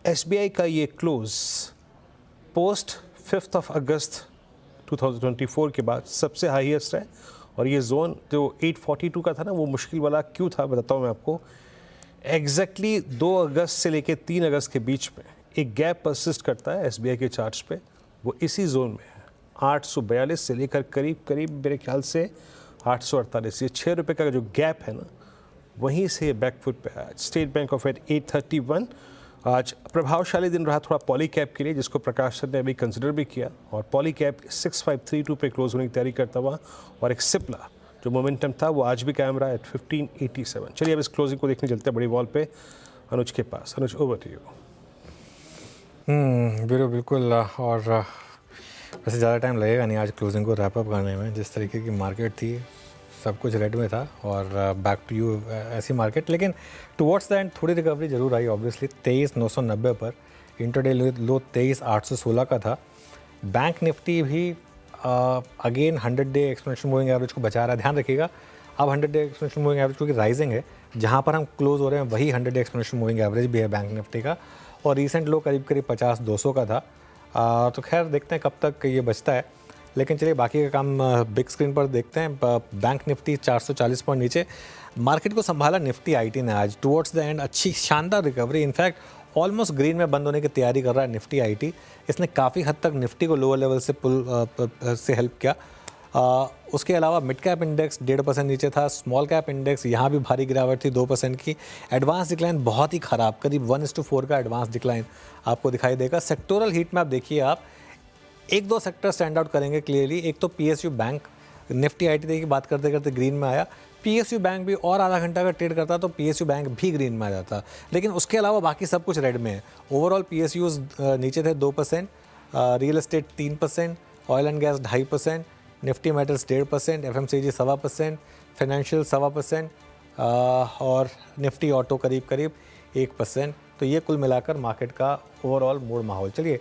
SBI का ये क्लोज पोस्ट 5 अगस्त 2024 के बाद सबसे हाईएस्ट है। और ये जोन जो 842 का था ना, वो मुश्किल वाला क्यों था बताता हूँ मैं आपको। एग्जैक्टली 2 अगस्त से लेकर 3 अगस्त के बीच में एक गैप परसिस्ट करता है SBI के चार्ट्स पे, वो इसी जोन में है 842 से लेकर करीब करीब मेरे ख्याल से 848। ये 6 रुपये का जो गैप है ना, वहीं से बैकफुट पे है। State Bank off at 831। आज प्रभावशाली दिन रहा थोड़ा पॉली कैप के लिए, जिसको प्रकाश सर ने अभी कंसिडर भी किया, और पॉली कैप 6532 पे क्लोज होने की तैयारी करता हुआ, और एक सिप्ला जो मोमेंटम था वो आज भी कायम रहा एट 1587। चलिए अब इस क्लोजिंग को देखने चलते हैं बड़ी वॉल पे अनुज के पास। अनुज, ओवर टू यू। बिल्कुल, और वैसे ज़्यादा टाइम लगेगा नहीं आज क्लोजिंग को रैप अप करने में। जिस तरीके की मार्केट थी सब कुछ रेड में था, और बैक टू यू ऐसी मार्केट, लेकिन टुवर्ड्स द एंड थोड़ी रिकवरी जरूर आई ऑब्वियसली। 23,990 पर इंटरडे लो 23,816 का था। बैंक निफ्टी भी again 100 day exponential moving average को बचा रहा है। ध्यान रखिएगा अब 100 डे एक्सपोनेंशियल मूविंग एवरेज क्योंकि राइजिंग है, जहाँ पर हम क्लोज हो रहे हैं वही 100 डे एक्सपोनेंशियल मूविंग एवरेज भी है बैंक निफ्टी का, और रीसेंट लो करीब 50,200 का था। तो खैर देखते हैं कब तक ये बचता है, लेकिन चलिए बाकी का काम बिग स्क्रीन पर देखते हैं। बैंक निफ्टी 440 पॉइंट नीचे, मार्केट को संभाला निफ्टी आईटी ने आज टुवर्ड्स द एंड। अच्छी शानदार रिकवरी, इनफैक्ट ऑलमोस्ट ग्रीन में बंद होने की तैयारी कर रहा है निफ्टी आईटी। इसने काफ़ी हद तक निफ्टी को लोअर लेवल से से हेल्प किया। उसके अलावा मिड कैप इंडेक्स 1.5% नीचे था, स्मॉल कैप इंडेक्स यहाँ भी भारी गिरावट थी 2% की। एडवांस डिक्लाइन बहुत ही ख़राब, करीब 1:4 का एडवांस डिक्लाइन आपको दिखाई देगा। सेक्टोरल हीट मैप देखिए आप, 1-2 सेक्टर स्टैंड आउट करेंगे क्लियरली। एक तो PSU बैंक, निफ्टी आईटी की बात करते करते ग्रीन में आया। PSU बैंक भी और आधा घंटा अगर ट्रेड करता तो PSU बैंक भी ग्रीन में आ जाता, लेकिन उसके अलावा बाकी सब कुछ रेड में है। ओवरऑल PSUs नीचे थे 2%, real estate 3%, oil and gas 2.5%, Nifty metals 1.5%, FMCG 1.25%, financial 1.25%, और निफ्टी ऑटो करीब करीब 1%। तो ये कुल मिलाकर मार्केट का ओवरऑल मूड माहौल। चलिए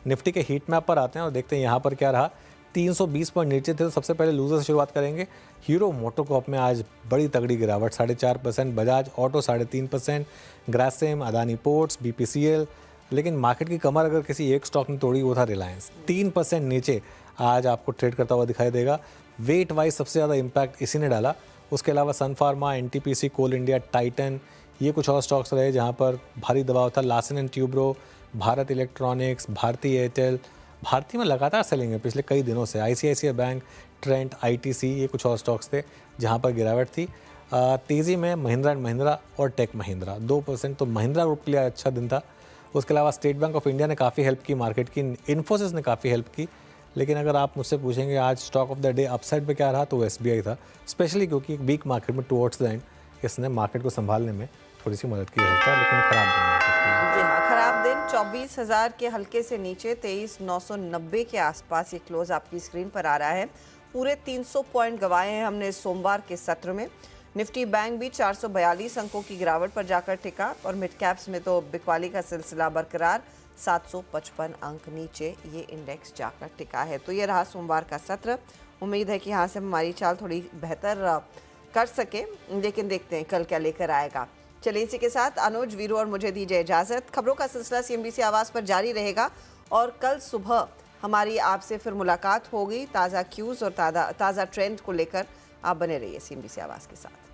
निफ्टी के हीट मैप पर आते हैं और देखते हैं यहाँ पर क्या रहा। 320 पॉइंट नीचे थे, तो सबसे पहले लूजर से शुरुआत करेंगे। हीरो मोटोकॉर्प में आज बड़ी तगड़ी गिरावट 4.5%, Bajaj auto 3.5%, Grasim, Adani ports, BPCL। लेकिन मार्केट की कमर अगर किसी एक स्टॉक ने तोड़ी वो था रिलायंस, 3% नीचे आज आपको ट्रेड करता हुआ दिखाई देगा। वेट वाइज सबसे ज़्यादा इम्पैक्ट इसी ने डाला। उसके अलावा सन फार्मा, NTPC, कोल इंडिया, टाइटन, ये कुछ और स्टॉक्स रहे जहाँ पर भारी दबाव था। Larsen and Toubro, Bharat electronics, Bharti Airtel, Bharti में लगातार सेलिंग है पिछले कई दिनों से। ICICI बैंक, ट्रेंट, ITC, ये कुछ और स्टॉक्स थे जहाँ पर गिरावट थी। तेज़ी में महिंद्रा एंड महिंद्रा और टेक महिंद्रा 2%, तो महिंद्रा ग्रुप के लिए अच्छा दिन था। उसके अलावा स्टेट बैंक ऑफ इंडिया ने काफ़ी हेल्प की मार्केट की, इन्फोसिस ने काफ़ी हेल्प की। लेकिन अगर आप मुझसे पूछेंगे आज stock of the day upside पे क्या रहा, तो SBI था, स्पेशली क्योंकि एक वीक मार्केट में टुवर्ड्स द एंड इसने मार्केट को संभालने में थोड़ी सी मदद की है। लेकिन खराब दिन, जी हाँ, खराब दिन। 24,000 के हल्के से नीचे 23,990 के आसपास ये क्लोज आपकी स्क्रीन पर आ रहा है। पूरे 300 पॉइंट गंवाए हैं हमने सोमवार के सत्र में। निफ्टी बैंक भी 442 अंकों की गिरावट पर जाकर टिका, और मिड कैप्स में तो बिकवाली का सिलसिला बरकरार, 755 अंक नीचे ये इंडेक्स जाकर टिका है। तो ये रहा सोमवार का सत्र। उम्मीद है कि यहाँ से हमारी चाल थोड़ी बेहतर कर सके, लेकिन देखते हैं कल क्या लेकर आएगा। चलिए इसी के साथ अनुज, वीरू और मुझे दीजिए इजाज़त। खबरों का सिलसिला CNBC आवाज़ पर जारी रहेगा, और कल सुबह हमारी आपसे फिर मुलाकात होगी ताज़ा क्यूज़ और ताज़ा ट्रेंड को लेकर। आप बने रहिए CNBC आवाज़ के साथ।